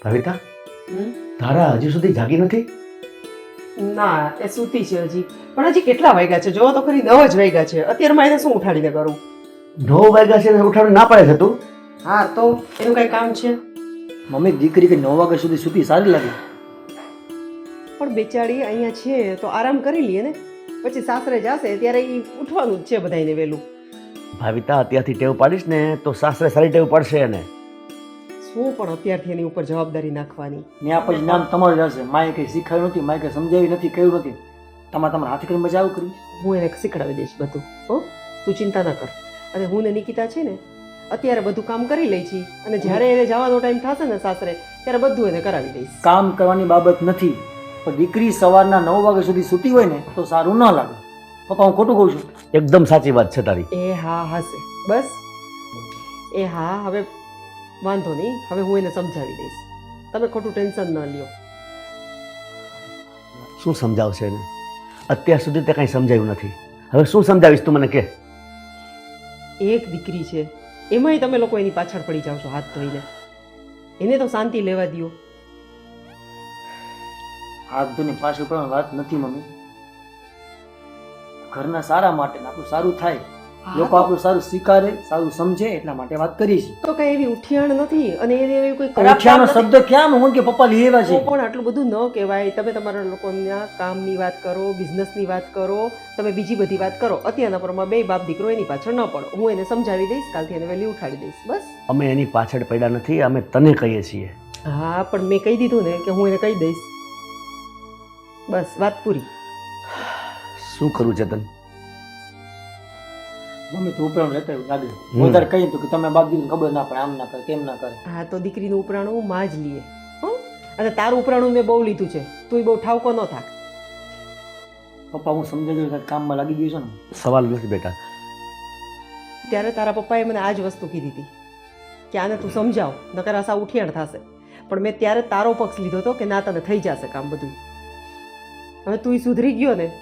કવિતા, હમ? તારા હજી સુધી જાગી નથી? ના એ સૂતી છે હજી, પણ હજી કેટલા વાગ્યા છે જોવો તો ખરી, 9 જ વાગ્યા છે. અત્યારમાં એને શું ઉઠાડીને કરું? 9 વાગ્યા છે ને ઉઠાડું ના પાડે છે તું? હા તો એનું કઈ કામ છે? મમ્મી દીકરી કે 9 વાગ્યા સુધી સૂતી સારી લાગે. પણ બેચારી અહીંયા છે તો આરામ કરી લઈએ ને, પછી સાસરે જશે ત્યારે એ ઉઠવાનું જ છે બધાને વહેલું. ભાવિતા, અત્યારથી ટેવ પાડીશ ને તો સાસરે સારી ટેવ પડશે એને. શું પણ અત્યારથી એની ઉપર જવાબદારી નાખવાની? ને આ પછી નામ તમારું જ હશે. માએ કંઈ શીખવાડ્યું નથી, માએ કંઈ સમજાવ્યું નથી, કહ્યું નથી. તમારા હાથે કરીને મજા આવું કર્યું. હું એને શીખડાવી દઈશ બધું. હો, તું ચિંતા ન કર. અને હું ને નિકિતા છે ને અત્યારે બધું કામ કરી લઈ છીએ, અને જ્યારે એને જવાનો ટાઈમ થશે ને સાસરે ત્યારે બધું એને કરાવી દઈશ. કામ કરવાની બાબત નથી, પણ દીકરી સવારના 9 વાગ્યા સુધી સૂતી હોય ને તો સારું ન લાગે. પપ્પા હું ખોટું કહું છું? એકદમ સાચી વાત છે તારી. એ હા હશે બસ. એ હા, હવે વાંધો નહીં, હવે હું એને સમજાવી દઈશ. તમે ખોટું ટેન્શન ન લ્યો. શું સમજાવશે એને? અત્યાર સુધી તે કંઈ સમજાવ્યું નથી. હવે શું સમજાવીશ તું મને કે? એક દીકરી છે એમાંય તમે લોકો એની પાછળ પડી જાઓ છો હાથ ધોઈને. એને તો શાંતિ લેવા દ્યો. હાથ ધોની પાછળ પણ વાત નથી મમ્મી. ઘરના સારા માટે ને આપણું સારું થાય, લોકો આપણું સારું સ્વીકારે, સારું સમજે એટલા માટે વાત કરી છે. તો કઈ એવી ઉઠિયાણ નથી, અને એને એવી કોઈ ખરાબ કામ ઉઠ્યાનો નથી. શબ્દ ક્યાં હું કે પપ્પા લઈ આવ્યા તો છે? પણ આટલું બધું ન કહેવાય. તમે તમારા લોકોના કામની વાત કરો, બિઝનેસની વાત કરો, તમે બીજી બધી વાત કરો. અત્યારના પરમાં બે બાપ દીકરો એની પાછળ ન પડો. હું એને સમજાવી દઈશ, કાલથી એને વહેલી ઉઠાડી દઈશ. બસ. અમે એની પાછળ પડ્યા નથી, અમે તને કહીએ છીએ. હા પણ મેં કહી દીધું ને કે હું એને કહી દઈશ. બસ વાત પૂરી. શું કરું ચેતન? મમ્મી તો ઉપરાણ રહેતા એવું લાગે. વધારે કહીએ તો કે તમે બાપ દીકરીને ખબર ના પડે, આમ ના કરે, તેમ ના કરે. હા તો દીકરીનું ઉપરાણું માં જ લીએ. હં? અને તારું ઉપરાણું મેં બહુ લીધું છે, તું બહુ ઠાવકો ન થાક. પપ્પા હું સમજાવી દઉં, કામમાં લાગી ગયું છે ને. સવાલ નથી બેટા. ત્યારે તારા પપ્પાએ મને આ જ વસ્તુ કીધી હતી કે આને તું સમજાવ, નકર આશા ઉઠિયાણ થશે. પણ મેં ત્યારે તારો પક્ષ લીધો હતો કે ના તને થઈ જશે કામ બધું. હવે તું સુધરી ગયો ને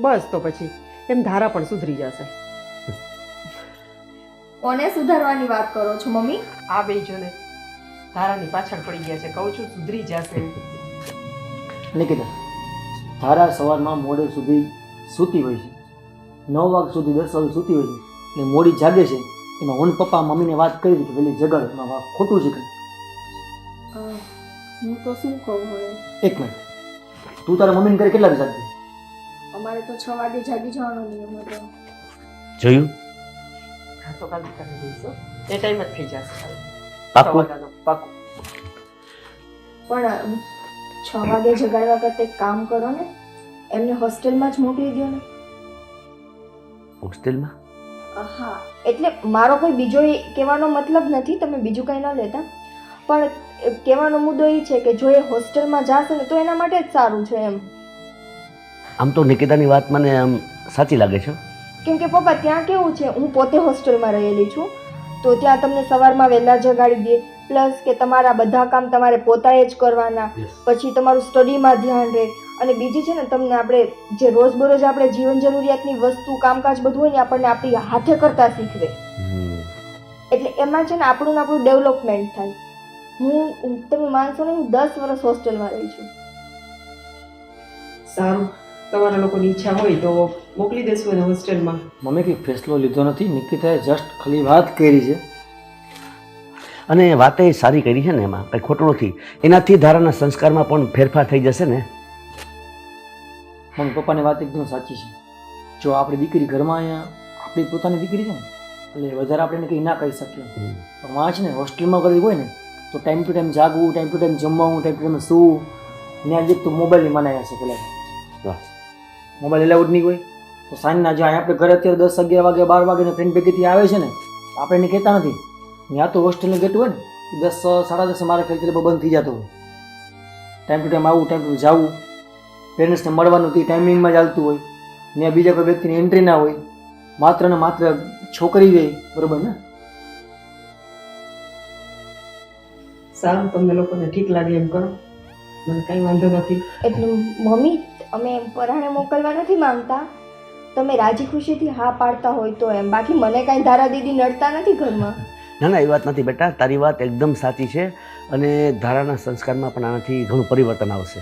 બસ, તો પછી એમ ધારા પણ સુધરી જશે. કોને સુધારવાની વાત કરો છો મમ્મી? આ બે જો ને ધારાની પાછળ પડી ગયા છે. કહું છું સુધરી જશે. નિકિતા, ધારા સવારમાં મોડે સુધી સૂતી હોય છે, 9 વાગ્યા સુધી 10 વાગે સૂતી હોય છે, એટલે મોડી જાગે છે. એમાં હું ને પપ્પા મમ્મીને વાત કરી હતી કે પેલી જગાડો. એમાં વાત ખોટું છે કે? હું તો શું કહું હવે? એક મિનિટ, તું તારા મમ્મીને ઘરે કેટલા વાગે જાગતી? અમારે તો 6 વાગે જાગી જવાનો નિયમ હતો. જોયું? હા તો કાલ કરી દઈશું, એ ટાઈમ જ થઈ જશે. પાક્કું? સવારનો પાક્કું. પણ 6 વાગે જગાડવા કરતાં એક કામ કરો ને, એમને હોસ્ટેલમાં જ મોકલી દો ને. હોસ્ટેલમાં? હા, એટલે મારો કોઈ બીજો કહેવાનો મતલબ નથી, તમે બીજું કંઈ ન લેતા, પણ કહેવાનો મુદ્દો એ છે કે જો એ હોસ્ટેલમાં જશે ને તો એના માટે જ સારું છે એમ. આમ તો નિકિતાની વાત મને આમ સાચી લાગે છે. કેમ કે પપ્પા ત્યાં કેવું છે, હું પોતે હોસ્ટેલમાં રહેલી છું, તો ત્યાં તમને સવારમાં વહેલા જગાડી દે, પ્લસ કે તમારા બધા કામ તમારે પોતાએ જ કરવાના, પછી તમારું સ્ટડીમાં ધ્યાન રહે, અને બીજી છે ને તમને આપણે જે રોજબરોજ આપણે જીવન જરૂરિયાતની વસ્તુ કામકાજ બધું હોય ને આપણને આપણી હાથે કરતા શીખવે. એટલે એમાં છે ને આપણું ડેવલપમેન્ટ થાય. તમે માનશો ને, હું 10 વર્ષ હોસ્ટેલમાં રહી છું. સારું, તમારા લોકોની ઈચ્છા હોય તો મોકલી દેશું એને હોસ્ટેલમાં. મમ્મી કંઈ ફેસલો લીધો નથી. નિકિતાએ જસ્ટ ખાલી વાત કરી છે. અને વાતે સારી કરી છે ને, એમાં કંઈ ખોટું નથી. એનાથી ધારાના સંસ્કારમાં પણ ફેરફાર થઈ જશે ને. મમ્મી પપ્પાની વાત એકદમ સાચી છે. જો આપણી દીકરી ઘરમાં અહીંયા આપણી પોતાની દીકરી છે ને, એટલે વધારે આપણે એને કંઈ ના કહી શકીએ. પણ વાં છે ને હોસ્ટેલમાં કરવી હોય ને તો ટાઈમ ટુ ટાઈમ જાગવું, ટાઈમ ટુ ટાઈમ જમવાનું, ટાઈમ ટુ ટાઈમ સૂવું. ને આજે તો મોબાઈલની મનાઈ હશે પેલા. મોબાઈલ એલાઉડ નહીં હોય તો સાંજના જો આપણે ઘરે અત્યારે 10, 11 વાગે 12 વાગે ફ્રેન્ડ ભેગીથી આવે છે ને, આપણે એને કહેતા નથી. ત્યાં તો હોસ્ટેલનું ગેટ હોય ને 10, 10:30 મારા ખ્યાલથી બંધ થઈ જતો હોય. ટાઈમ ટુ ટાઈમ આવવું, ટાઈમ ટુ જવું, પેરેન્ટ્સને મળવાનું તે ટાઈમિંગમાં ચાલતું હોય. ત્યાં બીજા કોઈ વ્યક્તિની એન્ટ્રી ના હોય, માત્ર ને માત્ર છોકરી રહે. બરોબર ને? સારું, તમને લોકોને ઠીક લાગે એમ કરો, મને કંઈ વાંધો નથી. એટલે મમ્મી અમે પરાણે મોકલવા નથી માંગતા, તમે રાજી ખુશીથી હા પાડતા હોય તો એમ. બાકી મને કાંઈ ધારા દીદી નડતા નથી ઘરમાં. ના ના, એ વાત નથી બેટા, તારી વાત એકદમ સાચી છે. અને ધારાના સંસ્કારમાં પણ આનાથી ઘણું પરિવર્તન આવશે.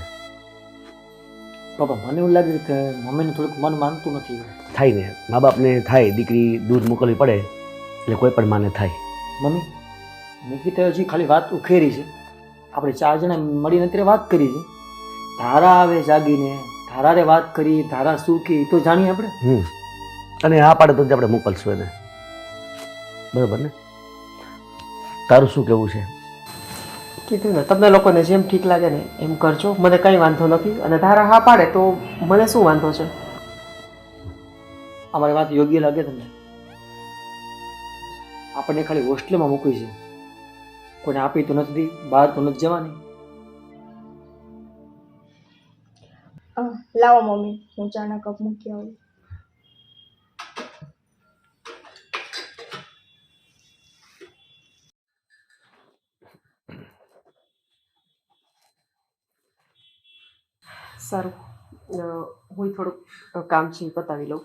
પપ્પા મને એવું લાગે કે મમ્મીને થોડુંક મન માનતું નથી. થાય ને, મા બાપને થાય દીકરી દૂર મોકલવી પડે એટલે કોઈ પણ માને થાય. મમ્મી નિકિતા હજી ખાલી વાત ઉખેરી છે. આપણે 4 જણા મળીને અત્યારે વાત કરી છે. ધારા આવે જાગીને, ધારારે વાત કરી, ધારા શું કે તો જાણીએ આપણે. અને આ પાડે તો જ આપણે મોકલશું એને, બરાબર ને? તારું શું કહેવું છે? કીધું ને, તમને લોકોને જેમ ઠીક લાગે ને એમ કરજો, મને કંઈ વાંધો નથી. અને ધારા હા પાડે તો મને શું વાંધો છે? અમારી વાત યોગ્ય લાગે તમને? આપણને ખાલી હોસ્ટેલમાં મૂકવી છે, કોઈને આપી તો નથી, બહાર તો નથી જવાની. લાવો મમ્મી, હું ચાના કપ મૂકી આવું. સારું, હું થોડુંક કામ છે એ પતાવી લઉં.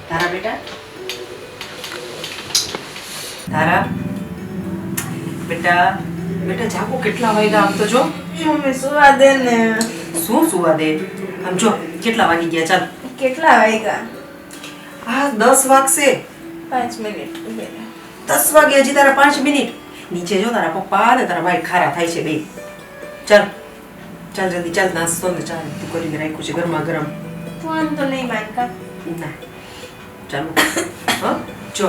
તારા બેટા, તારા બેટા, બેટા જાગો, કેટલા વાગ્યા? આમ તો જો મમ્મી સુવા દે ને. શું સુવા દે? આમ જો કેટલા વાગી ગયા? ચાલ, કેટલા વાગ્યા? હા 10 વાગશે. 5 મિનિટ. 10 વાગે હજી તારા 5 મિનિટ. નીચે જો તારા પપ્પા અને તારા ભાઈ ખારા થાય છે બે. ચાલ ચાલ જલ્દી ચાલ, નાસ્તો ને ચાલ તું કરીને રાખ્યું છે ગરમા ગરમ. ફોન તો નહીં માનતા. ના ચાલો. હા જો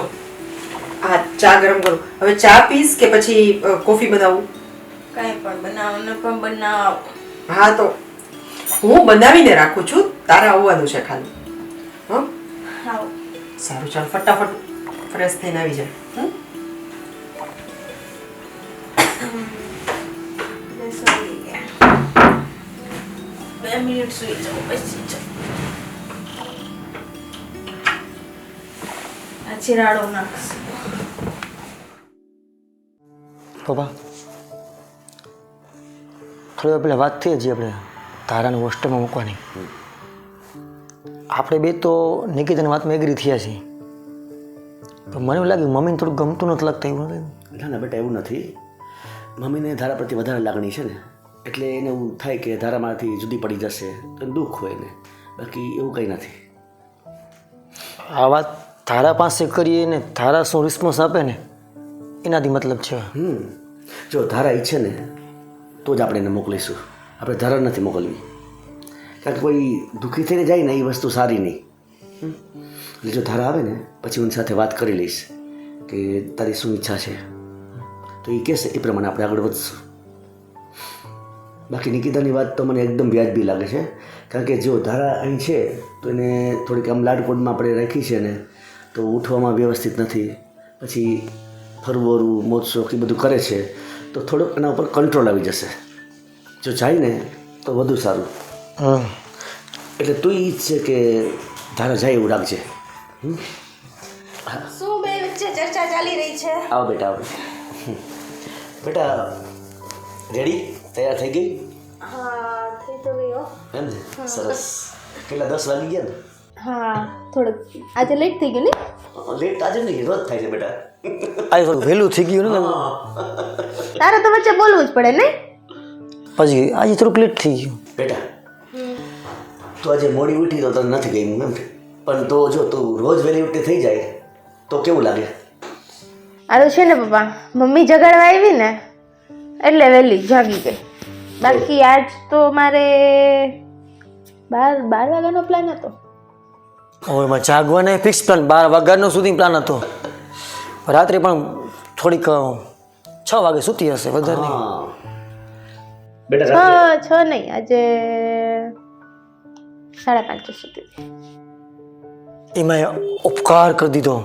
આ ચા ગરમ કરું. હવે ચા પીસ કે પછી કોફી બનાવું? કાંઈ પણ બનાવો ને પણ બનાવો. હા તો હું બનાવીને રાખું છું, તારા આવવાનું છે ખાલી. હા હાવ. સારું ચાલ, ફટાફટ ફ્રેશ થઈને આવી જાય. બસ આવી ગયા. 2 મિનિટ સુઈ જાઉં પછી જાઉં. આ ચિરાડો નાખશે. પપ્પા થોડી વાર પહેલાં વાત થઈ હજી આપણે ધારાને હોસ્ટેલમાં મૂકવાની. આપણે બે તો નિકિતાની વાતમાં એગ્રી થયા છીએ, પણ મને એવું લાગ્યું મમ્મીને થોડું ગમતું નથી લાગતું. એવું નથી? ના ના બેટા, એવું નથી. મમ્મીને ધારા પ્રત્યે વધારે લાગણી છે ને, એટલે એને એવું થાય કે ધારામાંથી જુદી પડી જશે તો દુઃખ હોય ને, બાકી એવું કંઈ નથી. આ વાત ધારા પાસે કરીએ ને ધારા શું રિસ્પોન્સ આપે ને એનાથી મતલબ છે. જો ધારા ઈચ્છે ને તો જ આપણે એને મોકલીશું, આપણે ધારા નથી મોકલવી. કારણ કે કોઈ દુઃખી થઈને જાય ને એ વસ્તુ સારી નહીં. એટલે જો ધારા આવે ને પછી હું એની સાથે વાત કરી લઈશ કે તારી શું ઈચ્છા છે, તો એ કહેશે એ પ્રમાણે આપણે આગળ વધશું. બાકી નિકિતાની વાત તો મને એકદમ વ્યાજબી લાગે છે, કારણ કે જો ધારા અહીં છે તો એને થોડીક આમ લાડકોડમાં આપણે રાખી છે ને, તો ઉઠવામાં વ્યવસ્થિત નથી, પછી ફરવું મોજ શોખ એ બધું કરે છે, તો થોડોક એના ઉપર કંટ્રોલ આવી જશે. જો જાય ને તો વધુ સારું. એટલે તું ઈચ્છે કે ધારા જાય એવું રાખજે. શું બે વચ્ચે ચર્ચા ચાલી રહી છે? આવો બેટા, આવો બેટા. રેડી? તૈયાર થઈ ગઈ? હા થઈ તો ગયો. એમ ને? સરસ. કેટલા 10 વાગી ગયા ને? હા, થોડુંક આજે લેટ થઈ ગયું ને? લેટ આજે નહીં, રોજ થાય છે બેટા. આજે થોડું વહેલું થઈ ગયું ને, તારે તો વચ્ચે બોલવું જ પડે ને. પછી આજે થોડુંક લેટ થઈ ગયું. બેટા તું આજે મોડી ઉઠી તો તને નથી ગઈ એમ, પણ તો જો તું રોજ વહેલી ઉઠી થઈ જાય તો કેવું લાગે? આ તો છે ને પપ્પા, મમ્મી જગાડવા આવી ને એટલે વહેલી જાગી ગઈ. બાકી આજ તો મારે 12 વાગ્યાનો પ્લાન હતો. હવે એમાં જાગવાના ફિક્સ પ્લાન 12 વાગ્યાનો સુધી પ્લાન હતો. રાત્રે પણ થોડીક 6 વાગે સૂતી હશે, વધારે નહીં. બેટા છ નહીં, આજે 5:30 સુધી. એમાં ઉપકાર કરી દીધો.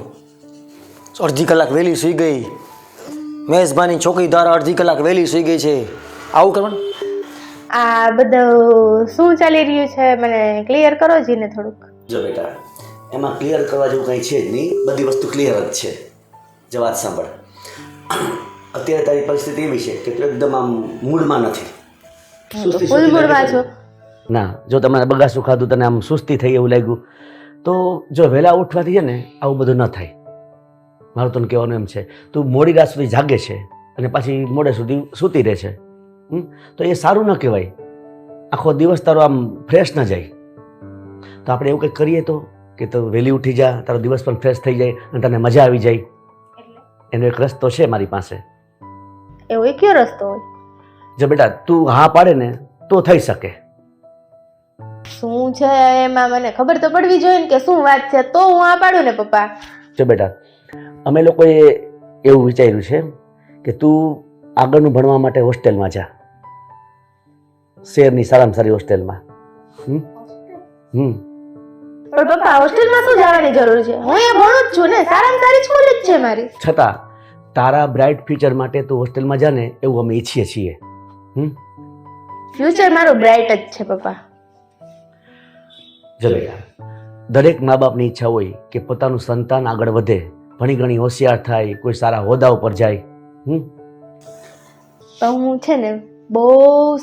અડધી કલાક વહેલી સૂઈ ગઈ. મેઝબાની ચોકીદાર અડધી કલાક વહેલી સૂઈ ગઈ છે. આવું કરવાનું? આ બધું શું ચાલી રહ્યું છે મને ક્લિયર કરો જીને થોડુંક. જો બેટા, એમાં ક્લિયર કરવા જેવું કંઈ છે જ નહીં, બધી વસ્તુ ક્લિયર જ છે. જો વાત સાંભળ, અત્યારે તારી પરિસ્થિતિ એવી છે કે તું એકદમ આમ મૂડમાં નથી, સુસ્તી ફૂલ મૂડમાં છો. ના, જો તમને બગાસું ખાધું તને આમ સુસ્તી થઈ એવું લાગ્યું તો જો વહેલા ઉઠવાથી છે ને આવું બધું ન થાય. મારું તને કહેવાનું એમ છે, તું મોડી રાત સુધી જાગે છે અને પાછી મોડે સુધી સૂતી રહે છે, તો એ સારું ન કહેવાય. આખો દિવસ તારો આમ ફ્રેશ ન જાય. તો આપણે એવું કંઈક કરીએ તો કે તું વહેલી ઉઠી જા, તારો દિવસ પણ ફ્રેશ થઈ જાય અને તને મજા આવી જાય. એનો એક રસ્તો છે મારી પાસે. એવો એ કયો રસ્તો હોય? જો બેટા તું હા પાડે ને તો થઈ શકે. શું છે એમાં મને ખબર તો પડવી જોઈએ ને કે શું વાત છે, તો હું આ પાડું ને પપ્પા. જો બેટા, અમે લોકોએ એવું વિચાર્યું છે કે તું આગળનું ભણવા માટે હોસ્ટેલમાં જા, શહેરની સારામાં સારી હોસ્ટેલમાં. પણ પપ્પા હોસ્ટેલમાં શું જવાની જરૂર છે? હું અહીંયા ભણું જ છું ને, સારામાં સારી સ્કૂલ જ છે મારી. છતાં તારા બ્રાઇટ ફ્યુચર માટે તું હોસ્ટેલમાં જા ને એવું અમે ઈચ્છીએ છીએ. ફ્યુચર મારું બ્રાઇટ જ છે પપ્પા. જો બેટા, દરેક મા બાપની ઈચ્છા હોય કે પોતાનું સંતાન આગળ વધે, ઘણી ઘણી હોશિયાર થાય, કોઈ સારા હોદ્દા ઉપર જાય. પણ હું છે ને બહુ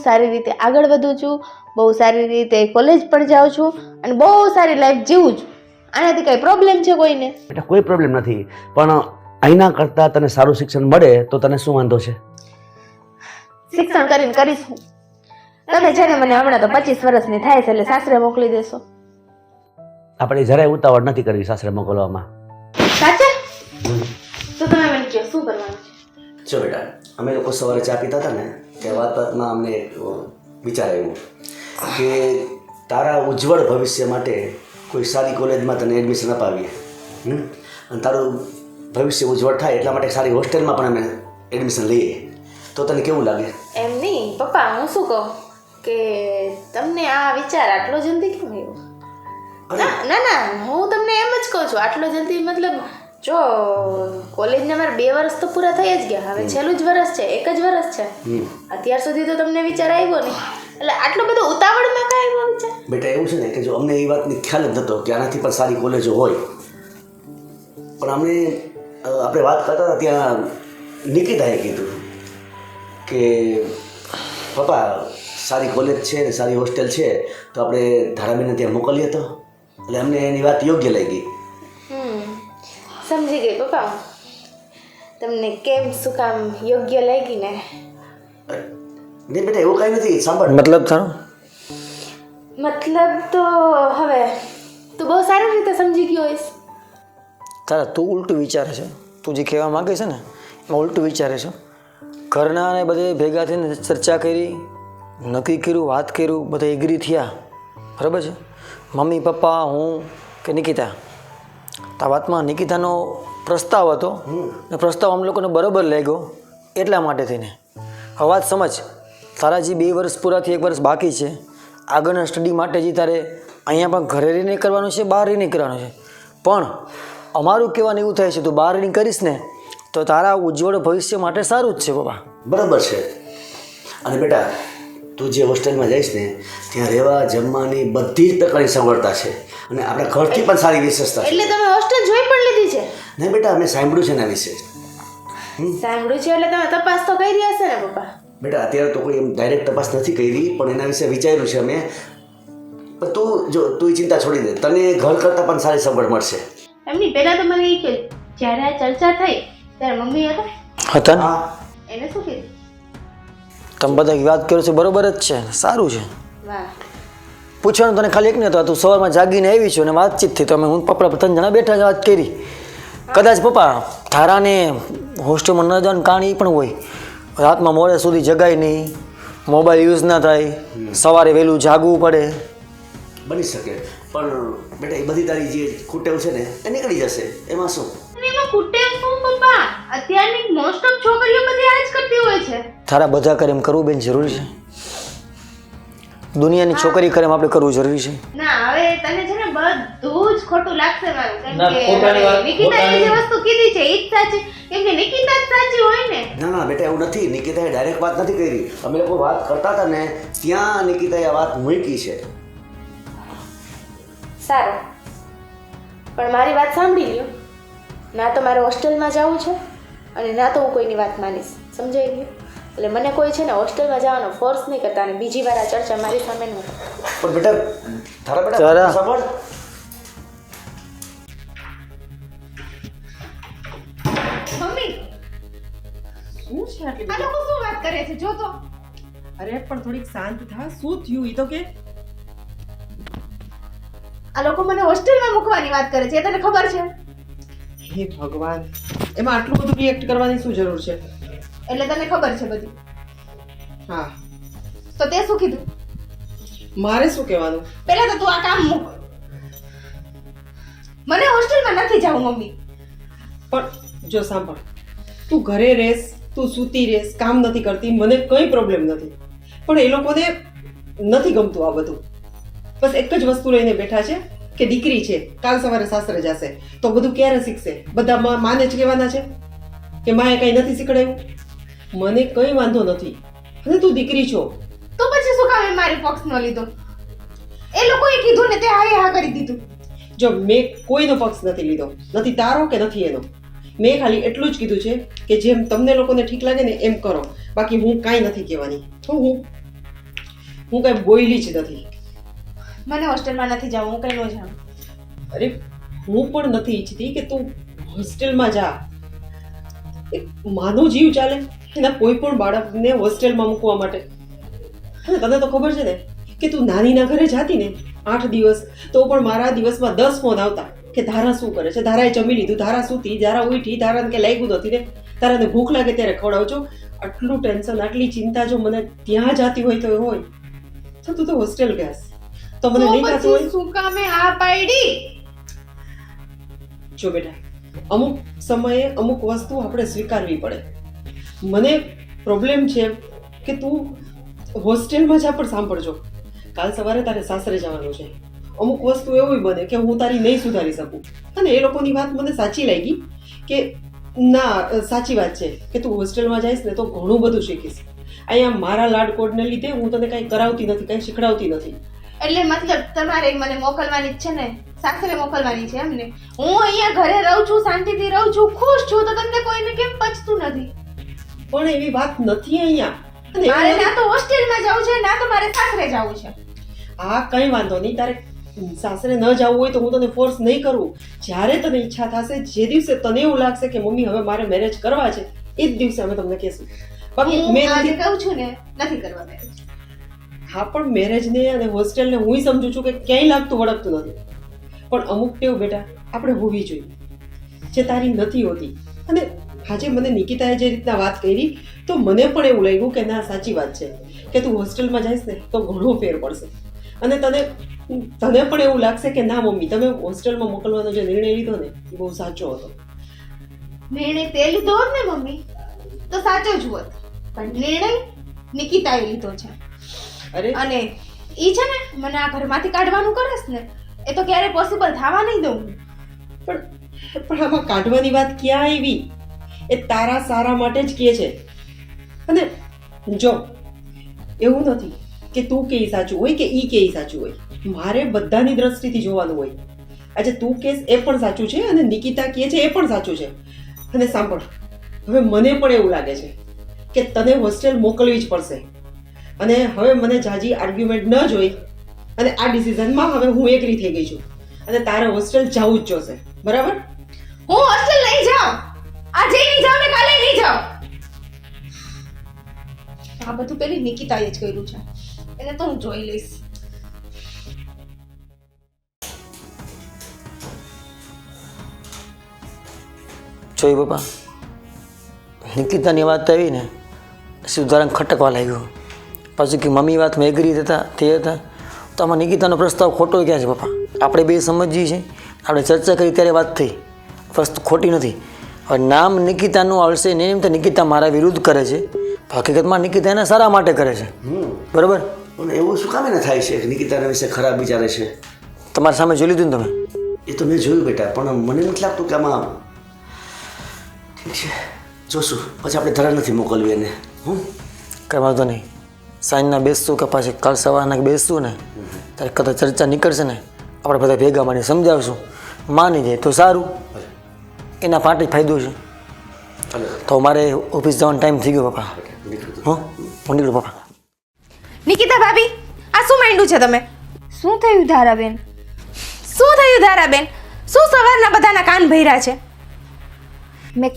સારી રીતે આગળ વધું છું, બહુ સારી રીતે કોલેજ પણ જાઉં છું અને બહુ સારી લાઈફ જીવું છું. આનાથી કઈ પ્રોબ્લેમ છે કોઈને? બેટા કોઈ પ્રોબ્લેમ નથી, પણ અહીંના કરતાં તને સારું શિક્ષણ મળે તો તને શું વાંધો છે? શિક્ષણ કરીને કરીશું. તમે છે ને મને હમણાં તો 25 વર્ષની થાય છે એટલે સાસરે મોકલી દેશો. આપણે જરાય ઉતાવળ નથી કરવી સાસરે મોકલવામાં. સાચે? તો તમે મને કહો શું કરવાનું છે? જો બેટા, અમે લોકો સવારે ચા પીતા હતા ને તે વાતમાં અમને એક વિચાર આવ્યો કે તારા ઉજ્જવળ ભવિષ્ય માટે કોઈ સારી કોલેજમાં તને એડમિશન અપાવીએ, અને તારું ભવિષ્ય ઉજ્જવળ થાય એટલા માટે સારી હોસ્ટેલમાં પણ અમે એડમિશન લઈએ. તો તને કેવું લાગે? એમ નહીં પપ્પા, હું શું કહું કે તમને આ વિચાર આટલો જલ્દી કેમ આવ્યો? ના ના, હું તમને એમ જ કહું છું આટલો જલ્દી, મતલબ જો કોલેજના મારે 2 વર્ષ તો પૂરા થઈ જ ગયા, હવે છેલ્લું જ વર્ષ છે, 1 જ વર્ષ છે. અત્યાર સુધી તો તમને વિચાર આવ્યો નહીં, એટલે આટલો બધો ઉતાવળમાં કાંઈ આવ્યો વિચાર? બેટા એવું છે ને કે જો અમને એ વાતની ખ્યાલ જ નહોતો કે આનાથી પણ સારી કોલેજો હોય, પણ અમને આપણે વાત કરતા હતા ત્યાં નિકિતાએ કીધું કે પપ્પા સારી કોલેજ છે ને સારી હોસ્ટેલ છે તો આપણે ધારાબેનને ત્યાં મોકલીએ તો. એટલે અમને એની વાત યોગ્ય લાગી. સમજી ગઈ પપ્પા, તમને કેમ શું કામ યોગ્ય લાગી ને? નહીં બેટા એવું કાંઈ નથી. સાંભળ, મતલબ તારો મતલબ તો હવે તું બહુ સારી રીતે સમજી ગયો હોઈશ. તારા તું ઉલટું વિચારે છે, તું જે કહેવા માગે છે ને એમાં ઉલટું વિચારે છે. ઘરના ને બધે ભેગા થઈને ચર્ચા કરી, નક્કી કર્યું, વાત કર્યું, બધા એગ્રી થયા, બરાબર છે. મમ્મી પપ્પા હું કે નિકિતા, આ વાતમાં નિકિતાનો પ્રસ્તાવ હતો ને પ્રસ્તાવ અમ લોકોને બરાબર લાગ્યો. એટલા માટે થઈને હવે વાત સમજ, તારા જે 2 વર્ષ પૂરાથી 1 વર્ષ બાકી છે, આગળના સ્ટડી માટે જે તારે અહીંયા પણ ઘરે રહીને કરવાનું છે, બહાર રહીને કરવાનું છે. પણ અમારું કહેવાનું એવું થાય છે તું બહાર રહીને કરીશ ને તો તારા ઉજ્જવળ ભવિષ્ય માટે સારું જ છે બાબા. બરાબર છે. અને બેટા તું જે હોસ્ટેલમાં જઈશ ને ત્યાં રહેવા જમવાની બધી જ પ્રકારની સગવડતા છે અને આપણા ઘરથી પણ સારી વિશેષતા છે. એટલે તમે હોસ્ટેલ જોઈ પણ લીધી છે? નહીં બેટા, અમે સાંભળ્યું છે એના વિશે. સાંભળ્યું છે એટલે તમે તપાસ તો કરી હશે ને પપ્પા? બેટા અત્યારે તો કોઈ એમ ડાયરેક્ટ તપાસ નથી કરી, પણ એના વિશે વિચાર્યું છે અમે. પણ તું જો તું ચિંતા છોડી દે, તને ઘર કરતાં પણ સારી સગવડ મળશે. એમની પહેલા તો મને એ કહ્યું જ્યારે આ ચર્ચા થઈ ત્યારે મમ્મી હતા ને એને શું કીધું? તમે બધા વાત કરો છો બરોબર જ છે, સારું છે. વાહ, પૂછવાનું તને ખાલી એક નહીં હતું, તું સવારમાં જાગીને આવી છું અને વાતચીત થઈ તો અમે હું પપ્પા 3 જણા બેઠા વાત કરી. કદાચ પપ્પા તારાને હોસ્ટેલમાં ન જવાનું કારણ એ પણ હોય, રાતમાં મોડે સુધી જગાય નહીં, મોબાઈલ યુઝ ના થાય, સવારે વહેલું જાગવું પડે. બની શકે, પણ બેટા એ બધી તારી જે ખૂટેવ છે ને એ નીકળી જશે, એમાં શું? અને એમાં ખૂટે શું પપ્પા? અત્યારની મોસ્ટ ઓફ છોકરીઓ બધી આ જ કરતી હોય છે. તારા બધા કરે એમ કરવું બેન જરૂરી છે? દુનિયાની છોકરી કરે એમ આપણે કરવું જરૂરી છે? ના, હવે તને છે ને બધું જ ખોટું લાગશે મારું, કેમ કે નિકિતાએ જે વસ્તુ કીધી છે એ જ સાચી, કેમ કે નિકિતા જ સાચી હોય ને. ના ના બેટા એવું નથી, નિકિતાએ ડાયરેક્ટ વાત નથી કરી. અમે લોકો વાત કરતા હતા ને ત્યાં નિકિતાએ આ વાત મૂકી છે. સારું, પણ મારી વાત સાંભળી લ્યો. ના તો મારે હોસ્ટેલમાં જવું છે અને ના તો હું કોઈની વાત માનીશ, સમજાઈ ગયું? એટલે મને કોઈ છે ને હોસ્ટેલમાં જવાનો ફોર્સ નહીં કરતા અને બીજી વાર આ ચર્ચા મારી સામે ન કરો. પણ બેટા તારા બેટા તારા. સાંભળ મમ્મી શું છે આટલી આ બધી? લોકો શું વાત કરે છે જો તો. અરે પણ થોડીક શાંત થા. શું થયું ઈ તો કે? આ લોકો મને હોસ્ટેલમાં મૂકવાની વાત કરે છે એ તને ખબર છે? હે ભગવાન, એમાં આટલું બધું રિએક્ટ કરવાની શું જરૂર છે? એટલે તને ખબર છે બધી. હા, તો તે શું કીધું? મારે શું કહેવાનું? પહેલા તો તું આ કામ મૂક. મને હોસ્ટેલમાં નથી જવું મમ્મી. પણ જો સાંભળ, તું ઘરે રહેશ, તું સૂતી રહેશ, કામ નથી કરતી, મને કંઈ પ્રોબ્લેમ નથી. પણ એ લોકોને નથી ગમતું આ બધું. બસ એક જ વસ્તુ લઈને બેઠા છે કે દીકરી છે, કાલ સવારે સાસરે જશે તો બધું ક્યારે શીખશે? બધા માને જ કહેવાના છે કે માએ કંઈ નથી શીખડાયું. મને કંઈ વાંધો નથી, અને તું દીકરી છો. તો પછી શું કામ મારી પક્ષ ન લીધો? એ લોકોએ કીધું ને તે હા કરી દીધું. જો મેં કોઈનો પક્ષ નથી લીધો, નથી તારો કે નથી એનો. મેં ખાલી એટલું જ કીધું છે કે જેમ તમને લોકોને ઠીક લાગે ને એમ કરો. બાકી હું કાંઈ નથી કહેવાની. તો હું કાંઈ બોયલી જ નથી. મને હોસ્ટેલમાં નથી જવું, હું કઈ ન જાઉં. અરે હું પણ નથી ઈચ્છતી કે તું હોસ્ટેલમાં જા. એક માનો જીવ ચાલે એના કોઈ પણ બાળકને હોસ્ટેલમાં મૂકવા માટે. અને તને તો ખબર છે ને કે તું નાનીના ઘરે જાતી ને 8 દિવસ, તો પણ મારા દિવસમાં 10 ફોન આવતા કે ધારા શું કરે છે, ધારાએ જમી લીધું, ધારા સૂતી, ધારા ઉઠી, ધારાને કે લાગ્યું નથી ને, તારાને ભૂખ લાગે ત્યારે ખવડાવજો. આટલું ટેન્શન, આટલી ચિંતા જો મને ત્યાં જાતી હોય તો એ હોય તો તું તો હોસ્ટેલ ગયાસ તો મને નહીં થતું હોય? શું કામે આ પાડી? જો બેટા, અમુક સમયે અમુક વસ્તુ આપણે સ્વીકારવી પડે. મને પ્રોબ્લેમ છે કે તું હોસ્ટેલમાં જા, પણ સાંભળજો, કાલ સવારે તારે સાસરે જવાનું છે. અમુક વસ્તુ એવી બને કે હું તારી નહીં સુધારી શકું. અને એ લોકોની વાત મને સાચી લાગી કે ના, સાચી વાત છે કે તું હોસ્ટેલમાં જઈશ ને તો ઘણું બધું શીખીશ. અહીંયા મારા લાડકોડને લીધે હું તને કંઈ કરાવતી નથી, કંઈ શીખડાવતી નથી. એટલે મતલબ તમારે મને મોકલવાની જ છે ને, સાસરે મોકલવાની છે એમ ને? હું અહીંયા ઘરે રહું છું, શાંતિથી રહું છું, ખુશ છું, તો તમને કોઈને કેમ પચતું નથી? પણ એવી વાત નથી અહીંયા. અને મારે એવું ના તો હોસ્ટેલમાં જવું છે, ના તો મારે સાસરે જવું છે. હા, કંઈ વાંધો નહીં. તારે સાસરે ન જવું હોય તો હું તને ફોર્સ નહીં કરું. જ્યારે તને ઈચ્છા થશે, જે દિવસે તને એવું લાગશે કે મમ્મી હવે મારે મેરેજ કરવા છે, એ જ દિવસે અમે તમને કહેશું. બાકી હું મેં આજે નથી. કહું છું ને, નથી કરવા marriage. હા, પણ મેરેજને અને હોસ્ટેલને હું સમજુ છું કે ક્યાંય લાગતું વળગતું નથી. પણ અમુક ટેવ બેટા આપણે હોવી જોઈએ, જે તારી નથી હોતી. અને આજે મને નિકિતાએ જે રીતના વાત કરી તો મને પણ એવું લાગ્યું કે ના, સાચી વાત છે કે તું હોસ્ટેલમાં જઈશ ને તો ઘણો ફેર પડશે. અને તને પણ એવું લાગશે કે ના મમ્મી, તમે હોસ્ટેલમાં મોકલવાનો જે નિર્ણય લીધો ને એ બહુ સાચો હતો. નિર્ણય તે લીધો હોત ને મમ્મી તો સાચો જ હોત, પણ નિર્ણય નિકિતાએ લીધો છે. અરે અને ઈ છે ને મને આ ઘરમાંથી કાઢવાનું કરેશ ને, એ તો ક્યારે પોસિબલ થવા નહીં દઉં. પણ આમાં કાઢવાની વાત ક્યાં આવી? એ તારા સારા માટે જ કહે છે. અને જો એવું નથી કે તું કે ઈ સાચું હોય કે ઈ કે ઈ સાચું હોય. મારે બધાની દ્રષ્ટિથી જોવાનું હોય. આજે તું કેસ એ પણ સાચું છે અને નિકિતા કહે છે એ પણ સાચું છે. અને સાંભળ, હવે મને પણ એવું લાગે છે કે તને હોસ્ટેલ મોકલવી જ પડશે. અને હવે મને જાજી આર્ગ્યુમેન્ટ ન જોઈ અને આ ડિસિઝનમાં હવે હું એગ્રી થઈ ગઈ છું. અને તારે હોસ્ટેલ જવું જ જોશે, બરાબર? હું હોસ્ટેલ નહીં જાઉં, આજે નહીં જાઉં ને કાલે નહીં જાઉં. આ બધું પેલી નિકિતાએ જ કર્યું છે, એને તો હું જોઈ લઈશ. જોઈ પપ્પા, નિકિતાની વાત આવી ને સુધારણ ખટકવા લાગ્યું. પાછું કે મમ્મી વાતમાં એગ્રી થતા તે હતા, તો આમાં નિકિતાનો પ્રસ્તાવ ખોટો ક્યાં છે પપ્પા? આપણે બે સમજીએ છીએ, આપણે ચર્ચા કરી ત્યારે વાત થઈ, વસ્તુ ખોટી નથી. હવે નામ નિકિતાનું આવશે ને એમ તો નિકિતા મારા વિરુદ્ધ કરે છે, હકીકતમાં નિકિતા એના સારા માટે કરે છે, બરાબર? પણ એવું શું કામ એને થાય છે કે નિકિતાના વિશે ખરાબ વિચારે છે? તમારી સામે જોઈ લીધું ને તમે? એ તો મેં જોયું બેટા, પણ મને નથી લાગતું કે આમાં ઠીક છે, જોશું. પછી આપણે ધરા નથી મોકલવી એને. કંઈ વાંધો નહીં, સાંજના બેસતું કે પાછી કાલ સવારના બેસતું ને ત્યારે કદાચ ચર્ચા નીકળશે ને, આપણે બધા ભેગા મળીને સમજાવશું. માની જાય તો સારું, એના માટે ફાયદો છે. તો મારે ઓફિસ જવાનો ટાઈમ થઈ ગયો પપ્પા. હા હું નીકળું પપ્પા. નિકિતા ભાભી, આ શું માંડ્યું છે તમે? શું થયું ધારાબેન? શું થયું ધારાબેન? શું સવારના બધાના કાન ભર્યા છે? મેં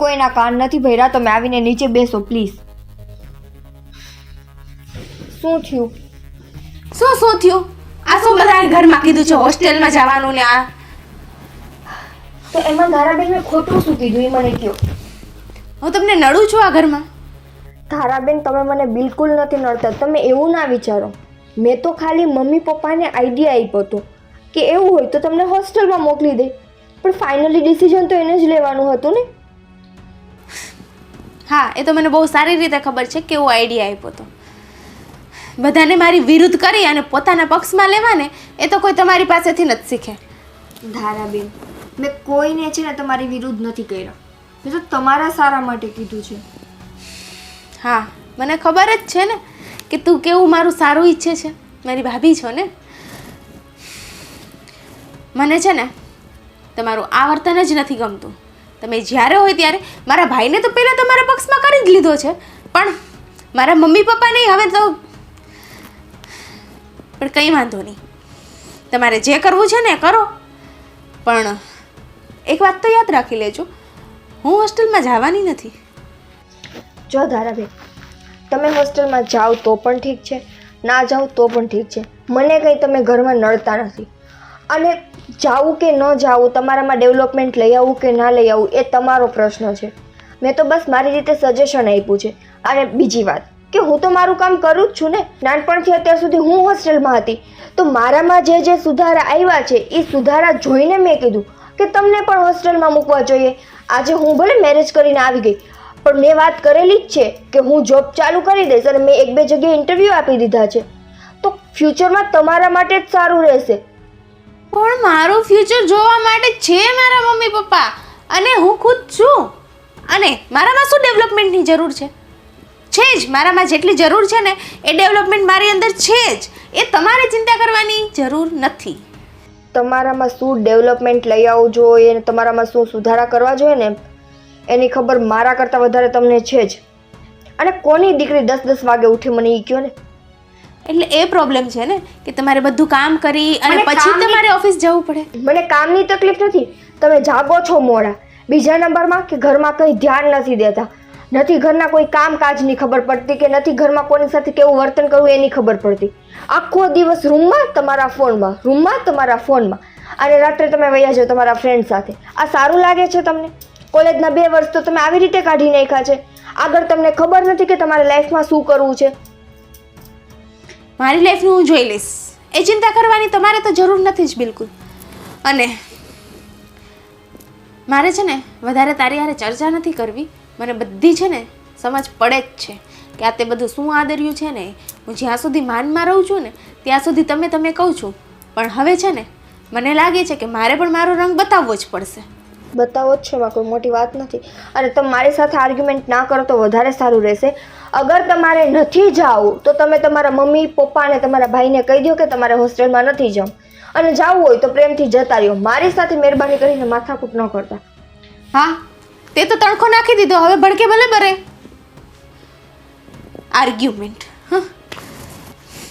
કોઈના કાન નથી ભર્યા. તમે આવીને નીચે બેસો પ્લીઝ. શું થયું? શું થયું? આ શું બધાએ ઘરમાં કીધું છે હોસ્ટેલમાં જવાનું ને આ? તો એમાં ધારાબેન મેં ખોટું શું કીધું એ મને કહો. હું તમને નડું છું આ ઘરમાં? ધારાબેન તમે મને બિલકુલ નથી નડતા. તમે એવું ના વિચારો. મેં તો ખાલી મમ્મી પપ્પાને આઈડિયા આપ્યો હતો કે એવું હોય તો તમને હોસ્ટેલમાં મોકલી દે, પણ ફાઇનલી ડિસિઝન તો એને જ લેવાનું હતું ને. હા, એ તો મને બહુ સારી રીતે ખબર છે કેવો આઈડિયા આપ્યો હતો. બધાને મારી વિરુદ્ધ કરી અને પોતાના પક્ષમાં લેવાને એ તો કોઈ તમારી પાસેથી નથી શીખે. ધારાબેન મેં કોઈને છે ને તમારી વિરુદ્ધ નથી કર્યા. મેં તો તમારા સારા માટે કીધું છે. હા, મને ખબર જ છે ને કે તું કેવું મારું સારું ઈચ્છે છે. મારી ભાભી છો ને. મને છે ને તમારું આ વર્તન જ નથી ગમતું. તમે જ્યારે હોય ત્યારે મારા ભાઈને તો પહેલાં તમારા પક્ષમાં કરી જ લીધો છે, પણ મારા મમ્મી પપ્પા નહીં. હવે તો પણ કંઈ વાંધો નહીં, તમારે જે કરવું છે ને કરો. પણ એક વાત તો યાદ રાખી લેજો, હું હોસ્ટેલમાં જવાની નથી. જો ધારાબેન તમે હોસ્ટેલમાં જાઓ તો પણ ઠીક છે, ના જાઓ તો પણ ઠીક છે. મને કંઈ તમે ઘરમાં નડતા નથી. અને જાવું કે ન જાવું, તમારામાં ડેવલપમેન્ટ લઈ આવવું કે ના લઈ આવવું એ તમારો પ્રશ્ન છે. મેં તો બસ મારી રીતે સજેશન આપ્યું છે. અને બીજી વાત કે હું તો મારું કામ કરું જ છું ને. નાનપણથી અત્યાર સુધી હું હોસ્ટેલમાં હતી તો મારામાં જે સુધારા આવ્યા છે એ સુધારા જોઈને મેં કીધું કે તમને પણ હોસ્ટેલમાં મૂકવા જોઈએ. આજે હું ભલે મેરેજ કરીને આવી ગઈ, પણ મેં વાત કરેલી જ છે કે હું જોબ ચાલુ કરી દઈશ અને મેં 1-2 જગ્યાએ ઇન્ટરવ્યૂ આપી દીધા છે. તો ફ્યુચરમાં તમારા માટે જ સારું રહેશે. પણ મારું ફ્યુચર જોવા માટે છે મારા મમ્મી પપ્પા અને હું ખુદ છું. અને મારામાં શું ડેવલપમેન્ટની જરૂર છે? છે જ. મારામાં જેટલી જરૂર છે ને એ ડેવલપમેન્ટ મારી અંદર છે જ. એ તમારે ચિંતા કરવાની જરૂર નથી. તમારામાં શું ડેવલપમેન્ટ લઈ આવવું જોઈએ અને તમારામાં શું સુધારા કરવા જોઈએ ને એની ખબર મારા કરતાં વધારે તમને છે જ. અને કોની દીકરી 10-10 વાગે ઉઠી મને એ કહો ને. એટલે એ પ્રોબ્લેમ છે ને કે તમારે બધું કામ કરી અને મને પછી કામની- તમારે ઓફિસ જવું પડે. મને કામની તકલીફ નથી. તમે જાગો છો મોડા. બીજા નંબરમાં કે ઘરમાં કંઈ ધ્યાન નથી દેતા. નથી ઘરના કોઈ કામકાજની ખબર પડતી કે નથી ઘરમાં કોની સાથે કેવું વર્તન કરવું એની ખબર પડતી. આખો દિવસ રૂમમાં તમારા ફોનમાં, રૂમમાં તમારા ફોનમાં, અને રાત્રે તમે વયા જાઓ તમારા ફ્રેન્ડ સાથે. આ સારું લાગે છે તમને? કોલેજના 2 વર્ષ તો તમે આવી રીતે કાઢી નાખ્યા છે. આગળ તમને ખબર નથી કે તમારે લાઈફમાં શું કરવું છે. મારી લાઈફનું હું જોઈ લઈશ. એ ચિંતા કરવાની તમારે તો જરૂર નથી જ બિલકુલ. અને મારે છે ને વધારે તારી હારે ચર્ચા નથી કરવી. મને બધી છે ને સમજ પડે જ છે કે આ તે બધું શું આદર્યું છે ને. હું જ્યાં સુધી માનમાં રહું છું ને ત્યાં સુધી તમે કહું છું, પણ હવે છે ને મને લાગે છે કે મારે પણ મારો રંગ બતાવવો જ પડશે. બતાવો જ છે, એમાં કોઈ મોટી વાત નથી. અને તમે મારી સાથે આર્ગ્યુમેન્ટ ના કરો તો વધારે સારું રહેશે. અગર તમારે નથી જાવું તો તમે તમારા મમ્મી પપ્પા અને તમારા ભાઈને કહી દો કે તમારે હોસ્ટેલમાં નથી જવું, અને જવું હોય તો પ્રેમથી જતા રહ્યો. મારી સાથે મહેરબાની કરીને માથાકૂટ ન કરતા. હા, તે તો તડકો નાખી દીધો, હવે ભડકે ભલે બરે. આર્ગ્યુમેન્ટ.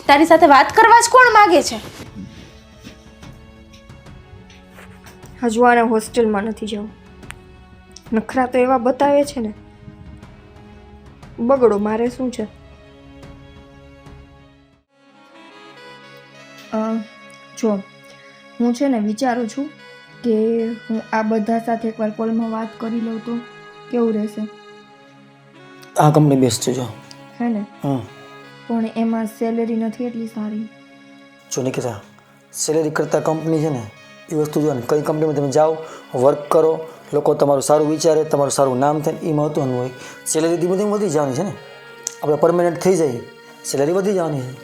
તારી સાથે વાત કરવા જ કોણ માગે છે? હજુ આને હોસ્ટેલમાં નથી જવું. નખરા તો એવા બતાવે છે ને. બગડો મારે શું છે. જો હું છે ને વિચારું છું કે હું આ બધા સાથે એકવાર કોલમાં વાત કરી લઉં તો કેવું રહેશે. આ કંપની બેસ્ટ છે જો. હે ને? હમ. પણ એમાં સેલેરી નથી એટલી સારી. જો નિકિતા, સેલેરી કરતાં કંપની છે ને એ વસ્તુ જો ને, કઈ કંપનીમાં તમે જાઓ, વર્ક કરો, લોકો તમારું સારું વિચારે, તમારું સારું નામ થાય, એ મહત્વનું હોય. સેલેરી ધીમે ધીમે વધી જવાની છે ને. આપણે પરમેનન્ટ થઈ જાય, સેલેરી વધી જવાની છે.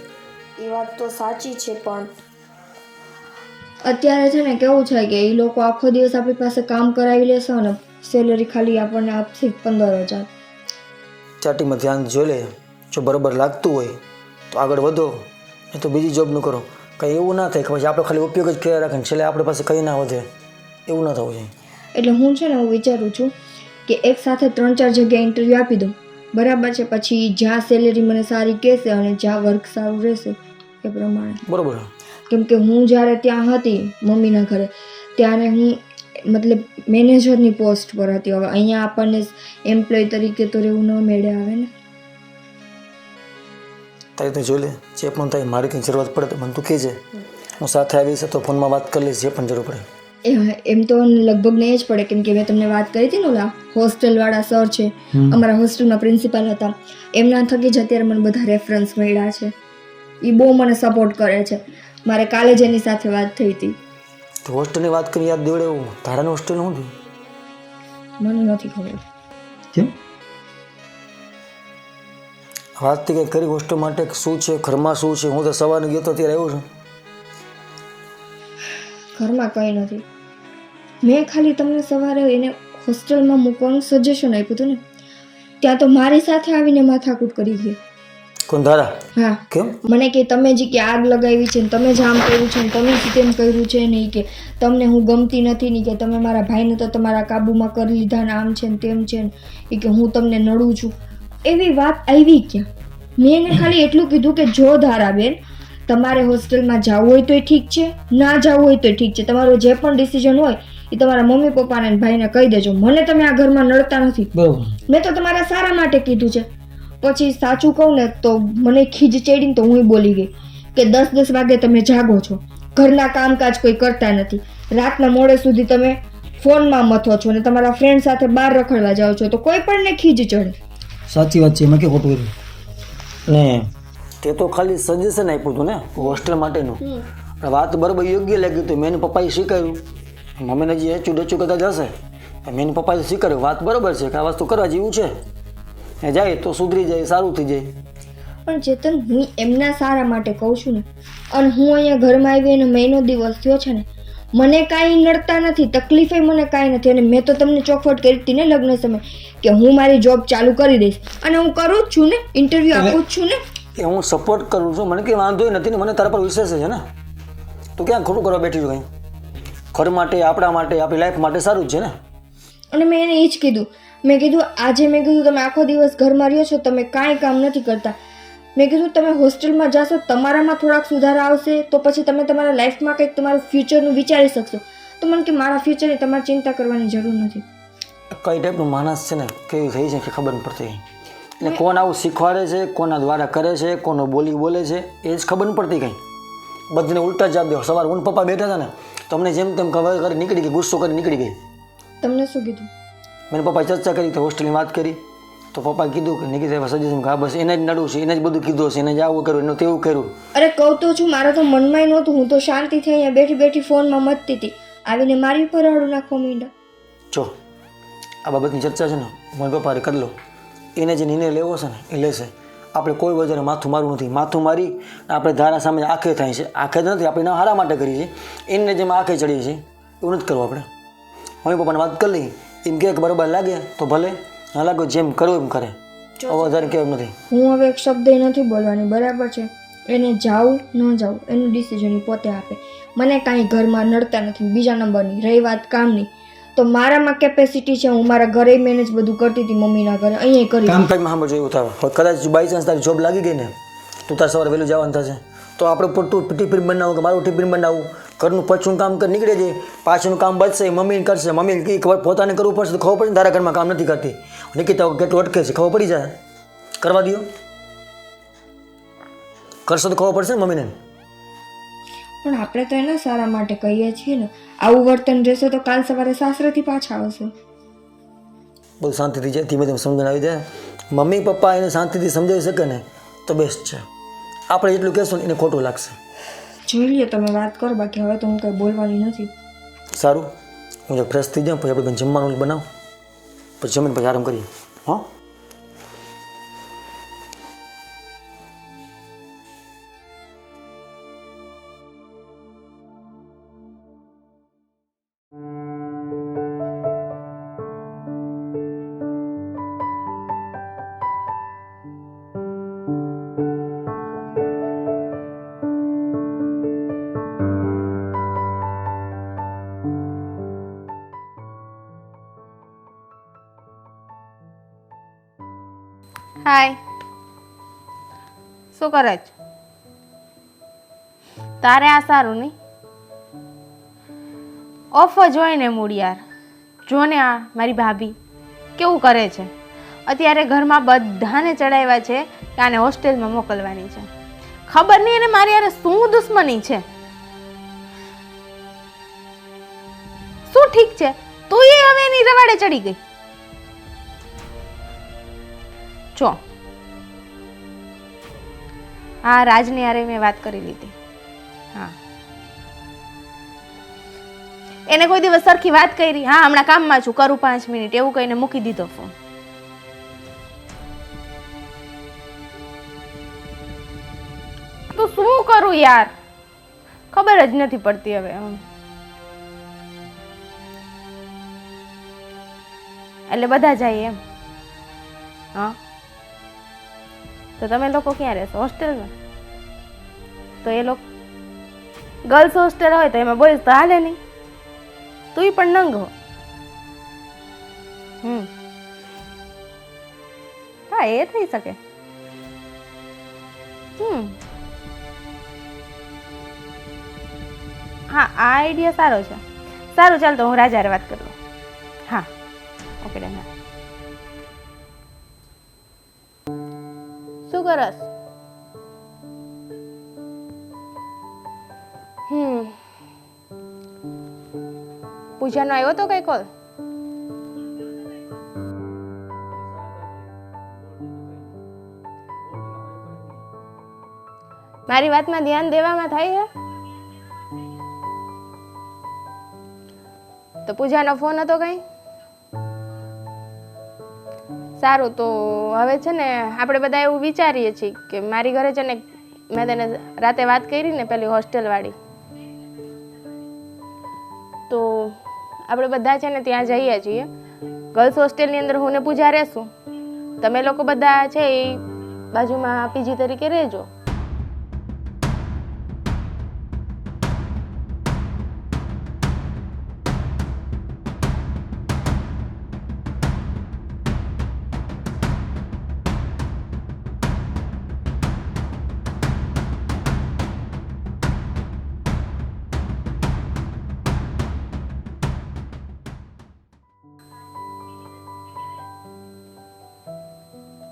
એ વાત તો સાચી છે, પણ અત્યારે છે ને કેવું છે કે એ લોકો આખો દિવસ આપણી પાસે કામ કરાવી લેશે અને સેલરી ખાલી આપણને આપશે 15,000. સ્ટાર્ટિંગમાં ધ્યાન જોઈ લે. જો બરાબર લાગતું હોય તો આગળ વધો, નહીં તો બીજી જોબનું કરો. કંઈ એવું ના થાય કે પછી આપણે ખાલી ઉપયોગ જ કર્યા રાખે ને છેલ્લે આપણી પાસે કંઈ ના વધે. એવું ના થવું જોઈએ. એટલે હું છે ને હું વિચારું છું કે એક સાથે 3-4 જગ્યાએ ઇન્ટરવ્યૂ આપી દઉં, બરાબર છે, પછી જ્યાં સેલેરી મને સારી કહેશે અને જ્યાં વર્ક સારું રહેશે એ પ્રમાણે. બરોબર. કેમ કે હું જ્યારે ત્યાં હતી મમ્મીના ઘરે ત્યારે હું મતલબ મેનેજરની પોસ્ટ પર હતી. હવે અહીંયા આપણને એમ્પ્લોય તરીકે તો રહેવું ન મેળે આવે ને. તારી તો જોઈ લે, જે પણ થાય મારી કંઈ જરૂરત પડે તો મને તું કહેજે, હું સાથે આવીશ તો ફોનમાં વાત કરી લઈશ જે પણ જરૂર પડે. એમ તો લગભગ નહીં જ પડે, કેમ કે મેં તમને વાત કરી હતી ને ઓલા હોસ્ટેલવાળા સર છે, અમારા હોસ્ટેલના પ્રિન્સિપાલ હતા, એમના થકી જ અત્યારે મને બધા રેફરન્સ મળ્યા છે. એ બહુ મને સપોર્ટ કરે છે. મારે કાલે જ એની સાથે વાત થઈ હતી. તો હોસ્ટેલની વાત કરી યાદ દેવડે એવું ધારાનું હોસ્ટેલ શું થયું? મને નથી ખબર. કેમ વાતથી કંઈ કરી હોસ્ટેલ માટે શું છે, ઘરમાં શું છે? હું તો સવારે ગયો તો ત્યારે આવ્યો છું. ઘરમાં કંઈ નથી. મેં ખાલી તમને સવારે એને હોસ્ટેલમાં મૂકવાનું સજેશન આપ્યું હતું ને, ત્યાં તો મારી સાથે આવીને માથાકૂટ કરી ગઈ. કોણ ધારા? હા. કેમ? મને કે તમે જે કે આગ લગાવી છે ને તમે જ આમ કર્યું છે ને તમે જ તેમ કર્યું છે ને, ઈ કે તમને હું ગમતી નથી ને, કે તમે મારા ભાઈને તો તમારા કાબૂમાં કરી લીધા ને આમ છે ને તેમ છે ને, ઈ કે હું તમને નડું છું. એવી વાત આવી ક્યાં? મેં એને ખાલી એટલું કીધું કે જો ધારાબેન તમારે હોસ્ટેલમાં જવું હોય તોય ઠીક છે, ના જવું હોય તોય ઠીક છે, તમારો જે પણ ડિસિઝન હોય એ તમારા મમ્મી પપ્પાને અને ભાઈને કહી દેજો, મને તમે આ ઘરમાં નડતા નથી. બરોબર. મેં તો તમારા સારા માટે કીધું છે. પછી સાચું કહું ને તો મને ખીજ ચડીને તો હું બોલી ગઈ કે 10-10 વાગે તમે જાગો છો, ઘરના કામકાજ કોઈ કરતા નથી, રાતના મોડે સુધી તમે ફોનમાં મથો છો ને તમારા ફ્રેન્ડ સાથે બહાર રખડવા જાઓ છો, તો કોઈ પણ ને ખીજ ચડે. સાચી વાત છે, એમાં કે ખોટું કર્યું ને તે તો ખાલી સજેશન આપ્યું હતું ને હોસ્ટેલ માટેનું. વાત બરાબર યોગ્ય લાગી તો મેં પપ્પાએ સ્વીકાર્યું, મમ્મીને જે એચું ડચું કદાચ હશે મેં પપ્પાએ સ્વીકાર્યું. વાત બરાબર છે કે આ વસ્તુ કરવા જેવું છે, એ જાય તો સુધરી જાય, સારું થઈ જાય. પણ ચેતન હું એમના સારા માટે કહું છું ને, અને હું અહીંયા ઘરમાં આવી અને મહિનો દિવસ થયો છે ને, મને કાંઈ નડતા નથી, તકલીફે મને કાંઈ નથી. અને મેં તો તમને ચોખવટ કરી હતી ને લગ્ન સમય કે હું મારી જોબ ચાલુ કરી દઈશ, અને હું કરું જ છું ને, ઇન્ટરવ્યૂ આપું જ છું ને. એ હું સપોર્ટ કરું છું, મને કંઈ વાંધો નથી ને, મને તારા પર વિશ્વાસ છે ને. તો ક્યાં ખોટું કરવા બેઠી છું? કંઈ ઘર માટે, આપણા માટે, આપણી લાઈફ માટે સારું જ છે ને. અને મેં એને એ જ કીધું, મેં કીધું આજે મેં કીધું તમે આખો દિવસ ઘરમાં રહ્યો છો, તમે કાંઈ કામ નથી કરતા. મેં કીધું તમે હોસ્ટેલમાં જશો, તમારામાં થોડાક સુધારા આવશે તો પછી તમે તમારા લાઈફમાં કંઈક તમારું ફ્યુચરનું વિચારી શકશો. તો મને કે મારા ફ્યુચરની તમારે ચિંતા કરવાની જરૂર નથી. કઈ ટાઈપનું માણસ છે ને કેવી થઈ છે કે ખબર ન પડતી, એટલે કોણ આવું શીખવાડે છે, કોના દ્વારા કરે છે, કોનો બોલી બોલે છે એ જ ખબર ન પડતી. કંઈ બધાને ઉલટા જવાબ દો. સવારે હું પપ્પા બેઠા હતા ને તો અમને જેમ તેમ ખબર કરી નીકળી ગઈ, ગુસ્સો કરી નીકળી ગઈ. તમને શું કીધું? મેં પપ્પાએ ચર્ચા કરી તો હોસ્ટેલની વાત કરી તો પપ્પાએ કીધું કે નિકિતા સજેશન કે બસ એને જ નડવું છે, એને જ બધું કીધું હશે, એને જ આવું કર્યું, એનું તેવું કર્યું. અરે કહું તો છું, મારા તો મનમાં નહોતું, હું તો શાંતિથી અહીંયા બેઠી બેઠી ફોનમાં મથતી હતી, આવીને મારી ઉપર હળું નાખવા માંડ્યા. જો આ બાબતની ચર્ચા છે ને મારા પપ્પાએ કરી લો, એને જે નિર્ણય લેવો છે ને એ લેશે. આપણે કોઈ વજરે માથું મારવું નથી. માથું મારી આપણે ધારા સામે આંખે થાય છે, આંખે નથી, આપણે એના હારા માટે કરીએ છીએ, એને જેમ આંખે ચડીએ છીએ એવું નથી કરવું. આપણે મમ્મી પપ્પાને વાત કરી લઈ, એમ કે બરાબર લાગે તો ભલે, ના લાગે જેમ કરવું એમ કરે, વધારે કેવું નથી. હું હવે એક શબ્દ નથી બોલવાની, બરાબર છે? એને જાવું ન જાવું એનું ડિસિઝન એ પોતે આપે. મને કાંઈ ઘરમાં નડતા નથી. બીજા નંબરની રહી વાત કામની, તો મારામાં કેપેસિટી છે, હું મારા ઘરે મેનેજ બધું કરતી હતી, મમ્મીના ઘરે અહીંયા કરી. કામકાજમાં સાંભળજો એવું થાય, કદાચ બાય ચાન્સ તારી જોબ લાગી ગઈ ને, તું તાર સવારે વહેલું જવાનું થશે તો આપણે પોતું ટિફિન બનાવું કે મારું ટિફિન બનાવું, ઘરનું પછું કામ કરી નીકળે છે, પાછળનું કામ બચશે એ મમ્મી કરશે. મમ્મી ખબર પોતાને કરવું પડશે તો ખબર પડે તારા ઘરમાં કામ નથી કરતી, નિકિતા કેટલું અટકે છે ખબર પડી જાય, કરવા દો, કરશો તો ખબર પડશે ને મમ્મીને. પણ આપણે તો એના સારા માટે કહીએ છીએ ને, આવું વર્તન રહેશે તો કાલ સવારે સાસરેથી પાછા આવશે. બધું શાંતિથી જાય, ધીમે ધીમે સમજણ આવી જાય. મમ્મી પપ્પા એને શાંતિથી સમજાવી શકે ને તો બેસ્ટ છે. આપણે જેટલું કહેશું ને એને ખોટું લાગશે. જોઈ લે તમે વાત કરો, બાકી હવે તો હું કંઈ બોલવાની નથી. સારું, હું જો ફ્રેશ થઈ જાઉં પછી આપણે જમવાનું બનાવું, પછી જમીને પછી આરામ કરીએ. હા. હાય, શું કરે છે? તારે આ સારું નહીં, ઓફ જ હોય ને મૂડ યાર. જો ને આ મારી ભાભી કેવું કરે છે. અત્યારે ઘરમાં બધાને ચડાવ્યા છે કે આને હોસ્ટેલમાં મોકલવાની છે. ખબર નહીં એને મારી યાર શું દુશ્મની છે. શું ઠીક છે, તું એ હવે એની રવાડે ચડી ગઈ. જો હા, રાજને યારે મેં વાત કરી લીધી. હા, એને કોઈ દિવસ સરખી વાત કરી? હા, હમણાં કામમાં છું, કરું 5 મિનિટ એવું કહીને મૂકી દીધો ફોન. તો શું કરું યાર, ખબર જ નથી પડતી હવે. એટલે બધા જાય એમ? હા, તો તમે લોકો ક્યાં રહેશો? હોસ્ટેલમાં? તો એ લોકો ગર્લ્સ હોસ્ટેલ હોય તો એમાં બોયઝ તો હાલે નહીં. તું પણ નંગ હો. હા, એ થઈ શકે. હા, આ આઈડિયા સારો છે. સારું, ચાલ તો હું રાજારે વાત કરી લઉં. હા, ઓકે ડન. શું કરસ? પૂજાનો આવ્યો તો કઈ કોલ? મારી વાતમાં ધ્યાન દેવામાં થાય છે તો પૂજાનો ફોન હતો કઈ? સારું, તો હવે છે ને આપણે બધા એવું વિચારીએ છીએ કે મારી ઘરે છે ને મેં તેને રાતે વાત કરી ને પેલી હોસ્ટેલવાળી, તો આપણે બધા છે ને ત્યાં જઈએ છીએ. ગર્લ્સ હોસ્ટેલની અંદર હું ને પૂજા રહેશું. તમે લોકો બધા છે એ બાજુમાં પીજી તરીકે રહેજો.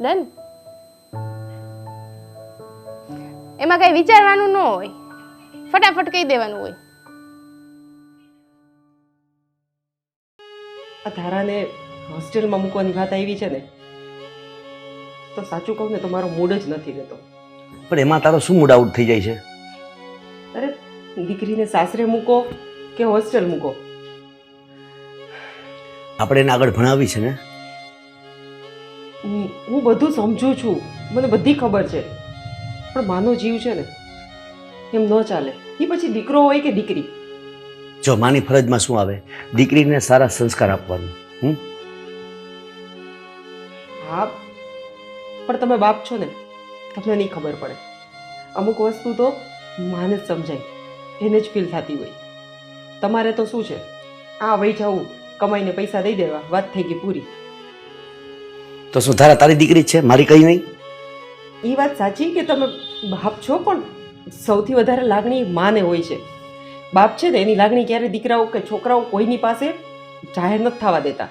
ડન? એમાં કઈ વિચારવાનું ન હોય, ફટાફટ કહી દેવાનું હોય. આ ધારાને હોસ્ટેલમાં મૂકવાની વાત આવી છે ને, તો સાચું કહું ને તો મારો મૂડ જ નથી રહેતો. પણ એમાં તારો શું મૂડ આઉટ થઈ જાય છે? અરે, દીકરીને સાસરે મૂકો કે હોસ્ટેલ મૂકો? આપણે એને આગળ ભણાવી છે ને. હું બધું સમજુ છું, મને બધી ખબર છે, પણ માનો જીવ છે ને એમ ન ચાલે. એ પછી દીકરો હોય કે દીકરી. જો માની ફરજમાં શું આવે? દીકરીને સારા સંસ્કાર આપવાનું. હા, પણ તમે બાપ છો ને, તમને નહીં ખબર પડે. અમુક વસ્તુ તો માને જ સમજાય, એને જ ફીલ થતી હોય. તમારે તો શું છે, આ વહી જવું, કમાઈને પૈસા દઈ દેવા, વાત થઈ ગઈ પૂરી. તો શું ધારા તારી દીકરી જ છે, મારી કઈ નહીં? એ વાત સાચી કે તમે બાપ છો, પણ સૌથી વધારે લાગણી માને હોય છે. બાપ છે ને એની લાગણી ક્યારે દીકરાઓ કે છોકરાઓ કોઈની પાસે જાહેર નથી થવા દેતા.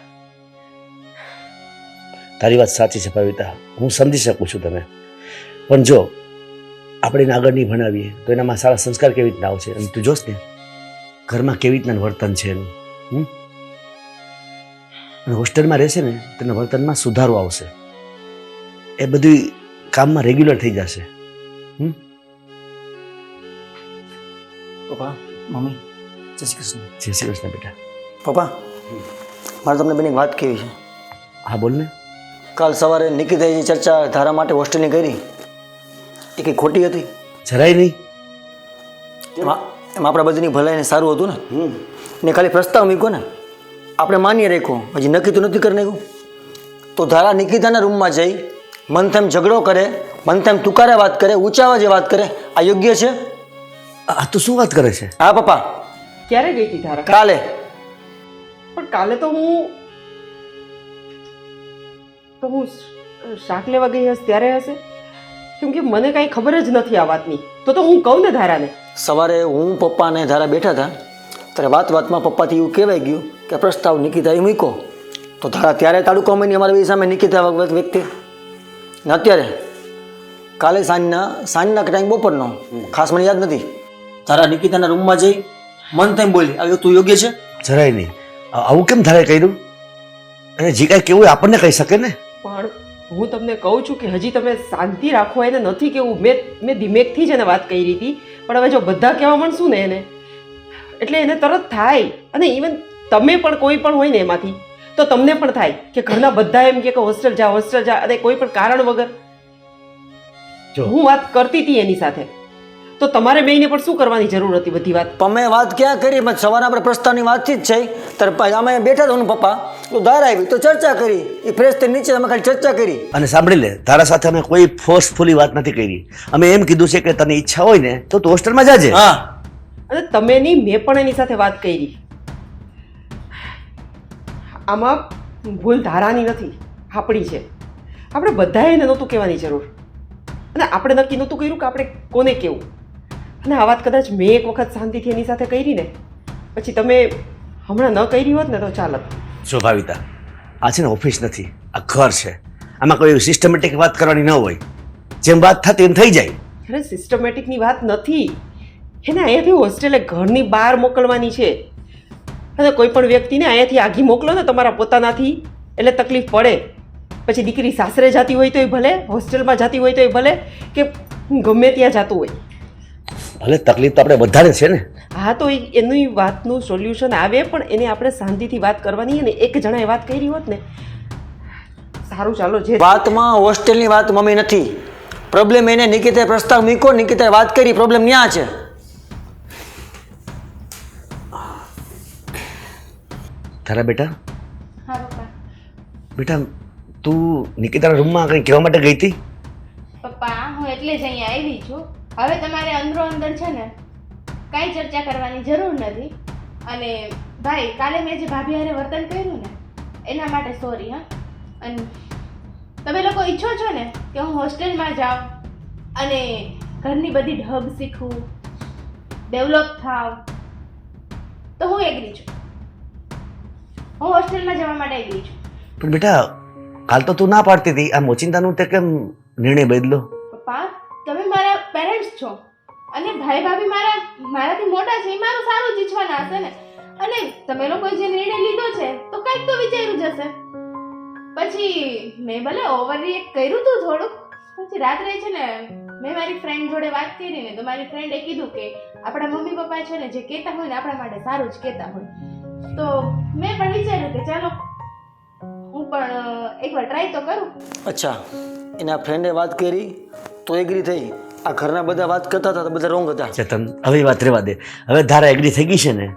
તારી વાત સાચી છે પવિતા, હું સમજી શકું છું તમે. પણ જો આપણે એને આગળ નહીં ભણાવીએ તો એનામાં સારા સંસ્કાર કેવી રીતના આવશે? અને તું જોશ ને ઘરમાં કેવી રીતના વર્તન છે એનું. અને હોસ્ટેલમાં રહેશે ને તેના વર્તનમાં સુધારો આવશે, એ બધું કામમાં રેગ્યુલર થઈ જશે. પપ્પા, મમ્મી, જય શ્રી કૃષ્ણ. જય શ્રી કૃષ્ણ બેટા. પપ્પા, મારે તમને બેન એક વાત કહેવી છે. હા બોલ ને. કાલ સવારે નિકિતાએ જે ચર્ચા ધારા માટે હોસ્ટેલની કરી એ કંઈ ખોટી હતી? જરાય નહીં. એમાં આપણા બધાની ભલાઈને સારું હતું ને. ને ખાલી પ્રસ્તાવ મૂક્યો ને, આપણે માન્ય રાખ્યો, હજી નક્કી તો નથી કરી નાખ્યું. તો ધારા નિકિતાના રૂમમાં જઈ મનથેમ ઝઘડો કરે, મનથેમ તુકારે વાત કરે, ઊંચા અવાજે વાત કરે, આ યોગ્ય છે? આ તું શું વાત કરે છે? હા પપ્પા. ક્યારે ગઈ હતી ધારા? કાલે. પણ કાલે તો હું શાક લેવા ગઈ હશે ત્યારે હશે? કેમ કે મને કાંઈ ખબર જ નથી આ વાતની. તો હું કહું ને ધારાને. સવારે હું પપ્પા અને ધારા બેઠા હતા ત્યારે વાતમાં પપ્પાથી એવું કહેવાય ગયું કે પ્રસ્તાવ નિકિતાએ મૂક્યો. તો ધારા ત્યારે તાલુકા મહિની અમારી સામે નિકિતા વ્યક્તિ ને અત્યારે કાલે સાંજના ટાઈમ બપોરનો ખાસ મને યાદ નથી. ધારા નિકિતાના રૂમમાં જઈ મન તેમ બોલી આવ્યો તું યોગ્ય છે? જરાય નહીં. આવું કેમ ધારે કર્યું? અને જે કાંઈ કેવું આપણને કહી શકે ને. પણ હું તમને કહું છું કે હજી તમે શાંતિ રાખો એને નથી કેવું. મેં ધીમેકથી જ એને વાત કરી હતી, પણ હવે જો બધા કહેવા માંડશું ને એને એટલે એને તરત થાય. અને ઇવન તમે પણ કોઈ પણ હોય ને એમાંથી તો તમને પણ થાય કે ઘરના બધા એમ કે હોસ્ટેલ જા અને કોઈ પણ કારણ વગર. હું વાત કરતી હતી એની સાથે તો તમારે બેયને પણ શું કરવાની જરૂર હતી બધી વાત? તમે વાત ક્યાં કરી? સવારે આપણે પ્રસ્તાવની વાતચીત છે ત્યારે અમે બેઠા હતા પપ્પા તો ધારા આવી તો ચર્ચા કરી. એ ફ્રેશ થઈને નીચે અમે ખાલી ચર્ચા કરી. અને સાંભળી લે, તારા સાથે અમે કોઈ ફોર્સફુલી વાત નથી કરી. અમે એમ કીધું છે કે તને ઈચ્છા હોય ને તો તું હોસ્ટેલમાં જાજે. હા, અને તમે નહીં, મેં પણ એની સાથે વાત કરી. આમાં ભૂલ ધારાની નથી, આપણી છે. આપણે બધાએ એને નહોતું કહેવાની જરૂર અને આપણે નક્કી નહોતું કર્યું કે આપણે કોને કહેવું. અને આ વાત કદાચ મેં એક વખત શાંતિથી એની સાથે કરી ને પછી તમે હમણાં ન કરી હોત ને તો ચાલત. જો ભાવિતા, આ છે ને ઓફિસ નથી, આ ઘર છે. આમાં કોઈ સિસ્ટમેટિક વાત કરવાની ન હોય. જેમ વાત થતી એમ થઈ જાય. અરે સિસ્ટમેટિકની વાત નથી. એને અહીંયાથી હોસ્ટેલે ઘરની બહાર મોકલવાની છે. અને કોઈ પણ વ્યક્તિને અહીંયાથી આઘી મોકલો ને તમારા પોતાનાથી એટલે તકલીફ પડે. પછી દીકરી સાસરે જતી હોય તોય ભલે, હોસ્ટેલમાં જતી હોય તોય ભલે, કે ગમે ત્યાં જતું હોય. ભલે તકલીફ તો આપણે બધાને છે ને. હા, તો એની વાતનું સોલ્યુશન આવે, પણ એને આપણે શાંતિથી વાત કરવાની. અને એક જણાએ વાત કરી હોત ને સારું. ચાલો, જે વાતમાં હોસ્ટેલની વાત મમ્મી નથી પ્રોબ્લેમ. એને નિકિતાએ પ્રસ્તાવ મૂક્યો, નિકિતાએ વાત કરી, પ્રોબ્લેમ ન્યા છે. તારા બેટા, હા પપ્પા. બેટા તું નિકિતાના રૂમમાં કંઈ કહેવા માટે ગઈ હતી? પપ્પા, હું એટલે જ અહીંયા આવી છું. હવે તમારે અંદરો અંદર છે ને કાંઈ ચર્ચા કરવાની જરૂર નથી. અને ભાઈ, કાલે મેં જે ભાભી હારે વર્તન કર્યું ને એના માટે સોરી. હા, અને તમે લોકો ઈચ્છો છો ને કે હું હોસ્ટેલમાં જાઉં અને ઘરની બધી ઢબ શીખું, ડેવલપ થાવ, તો હું એગ્રી છું. હું હોસ્ટેલમાં જવા માટે એગ્રી છું. પણ બેટા, કાલ તો તું ના પાડતી હતી. આ મોચિંતાનું તે કેમ નિર્ણય બદલો? પપ્પા, તમે મારા પેરેન્ટ્સ છો અને ભાઈ ભાભી મારાથી મોટા છે. એ મારું સારું જ ઈચ્છવાના હશે ને. અને તમે લોકોએ જે નિર્ણય લીધો છે તો કંઈક તો વિચાર્યું જ હશે. પછી મેં ભલે ઓવર રિએક્ટ કર્યું હતું થોડુંક. પછી રાત્રે છે ને મેં મારી ફ્રેન્ડ જોડે વાત કરી ને તો મારી ફ્રેન્ડે કીધું કે આપણા મમ્મી પપ્પા છે ને જે કહેતા હોય ને આપણા માટે સારું જ કહેતા હોય. તો મેં પણ વિચાર્યું કે ચાલો હું પણ એકવાર ટ્રાય તો કરું. અચ્છા, એના ફ્રેન્ડે વાત કરી તો એગ્રી થઈ. આ ઘરના બધા વાત કરતા હતા તો બધા રોંગ હતા. ચેતન, હવે વાત રહેવા દે. હવે ધારા એગ્રી થઈ ગઈ છે ને?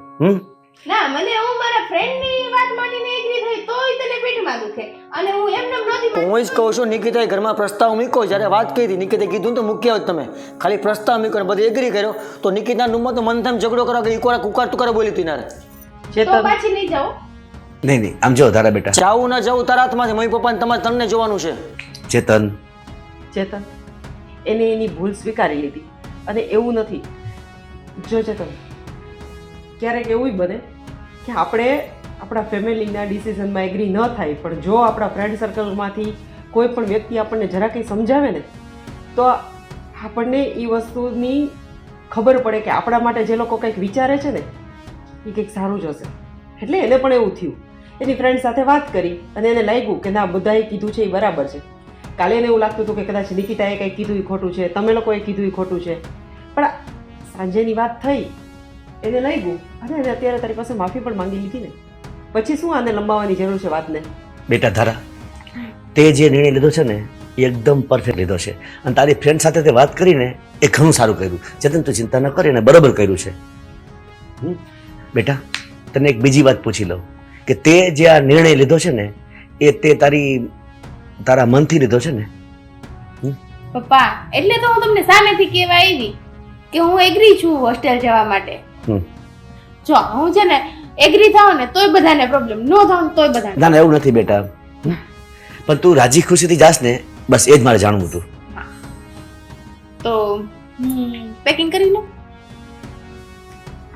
ના, મને હું મારા ફ્રેન્ડની વાત માનીને એગ્રી થઈ તોય તને પેટમાં દુખે અને હું એમને નહોતી. હું જ કહું છું, નિકિતાએ ઘરમાં પ્રસ્તાવ મૂક્યો. જ્યારે વાત કરી હતી નિકિતાએ કીધું તો મૂક્યા હોત તમે. ખાલી પ્રસ્તાવ મૂક્યો બધે એગ્રી કર્યો તો નિકિતાના રૂમમાં તો મન તેમ ઝઘડો કરવા કે ઈકોરા કુકાર તુકારા બોલી હતી નારે. તો પાછી નહીં જાઓ. નહીં, આમ જો ધારા બેટા, જાવું ના જાવું તારા હાથમાં છે. મમ્મી પપ્પાને તમારે તમને જોવાનું છે. ચેતન, એને એની ભૂલ સ્વીકારી લીધી. અને એવું નથી, જો ચેતન, ક્યારેક એવું બને કે આપણે આપણા ફેમિલીના ડિસિઝનમાં એગ્રી ન થાય, પણ જો આપણા ફ્રેન્ડ સર્કલમાંથી કોઈ પણ વ્યક્તિ આપણને જરા કંઈ સમજાવે ને તો આપણને એ વસ્તુની ખબર પડે કે આપણા માટે જે લોકો કંઈક વિચારે છે ને એ કંઈક સારું જ હશે. એટલે એને પણ એવું થયું. એની ફ્રેન્ડ સાથે વાત કરી અને એને લાગ્યું કે ના, બધાએ કીધું છે એ બરાબર છે. કાલે એને એવું લાગતું હતું કે કદાચ નિકિતાએ કંઈ કીધું એ ખોટું છે, તમે લોકોએ કીધું એ ખોટું છે. પણ સાંજેની વાત થઈ, એને લાગ્યું અને એને અત્યારે તારી પાસે માફી પણ માંગી લીધી ને. પછી શું આને લંબાવવાની જરૂર છે વાતને? બેટા ધારા, તે જે નિર્ણય લીધો છે ને એ એકદમ પરફેક્ટ લીધો છે. અને તારી ફ્રેન્ડ સાથે તે વાત કરીને એ ઘણું સારું કર્યું. ચેતન, તું ચિંતા ન કરી ને બરાબર કર્યું છે. બેટા, તને એક બીજી વાત પૂછી લઉં કે તે જે આ નિર્ણય લીધો છે ને એ તે તારા મનથી લીધો છે ને? પપ્પા, એટલે તો હું તમને સામેથી કહેવા આવી કે હું એગ્રી છું હોસ્ટેલ જવા માટે. જો હું છે ને એગ્રી થાવ ને તોય બધાને પ્રોબ્લેમ, નો થાવ તોય બધાને. ના, એવું નથી બેટા. પણ તું રાજી ખુશીથી જાસ ને, બસ એ જ મારે જાણવું હતું. તો પેકિંગ કરી લો.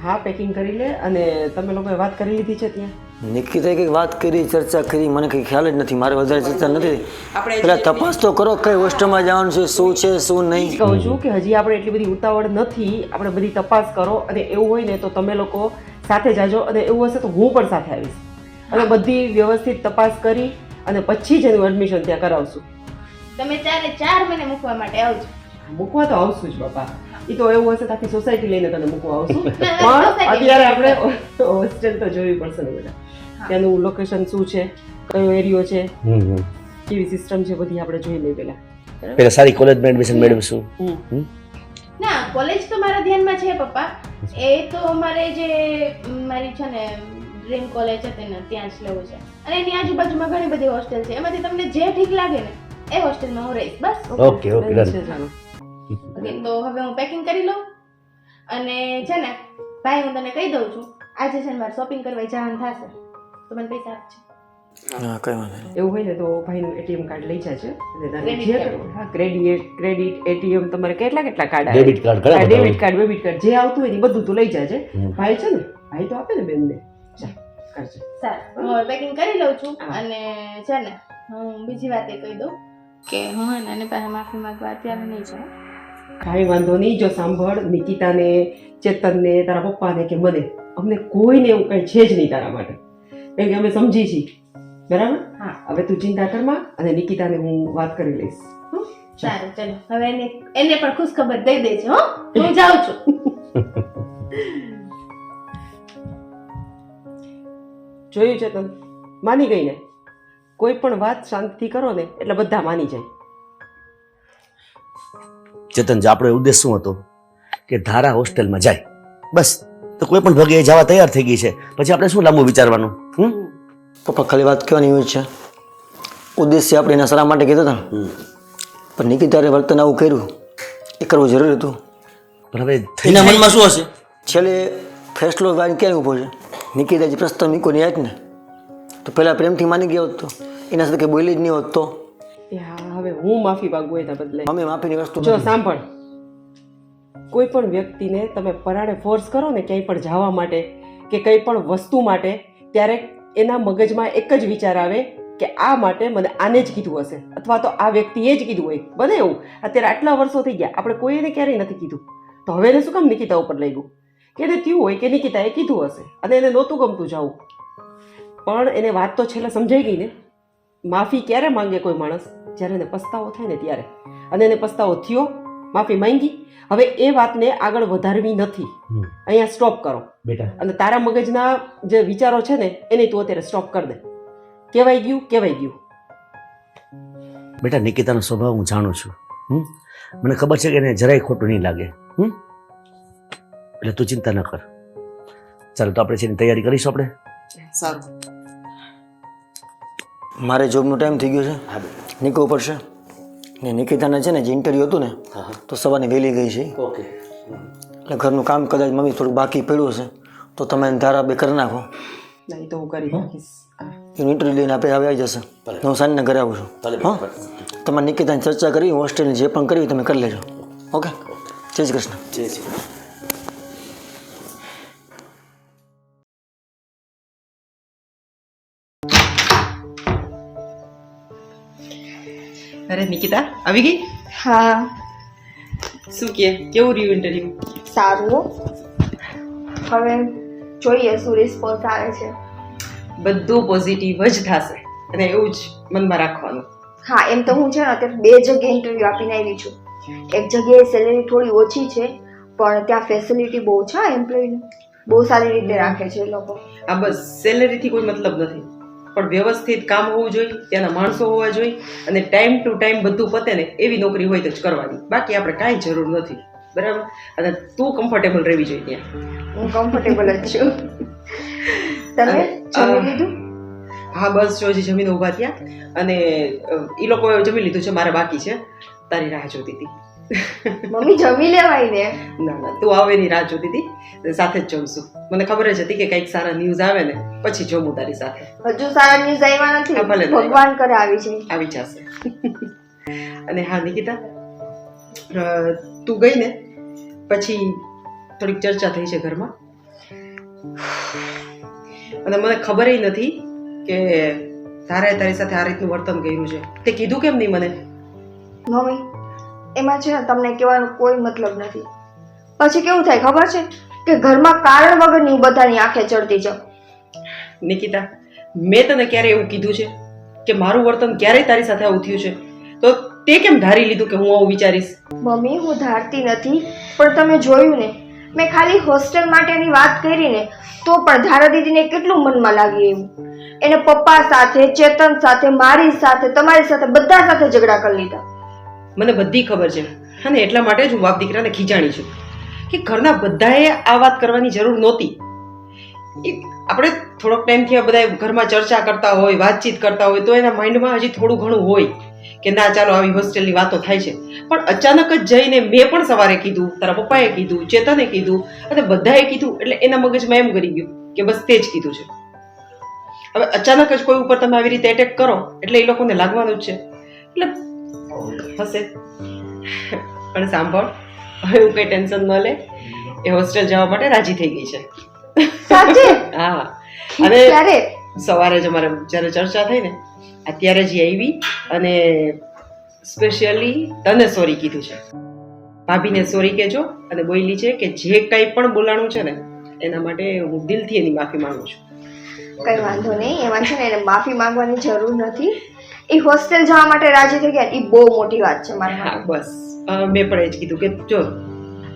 હા, પેકિંગ કરી લે. અને તમે લોકોએ વાત કરી લીધી છે ત્યાં? નિકિતાએ કંઈક વાત કરી, ચર્ચા કરી, મને કંઈ ખ્યાલ જ નથી. મારે વધારે ચર્ચા નથી. આપણે પેલા તપાસ તો કરો કઈ હોસ્ટેલમાં જવાનું છે, શું છે શું નહીં. કહું છું કે હજી આપણે એટલી બધી ઉતાવળ નથી. આપણે બધી તપાસ કરો, અને એવું હોય ને તો તમે લોકો સાથે જાજો, અને એવું હશે તો હું પણ સાથે આવીશ, અને બધી વ્યવસ્થિત તપાસ કરી અને પછી જ એનું એડમિશન ત્યાં કરાવશું. તમે 4 મહિને મૂકવા માટે આવજો. મૂકવા તો આવશું જ બાપા. એ તો એવું હશે તો આખી સોસાયટી લઈને તને મૂકવા આવશું. પણ અત્યારે આપણે હોસ્ટેલ તો જોવી પડશે ને બધા. ત્યાંનું લોકેશન શું છે, કયો એરિયો છે, કેવી સિસ્ટમ છે, બધી આપણે જોઈ લઈએ પહેલા. પેલા સારી કોલેજમાં એડમિશન મેળવશું. ના, કોલેજ તો મારા ધ્યાનમાં છે પપ્પા. એ તો મારે જે મારી છે ને ડ્રીમ કોલેજ હતી ને ત્યાં જ લેવું છે, અને એની આજુબાજુમાં ઘણી બધી હોસ્ટેલ છે. એમાંથી તમને જે ઠીક લાગે ને એ હોસ્ટેલમાં હું રહીશ. બસ. Okay okay done. ચાલો. તો હવે હું પેકિંગ કરી લઉં, અને છે ને ભાઈ હું તને કહી દઉં છું, આજે છે ને મારે શોપિંગ કરવા જવાનું થશે તો મને પૈસા આપજો. હા, કઈ વાંધો નહીં. એવું હોય ને તો ભાઈનું એટીએમ કાર્ડ લઈ જાજે, અને તારે Credit જે card. કરવું. હા, ક્રેડિટ એટીએમ તમારે કેટલા કાર્ડ આવે? ડેબિટ કાર્ડ ઘણા બધા ડેબિટ કાર્ડ, ડેબિટ કાર્ડ જે આવતું હોય ને એ બધું તું લઈ જાજે. ભાઈ છે ને, ભાઈ તો આપે ને બેનને. જા કરજે. સારું, હું હવે પેકિંગ કરી લઉં છું. હા. અને છે ને હું બીજી વાત એ કહી દઉં કે હું હે ને આની પાસે માફી માંગવા અત્યારે નહીં જાઉં. કાંઈ વાંધો નહીં. જો સાંભળ, નિકિતાને, ચેતનને, તારા પપ્પાને કે મને, અમને કોઈને એવું કંઈ છે જ નહીં તારા માટે, કેમ કે અમે સમજી છીએ. બરાબર? હા. હવે તું ચિંતા કરમાં, અને નિકિતાને હું વાત કરી લઈશ. હં? સારું, ચલો હવે એને પણ ખુશ ખબર દઈ દેજો. હો, હું જાઉં છું. જોયું ચેતન, માની ગઈ ને? કોઈ પણ વાત શાંતિથી કરો ને એટલે બધા માની જાય. ચેતન, જે આપણો ઉદ્દેશ શું હતો કે ધારા હોસ્ટેલમાં જાય, બસ. તો કોઈ પણ ભગે જવા તૈયાર થઈ ગઈ છે, પછી આપણે શું લાંબુ વિચારવાનું? પપ્પા ખાલી વાત કહેવાની હોય છે. ઉદ્દેશ્ય આપણે એના સારા માટે કીધો હતા, પણ નિકિતાએ વર્તન આવું કર્યું, એ કરવું જરૂરી હતું. પણ હવે થઈ એના જાય. મનમાં શું હશે? છેલ્લે ફેસલો વાળી ક્યાં ઊભો છે? નિકિતા જે પ્રસ્તાવ મૂકો ને યાદ ને, તો પહેલાં પ્રેમથી માની ગયો હોત તો, એના સાથે કંઈ બોલી જ નહીં હોત તો. એ હા, હવે હું માફી માંગુ એના બદલે. મમ્મી માફીની વસ્તુ જો નથી. સાંભળ, કોઈ પણ વ્યક્તિને તમે પરાણે ફોર્સ કરો ને ક્યાંય પણ જવા માટે કે કંઈ પણ વસ્તુ માટે, ત્યારે એના મગજમાં એક જ વિચાર આવે કે આ માટે મને આને જ કીધું હશે, અથવા તો આ વ્યક્તિએ જ કીધું હોય. બને એવું. અત્યારે આટલા વર્ષો થઈ ગયા, આપણે કોઈને ક્યારેય નથી કીધું, તો હવે એને શું કામ નિકિતા ઉપર લઈ ગયું? કે એને થયું હોય કે નિકિતાએ કીધું હશે અને એને નહોતું ગમતું જવું, પણ એને વાત તો છેલ્લે સમજાઈ ગઈ ને. માફી ક્યારે માંગે કોઈ માણસ? જ્યારે એને પસ્તાવો થાય ને ત્યારે. અને એને પસ્તાવો થયો, માફી માંગી. હવે એ વાતને આગળ વધારવી નથી, અહીંયા સ્ટોપ કરો. બેટા, અને તારા મગજના જે વિચારો છે ને એને તું અત્યારે સ્ટોપ કરી દે. કહેવાય ગયું. બેટા, નિકિતાનો સ્વભાવ હું જાણું છું. મને ખબર છે કે એને જરાય ખોટું નહીં લાગે. એટલે તું ચિંતા ન કર. ચાલો, તો આપણે છે એની તૈયારી કરીશું આપણે. સારું. મારે જોબનો ટાઈમ થઈ ગયો છે, નીકળવું પડશે. ને નિકિતાને છે ને જે ઇન્ટરવ્યૂ હતું ને, તો સવારની વહેલી ગઈ છે. ઓકે. એટલે ઘરનું કામ કદાચ મમ્મી થોડું બાકી પડ્યું હશે, તો તમે એને ધારા બે કરી નાખો. નહીં તો હું કરી નાખીશ. એનું ઇન્ટરવ્યૂ લઈને આપણે હવે આવી જશે. હું સાંજના ઘરે આવું છું. હા, તમારે નિકિતાની ચર્ચા કરી, હોસ્ટેલની જે પણ કરવી તમે કરી લેજો. ઓકે, જય શ્રી કૃષ્ણ. જય શ્રી કૃષ્ણ. અરે નિકિતા આવી ગઈ? હા, શું કે કેવું રહ્યું ઇન્ટરવ્યુ? સારું હો. હવે જોઈએ શું રિસ્પોન્સ આવે છે. બધું પોઝિટિવ જ થશે, અને એવું જ મનમાં રાખવાનું. હા, એમ તો હું છે ને અત્યારે 2 જગ્યાએ ઇન્ટરવ્યૂ આપીને આવી છું. એક જગ્યાએ સેલેરી થોડી ઓછી છે, પણ ત્યાં ફેસિલિટી બહુ છે. એમ્પ્લોયને બહુ સારી રીતે રાખે છે એ લોકો. આ બસ સેલેરીથી કોઈ મતલબ નથી, પણ વ્યવસ્થિત કામ હોવું જોઈએ, ત્યાંના માણસો હોવા જોઈએ, અને ટાઈમ ટુ ટાઈમ બધું પતે ને એવી નોકરી હોય તો જ કરવાની. બાકી આપણે કાંઈ જરૂર નથી. બરાબર? અને તું કમ્ફર્ટેબલ રહેવી જોઈએ ત્યાં. હું કમ્ફર્ટેબલ જ છું. તમે જમી લીધું? હા, બસ જો હજી જમીને ઊભા થયા, અને એ લોકો જમી લીધું છે, મારે બાકી છે. તારી રાહ જોતી હતી. મમ્મી જમી લેવાય ને. ના ના તું આવે એની રાહ જોતી હતી, સાથે જ જમશું. મને ખબર જ હતી કે કંઈક સારા ન્યૂઝ આવે ને પછી જમું તારી સાથે. હજુ સારા ન્યૂઝ આવ્યા હા, નથી, ભલે નહીં. ભગવાન કરે આવી જાય. આવી જશે. અને હા નિકિતા, તું ગઈ ને પછી થોડીક ચર્ચા થઈ છે ઘરમાં, અને મને ખબર નથી કે તારી સાથે આ રીતનું વર્તન કર્યું છે. તે કીધું કેમ નહીં મને? મમ્મી એમાં છે ને તમને કહેવાનો કોઈ મતલબ નથી. પછી કેવું થાય ખબર છે કે ઘરમાં કારણ વગરની બધાની આંખે ચડતી જાવ. નિકિતા, મેં તને ક્યારે એવું કીધું છે કે મારું વર્તન ક્યારેય તારી સાથે આવું થયું છે? તો તે કેમ ધારી લીધું કે હું આવું વિચારીશ? મમ્મી હું ધારતી નથી, પણ તમે જોયું ને મેં ખાલી હોસ્ટેલ માટેની વાત કરી ને તો પણ ધારા દીદીને કેટલું મનમાં લાગી એવું. એને પપ્પા સાથે, ચેતન સાથે, મારી સાથે, તમારી સાથે, બધા સાથે ઝઘડા કરી લીધા. મને બધી ખબર છે, અને એટલા માટે જ હું બાપ દીકરાને ખીજાણી છું કે ઘરના બધાએ આ વાત કરવાની જરૂર નહોતી. આપણે થોડોક ટાઈમથી આ બધા ઘરમાં ચર્ચા કરતા હોય, વાતચીત કરતા હોય તો એના માઇન્ડમાં હજી થોડું ઘણું હોય કે ના ચાલો આવી હોસ્ટેલની વાતો થાય છે. પણ અચાનક જ જઈને મેં પણ સવારે કીધું, તારા પપ્પાએ કીધું, ચેતને કીધું અને બધાએ કીધું, એટલે એના મગજમાં એમ કરી ગયું કે બસ તે જ કીધું છે. હવે અચાનક જ કોઈ ઉપર તમે આવી રીતે એટેક કરો એટલે એ લોકોને લાગવાનું જ છે, એટલે હશે. પણ સાંભળ, હવે એવું કઈ ટેન્શન ન લે, એ હોસ્ટેલ જવા માટે રાજી થઈ ગઈ છે. સાચે? હા, અને ક્યારે? સવારે જ અમારે જ્યારે ચર્ચા થઈ ને અત્યારે જ આવી અને સ્પેશિયલી તને સોરી કીધું છે. ભાભીને સોરી કહેજો અને બોલી છે કે જે કંઈ પણ બોલાણું છે ને એના માટે હું દિલથી એની માફી માંગુ છું. કઈ વાંધો નહીં, એમાં છે ને એને માફી માંગવાની જરૂર નથી. એ હોસ્ટેલ જવા માટે રાજી થઈ ગયા એ બહુ મોટી વાત છે મારા હા માટે. બસ મેં પણ એ જ કીધું કે જો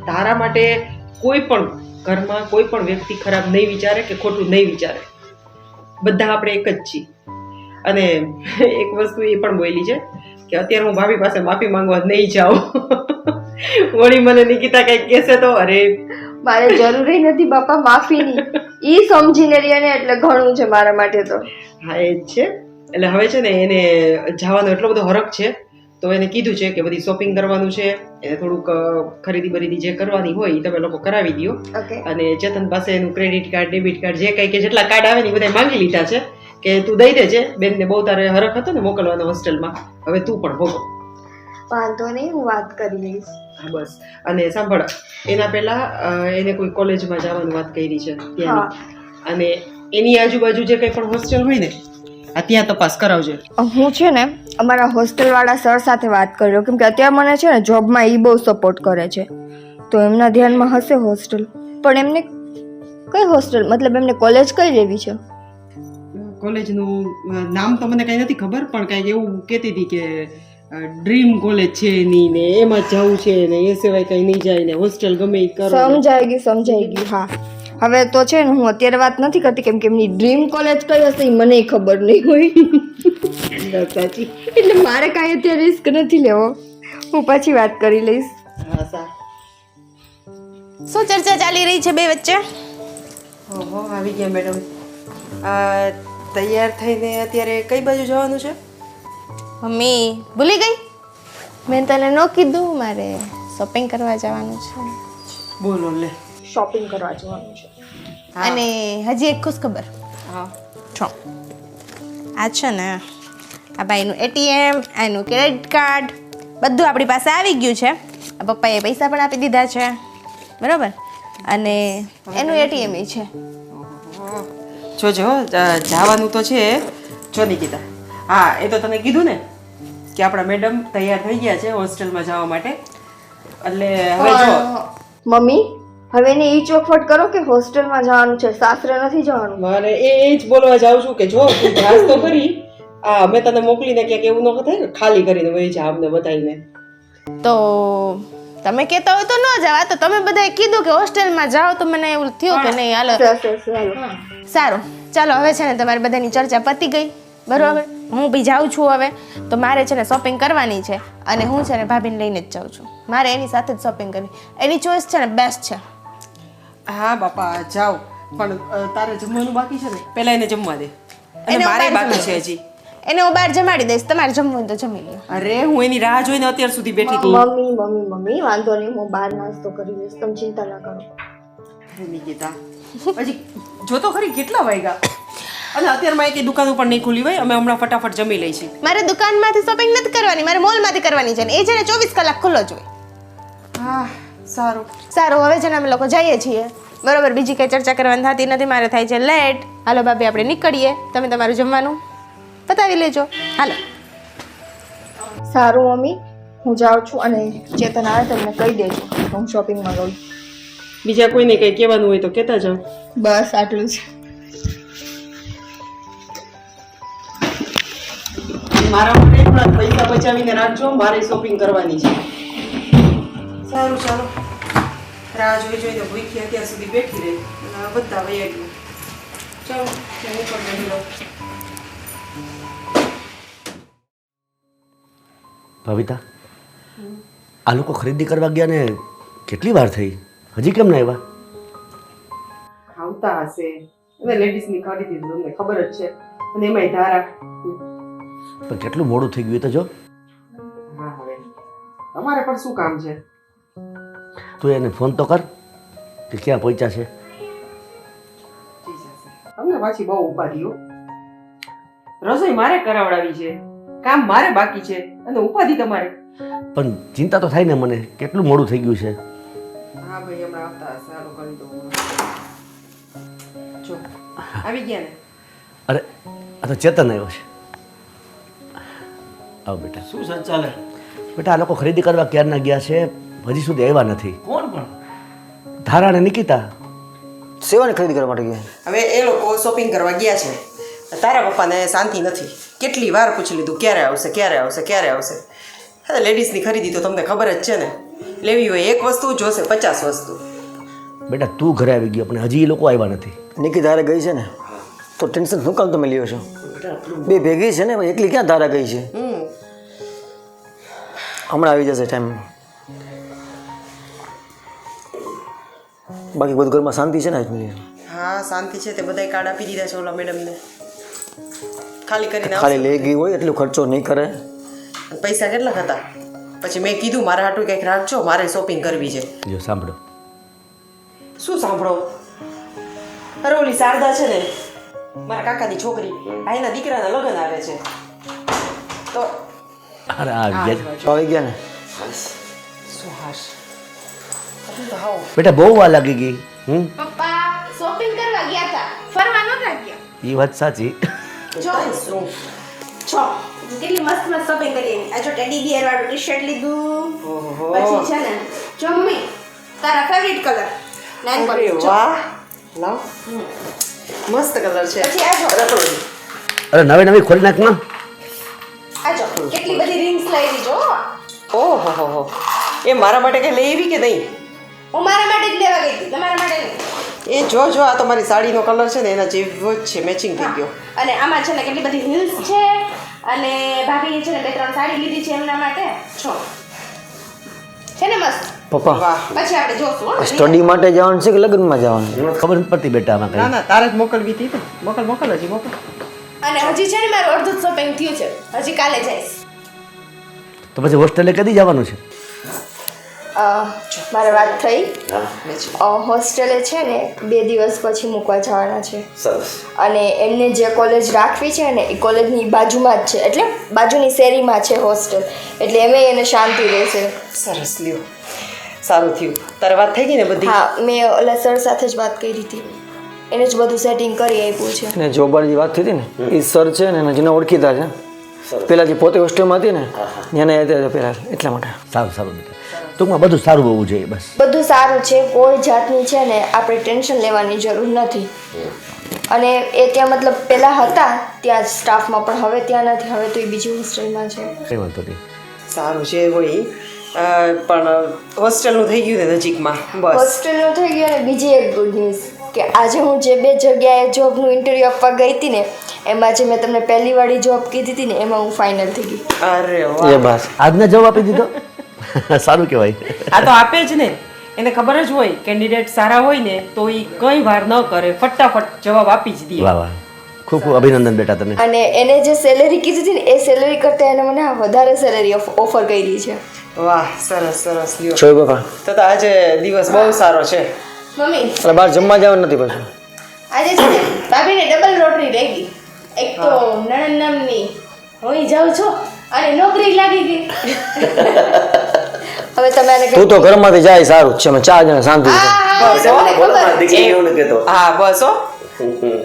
તારા માટે કોઈ પણ ઘરમાં કોઈ પણ વ્યક્તિ ખરાબ નહીં વિચારે કે ખોટું નહીં વિચારે, બધા આપણે એક જ છીએ. અને એક વસ્તુ એ પણ બોલી છે કે અત્યારે હું ભાભી પાસે માફી માંગવા નહીં જાઉં. વળી મને નિકિતા કંઈક કહેશે તો અરે મારે જરૂરી નથી બાપા માફીની, ઈ સમજીને રહે ને એટલે ઘણું છે મારા માટે તો. હા એ જ છે. એટલે હવે છે ને એને જવાનો એટલો બધો હરખ છે તો એને કીધું છે કે બધી શોપિંગ કરવાનું છે, એને થોડુંક ખરીદી બરીદી જે કરવાની હોય એ તમે લોકો કરાવી દો. ઓકે. અને ચેતન પાસે એનું ક્રેડિટ કાર્ડ, ડેબિટ કાર્ડ જે કંઈ કે જેટલા કાર્ડ આવે ને એ બધા માંગી લીધા છે કે તું દઈ દેજે. બેનને બહુ તારે હરખ હતો ને મોકલવાનો હોસ્ટેલમાં, હવે તું પણ ભોગવ. વાંધો નહીં, હું વાત કરી લઈશ. હા બસ. અને સાંભળ, એના પહેલા એને કોઈ કોલેજમાં જવાની વાત કરી છે ત્યાંની, અને એની આજુબાજુ જે કંઈ પણ હોસ્ટેલ હોય ને ત્યાં તપાસ કરાવજે. હું છે ને અમારા હોસ્ટેલ વાળા સર સાથે વાત કરી લઉં, કેમ કે અત્યારે મને છે ને જોબમાં એ બહુ સપોર્ટ કરે છે, તો એમના ધ્યાનમાં હશે હોસ્ટેલ. પણ એમને કઈ હોસ્ટેલ, મતલબ એમને કોલેજ કઈ લેવી છે? કોલેજનું નામ તો મને કંઈ નથી ખબર, પણ કંઈક એવું કહેતી હતી કે ડ્રીમ કોલેજ છે એની ને એમાં જ જવું છે ને એ સિવાય કંઈ નહીં જાય ને હોસ્ટેલ ગમે એ કરો. સમજાઈ ગયું. હા હવે તો છે ને હું અત્યારે વાત નથી કરતી, કેમ કે એમની ડ્રીમ કોલેજ કઈ હશે એ મને ખબર નહીં હોય. સાચી. એટલે મારે કાંઈ અત્યારે રિસ્ક નથી લેવો, હું પછી વાત કરી લઈશ. હા સારું. શું ચર્ચા ચાલી રહી છે બે વચ્ચે? ઓહો આવી ગયા મેડમ. તૈયાર થઈને અત્યારે કઈ બાજુ જવાનું છે? મમ્મી ભૂલી ગઈ, મેં તને ન કીધું મારે શોપિંગ કરવા જવાનું છે. બોલો લે. શોપિંગ કરવા જવાનું છે. અને હજી એક ખુશ ખબર. હા. છો આ છે ને આ ભાઈનું એટીએમ, એનું ક્રેડિટ કાર્ડ બધું આપણી પાસે આવી ગયું છે. આ પપ્પાએ પૈસા પણ આપી દીધા છે, બરાબર, અને એનું એટીએમ એ છે. જોજો જવાનું તો છે. જો નિકિતા, હા એ તો તને કીધું ને કે આપણા મેડમ તૈયાર થઈ ગયા છે હોસ્ટેલમાં જવા માટે. એટલે હવે જો મમ્મી હવે એને ઈ ચોખવટ કરો કે હોસ્ટેલમાં જવાનું છે, સાસરે નથી જવાનું. મારે એ જ બોલવા જાઉં છું કે જો તું જાસ તો કરી, અમે તને મોકલીને ક્યાંક એવું ન થાય ને ખાલી કરીને વહી જા અમને બતાવીને. તો તમે કહેતા હોય તો ન જાવ. તો તમે બધાએ કીધું કે હોસ્ટેલમાં જાઓ તો મને એવું થયું કે નહીં હાલો સારું ચાલો. હવે છે ને તમારી બધાની ચર્ચા પતી ગઈ, બરાબર. હું બી જાઉં છું હવે. તો મારે છે ને શોપિંગ કરવાની છે અને હું છે ને ભાભીને લઈને જ જાઉં છું. મારે એની સાથે જ શોપિંગ કરવી, એની ચોઈસ છે ને બેસ્ટ છે. હા બાપા જાઓ, પણ તારે જમવાનું બાકી છે ને, પહેલા એને જમવા દે. અને એને મારે બહાર બાકી જમવા છે દે. હજી. એને હું બહાર જમાડી દઈશ, તમારે જમવું હોય તો જમી લો. અરે હું એની રાહ જોઈને અત્યાર સુધી બેઠી હતી. મમ્મી વાંધો નહીં, હું બહાર નાસ્તો કરી લઈશ, તમે ચિંતા ના કરો. નિકિતા હજી જો તો ખરી કેટલા વાગ્યા અને અત્યારમાં એક દુકાન પણ નહીં ખુલી હોય. અમે હમણાં ફટાફટ જમી લઈ છીએ. મારે દુકાનમાંથી શોપિંગ નથી કરવાની, મારે મોલમાંથી કરવાની છે ને એ છે ને 24 કલાક ખુલ્લો જ હોય. હા સારું. સારું, હવે છે ને અમે લોકો જઈએ છીએ. બરોબર, બીજી કંઈ ચર્ચા કરવાની થતી નથી, મારે થાય છે લેટ. હાલો ભાભી, આપણે નીકળીએ. તમે તમારું જમવાનું પતાવી લેજો. હાલો. સારું મમ્મી, હું જાઉં છું અને ચેતન આવે તો એમને કહી દેજો હું શોપિંગમાં ગઈ. બીજા કોઈને કંઈ કહેવાનું હોય તો કહેતા જાઓ. બસ આટલું જ. મારા માટે પણ પૈસા બચાવીને રાખજો, મારે શોપિંગ કરવાની છે. સારું ચાલો, રાહ જોઈને ભૂખી અત્યાર સુધી બેઠી રહી અને બધા વૈયા ગયું. ચાલો હું પણ જમી લઉં. ભવિતા, આ લોકો ખરીદી કરવા ગયા ને કેટલી વાર થઈ, હજી કેમ ના આવ્યા? આવતા હશે, અને લેડીઝની ખરીદી તમને ખબર જ છે, અને એમાંય ધારા. પણ કેટલું મોડું થઈ ગયું એ તો જો. હા હવે તમારે પણ શું કામ છે? તું એને ફોન તો કર કે ક્યાં પહોંચ્યા છે. તમને પાછી બહુ ઉપાધિઓ. રસોઈ મારે કરાવડાવી છે, કામ મારે બાકી છે અને ઉપાધિ તમારે. પણ ચિંતા તો થાય ને મને, કેટલું મોડું થઈ ગયું છે. હા ભાઈ, હમણાં આવતા હશે, હાલો કરી દઉં. જો આવી ગયા ને. અરે આ તો ચેતન આવ્યો છે. આવો બેટા. શું ચાલે? બેટા આ લોકો ખરીદી કરવા ક્યારના ગયા છે, હજી સુધી આવ્યા નથી. કોણ પણ? ધારા અને નિકિતા. સેવાની ખરીદી કરવા માટે ગયા? હવે એ લોકો શોપિંગ કરવા ગયા છે. તારા પપ્પાને શાંતિ નથી, કેટલી વાર પૂછી લીધું ક્યારે આવશે ક્યારે આવશે ક્યારે આવશે. હા, લેડીઝની ખરીદી તો તમને ખબર જ છે ને, લેવી હોય એક વસ્તુ જોશે 50 વસ્તુ. બેટા તું ઘરે આવી ગયો પણ હજી એ લોકો આવ્યા નથી. નિકિતા હારે ગઈ છે ને, તો ટેન્શન શું કામ તમે લ્યો છો? બે ભેગી છે ને, એકલી ક્યાં ધારા ગઈ છે? હમણાં આવી જશે ટાઈમ. બાકી બધું ઘરમાં શાંતિ છે ને આજની? હા શાંતિ છે, તે બધાય કાર્ડ આપી દીધા છે ઓલા મેડમને. ખાલી કરીને ખાલી લઈ ગઈ હોય એટલો ખર્ચો નહીં કરે. પૈસા કેટલા હતા? પછી મેં કીધું મારા હાટું કંઈક રાખજો, મારે શોપિંગ કરવી છે. જો સાંભળો. શું સાંભળો? અરે ઓલી શારદા છે ને, મારા કાકાની છોકરી, આ એના દીકરાના લગ્ન આવે છે તો અરે આવી ગયા. આવી ગયા ને? શું હાશ તો હાવ. બેટા બહુ વાર લાગી ગઈ. પપ્પા શોપિંગ કરવા ગયા હતા, ફરવા નહોતા ગયા. એ વાત સાચી. જો શું છો કેટલી મસ્ત મસ્ત શોપિંગ કરી. આ જો ટેડી બિયર વાળું ટી-શર્ટ લીધું, ઓહો પછી છે ને જમ્મી તારા ફેવરિટ કલર નાઇન અરે પોલીસ. વાહ, લાવ મસ્ત કલર છે. પછી આ જો અરે નવી નવી ખોલી નાખ ના. આ જો કેટલી બધી રિંગ્સ લાવી જો. ઓહો હો હો, એ મારા માટે કઈ લઈ આવી કે નહીં? હું મારા માટે જ લેવા ગઈ હતી, તમારા માટે નહીં. એ જો જો, આ તો મારી સાડીનો કલર છે ને એના જેવો જ છે, મેચિંગ થઈ ગયો. અને આમાં છે ને કેટલી બધી હિલ્સ છે, અને ભાભીએ છે ને 2-3 સાડી લીધી છે એમના માટે. છો છે ને મસ્ત. પપ્પા વાહ. પછી આપણે જોશું હો. સ્ટડી માટે જવાનું છે કે લગ્નમાં જવાનું? એમાં ખબર નથી પડતી બેટા આમાં ના કઈ. ના, તારે જ મોકલવી હતી ને. મોકલ મોકલ, હજી મોકલ. અને હજી છે ને મારું અડધું શોપિંગ થયું છે, હજી કાલે જઈશ. તો પછી હોસ્ટેલે કદી જવાનું છે? મારે વાત થઈ. હોસ્ટેલે છે ને 2 દિવસ પછી મૂકવા જવાના છે. સરસ. અને એમને જે કોલેજ રાખવી છે ને એ કોલેજની બાજુમાં જ છે, એટલે બાજુની શેરીમાં છે હોસ્ટેલ, એટલે એમે એને શાંતિ રહેશે. સરસ લ્યો, સારું થયું. તારે વાત થઈ ગઈ ને બધી? હા, મેં ઓલા સર સાથે જ વાત કરી હતી, એને જ બધું સેટિંગ કરી આપ્યું છે. ને જોબાની વાત થઈ હતી ને, એ સર છે ને એના જેને ઓળખીતા છે. પેલા જે પોતે હોસ્ટેલમાં હતી ને એને પેલા એટલા માટે. સારું સારું બેટા, ટૂંકમાં બધું સારું હોવું જોઈએ બસ. બધું સારું છે, કોઈ જાતની છે ને આપણે ટેન્શન લેવાની જરૂર નથી. અને એ ત્યાં મતલબ પહેલાં હતા ત્યાં જ સ્ટાફમાં, પણ હવે ત્યાં નથી, હવે તો એ બીજી હોસ્ટેલમાં છે. કંઈ વાંધો નહીં. સારું છે હોય, પણ હોસ્ટેલનું થઈ ગયું ને નજીકમાં બસ. હોસ્ટેલનું થઈ ગયું. અને બીજી એક ગુડ ન્યૂઝ કે આજે હું જે 2 જગ્યાએ જોબનું ઇન્ટરવ્યૂ આપવા ગઈ હતી ને, એમાં જે મેં તમને પહેલી વાળી જોબ કીધી હતી ને એમાં હું ફાઇનલ થઈ ગઈ. અરે એ વાહ, બસ. આજને જવાબ આપી દીધો. સારું કહેવાય. આ તો આપે જ ને, એને ખબર જ હોય કેન્ડિડેટ સારા હોય ને તો એ કંઈ વાર ન કરે, ફટાફટ જવાબ આપી જ દે. વાહ વાહ. ખૂબ ખૂબ અભિનંદન બેટા તને. અને એને જે સેલેરી કીધી હતી ને એ સેલેરી કરતાં એને મને વધારે સેલેરી ઓફર કરી છે. વાહ સરસ સરસ લ્યો. જોયું બાપા તો આજે દિવસ બહુ સારો છે. મમ્મી એટલે બહાર જમવા જવાનું નથી પાછું. આજે છે ને ભાભીને ડબલ રોટરી રહી ગઈ. એક તો નણંદ નામની હું જાઉં છું અને નોકરી લાગી ગઈ. હવે તમે આને તું તો ઘરમાંથી જાય સારું જ છે અમે 4 જણા શાંતિ હા હા બસ, તમને બોલો ખબર મારી દીકરી એવું નથી કહેતો. હા બસ હો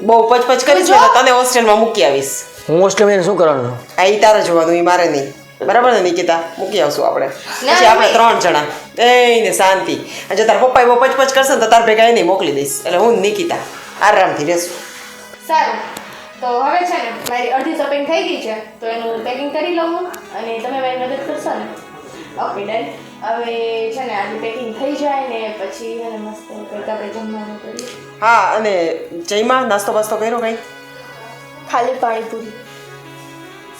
બહુ પચપચ કરી છે તને હોસ્ટેલમાં મૂકી આવીશ. હું હોસ્ટેલમાં જઈને શું કરવાનું? આ ઈ તારે જોવાનું ઈ મારે નહીં. બરાબર ને નિકિતા? મૂકી આવશું આપણે. ના, પછી આપણે નહીં. 3 જણા એને શાંતિ. અને જો તાર પપ્પા બહુ પચપચ કરશે ને તો તાર ભેગા એને મોકલી દઈશ. એટલે હું ને નિકિતા આરામથી રહેશું. સારું તો હવે છે ને મારી અડધી શોપિંગ થઈ ગઈ છે તો એનું પેકિંગ કરી લઉં હું અને તમે મારી મદદ કરશો ને? Okay done. હવે છે ને આજે પેકિંગ થઈ જાય ને પછી છે ને મસ્ત કંઈક આપણે જમવાનું કરીએ. હા અને જયમાં નાસ્તો બાસ્તો કર્યો કંઈ? ખાલી પાણીપુરી.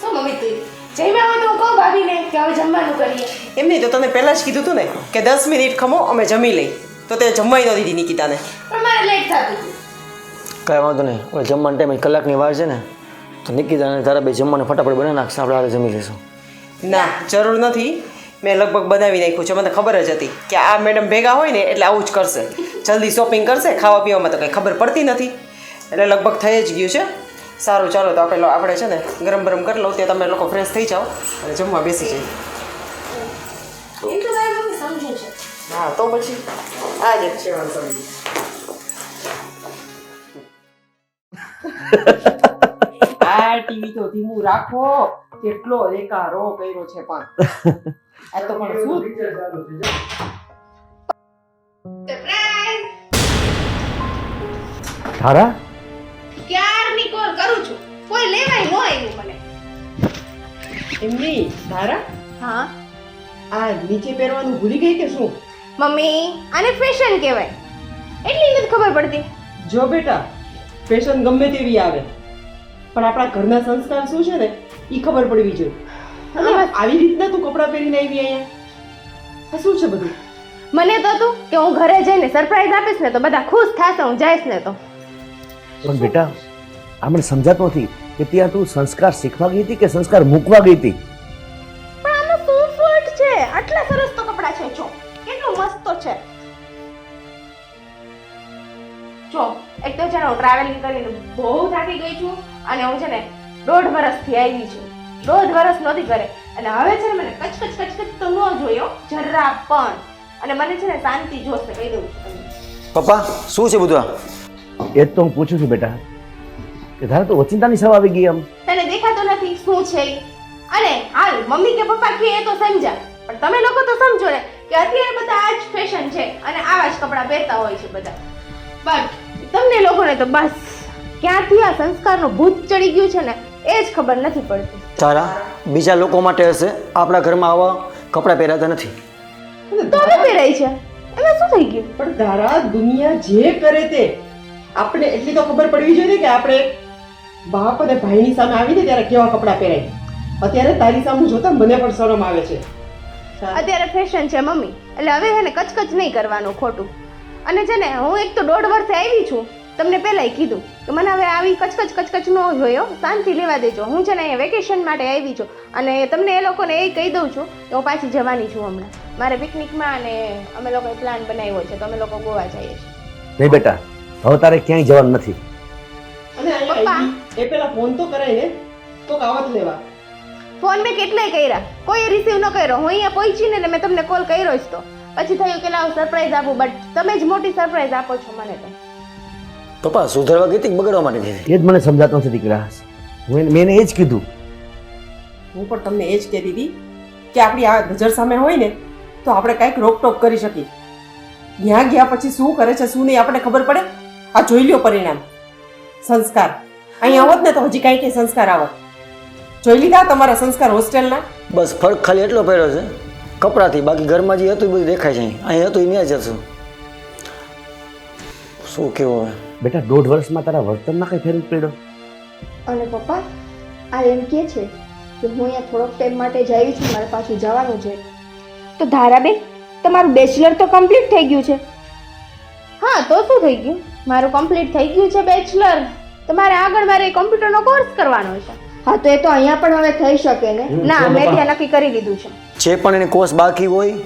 શું મમ્મી તું જઈમાં હોય તો હું કહું ભાભીને કે હવે જમવાનું કરીએ. એમ નહીં તો તને પહેલાં જ કીધું હતું ને કે 10 મિનિટ ખમો અમે જમી લઈ તો તે જમવાય ન દીધી નિકિતાને. પણ મારે લેટ થતું હતું. કાંઈ વાંધો નહીં હવે જમવાનો ટાઈમ કલાકની વાર છે ને તો નિકિતા અને તારા બે જમવાનું ફટાફટ બનાવી નાખશે આપણે હારે જમી લઈશું. ના જરૂર નથી. મેં લગભગ બનાવી નાખ્યું છે. મને ખબર જ હતી કે આ મેડમ ભેગા હોય ને એટલે આવું જ કરશે. જલ્દી શોપિંગ કરશે. ખાવા પીવામાં તો કંઈ ખબર પડતી નથી એટલે લગભગ થઈ જ ગયું છે. સારું ચાલો તો આપણે છે ને ગરમ ગરમ કરી લઉં ત્યાં તમે લોકો ફ્રેશ થઈ જાઓ અને જમવા બેસી જઈએ. એમ તો મારી મમ્મી સમજે છે. હા તો પછી આ જ છે વાંધો નહીં. આ ટીવી તો ધીમું રાખો. કેટલો એકારો કર્યો છે પણ આ તો પણ શું સરપ્રાઈઝ! તારા ક્યારની કોલ કરું છું કોઈ લેવાય ન આવ્યું મને. એમની ધારા હા આ નીચે પહેરવાનું ભૂલી ગઈ કે શું? મમ્મી આને ફેશન કહેવાય એટલી નથી ખબર પડતી. જો બેટા ફેશન ગમે તેવી આવે પણ આપણા ઘરના સંસ્કાર શું છે ને એ ખબર પડવી જોઈએ. અને આવી રીતના તું કપડાં પહેરીને આવી અહીંયા આ શું છે બધું? મને તો હતું કે હું ઘરે જઈને સરપ્રાઈઝ આપીશ ને તો બધા ખુશ થશે હું જઈશ ને તો. પણ બેટા આપણે સમજાતું નથી કે ત્યાં તું સંસ્કાર શીખવા ગઈ હતી કે સંસ્કાર મૂકવા ગઈ હતી. પણ આમાં શું ફોલ્ટ છે? આટલા સરસ તો કપડાં છે. જો કેટલું મસ્ત તો છે. જો એક તો છે ને હું ટ્રાવેલિંગ કરીને બહુ થાકી ગઈ છું અને હું છે ને 1.5 વર્ષથી આવી છું. 1.5 વર્ષ નહોતી કરે અને હવે છે ને મને કચકચ તો ન જોયો જરા પણ. અને મને છે ને શાંતિ જોશે કહી દઉં છું તમને. પપ્પા શું છે બધું આ? એ જ તો હું પૂછું છું બેટા કે ધારે તો ઓચિંતાની સવા આવી ગઈ આમ. તને દેખાતો નથી શું છે ઈ? અને હાલ મમ્મી કે પપ્પા કે એ તો સમજા પણ તમે લોકો તો સમજો ને કે અત્યારે બધા આ જ ફેશન છે અને આવા જ કપડાં પહેરતા હોય છે બધા. બટ તમને લોકોને તો બસ ક્યાંથી આ સંસ્કારનું ભૂત ચડી ગયું છે ને એ જ ખબર નથી પડતી. તારા બીજા લોકો માટે હશે આપણા ઘરમાં આવા કપડાં પહેરાતા નથી. તો હવે પહેરાય છે એમાં શું થઈ ગયું? પણ ધારા દુનિયા જે કરે તે આપણે એટલી તો ખબર પડવી જોઈએ ને કે આપણે બાપ અને ભાઈની સામે આવીને ત્યારે કેવા કપડાં પહેરાય. અત્યારે તારી સામે જોતા મને પણ શરમ આવે છે. અત્યારે ફેશન છે મમ્મી એટલે હવે છે ને કચકચ નહીં કરવાનું ખોટું. અને છે ને હું એક તો 1.5 વર્ષે આવી છું તમને પહેલાંય કીધું કે મને હવે આવી કચકચ ન જોયો શાંતિ લેવા દેજો. હું છે ને અહીંયા વેકેશન માટે આવી છું અને તમને એ લોકોને એ કહી દઉં છું કે હું પાછી જવાની છું હમણાં મારે પિકનિકમાં અને અમે લોકોએ પ્લાન બનાવ્યો છે તો અમે લોકો ગોવા જઈએ છીએ. નહીં બેટા હવે તારે ક્યાંય જવાનું નથી. અને અહીંયા પપ્પા. આવી, એ પેલા ફોન તો કરાય ને તો કાવત લેવા. ફોન મેં કેટલાય કર્યા કોઈ રિસીવ ન કર્યો. હું અહીંયા પહોંચીને એટલે મેં તમને કોલ કર્યો જ તો પછી થયું કે લાવ સરપ્રાઈઝ આપું બટ તમે જ મોટી સરપ્રાઈઝ આપો છો મને તો. પપ્પા સુધારવા ગઈ હતી કે બગડવા માટે ગઈ હતી? એ જ મને સમજાતું નથી દીકરા. મેં એને એ જ કીધું. હું પણ તમને એ જ કહેતી હતી કે આપણી આ નજર સામે હોય ને તો આપણે કાંઈક રોકટોક કરી શકીએ. ત્યાં ગયા પછી શું કરે છે શું નહીં આપણે ખબર પડે. આ જોઈ લ્યો પરિણામ. સંસ્કાર અહીંયા આવત ને તો હજી કાંઈ સંસ્કાર આવત. જોઈ લીધા તમારા સંસ્કાર હોસ્ટેલના? બસ ફરક ખાલી એટલો પડ્યો છે કપડાથી. બાકી ઘરમાં જે હતું એ બધું દેખાય છે. અહીં હતું એ ત્યાં જ હતું. શું કેવું હવે? બેટા 1.5 વર્ષમાં તારા વર્તનમાં કઈ ફેર પડ્યો? અને પપ્પા આ એમ કહે છે કે હું અહીંયા થોડોક ટાઈમ માટે જ આવી છું મારે પાછું જવાનું છે. તો ધારાબેન તમારું બેચલર તો કમ્પ્લીટ થઈ ગયું છે. હા તો શું થઈ ગયું મારું કમ્પ્લીટ થઈ ગયું છે બેચલર તમારે આગળ મારે કોમ્પ્યુટરનો કોર્સ કરવાનો છે. હા તો એ તો અહીંયા પણ હવે થઈ શકે ને. ના, મેં ત્યાં નક્કી કરી લીધું છે. જે પણ એને કોર્સ બાકી હોય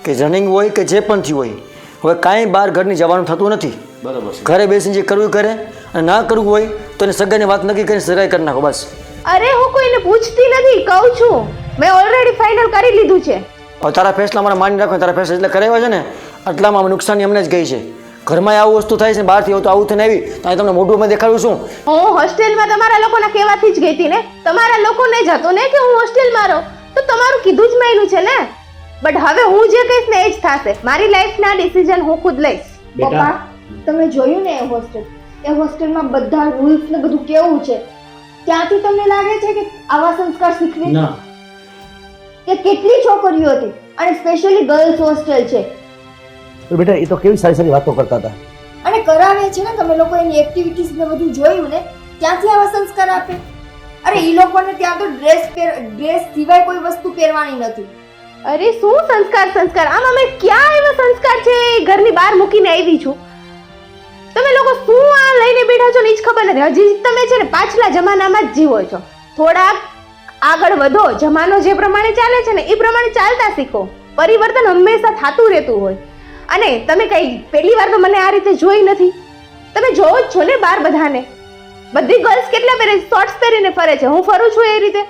કે રનિંગ હોય કે જે પણ થયું હોય, હવે કાંઈ બહાર ઘરની જવાનું થતું નથી. બરાબર છે. ઘરે બેસીને જે કરવું એ કરે, અને ના કરવું હોય તો એને સગાઈને વાત નક્કી કરીને સગાઈ કરી નાખો બસ. અરે હું કોઈને પૂછતી નથી, કહું છું મેં ઓલરેડી ફાઇનલ કરી લીધું છે. હવે તારા ફેસલા મારા માની રાખો, તારા ફેસલા એટલે કરાવ્યા છે ને આટલામાં નુકસાની અમને જ ગઈ છે. ઘરમાં આવું વસ્તુ થાય છે, બહારથી આવું તો આવું થઈને આવી તો અહીં તમને મોઢું મેં દેખાડું છું. હું હોસ્ટેલમાં તમારા લોકોના કહેવાથી જ ગઈ હતી ને. તમારા લોકોને જ હતું ને કે હું હોસ્ટેલમાં રહું, તો તમારું કીધું જ માન્યું છે ને. બટ હવે હું જે કહીશ ને એ જ થશે. મારી લાઈફના ડિસિઝન હું ખુદ લઈશ. પપ્પા તમે જોયું ને એ હોસ્ટેલમાં બધા રૂલ્સ ને બધું કેવું છે, ત્યાંથી તમને લાગે છે કે આવા સંસ્કાર શીખવે? ના, કે કેટલી છોકરીઓ હતી અને સ્પેશિયલી ગર્લ્સ હોસ્ટેલ છે તો બેટા એ તો કેવી સારી સારી વાતો કરતા હતા. અને કરાવે છે ને, તમે લોકો એની એક્ટિવિટીઝ ને બધું જોયું ને, ત્યાંથી આવા સંસ્કાર આપે. અરે ઈ લોકોને ત્યાં તો ડ્રેસ સિવાય કોઈ વસ્તુ પહેરવાની નથી. અરે શું સંસ્કાર? આમાં મેં ક્યાં એવા સંસ્કાર છે ઘરની બહાર મૂકીને આવી છું? તમે લોકો શું આ લઈને બેઠા છો ને એ જ ખબર નથી. હજી તમે છે ને પાછલા જમાનામાં જ જીવો છો. થોડાક આગળ વધો, જમાનો જે પ્રમાણે ચાલે છે ને એ પ્રમાણે ચાલતા શીખો. પરિવર્તન હંમેશા થતું રહેતું હોય. અને તમે કઈ પહેલી વાર તો મને આ રીતે જોઈ નથી. તમે જોવો જ છો ને બહાર બધાને. બધી ગર્લ્સ કેટલા પહેરે, શોર્ટ્સ પહેરીને ફરે છે. હું ફરું છું એ રીતે.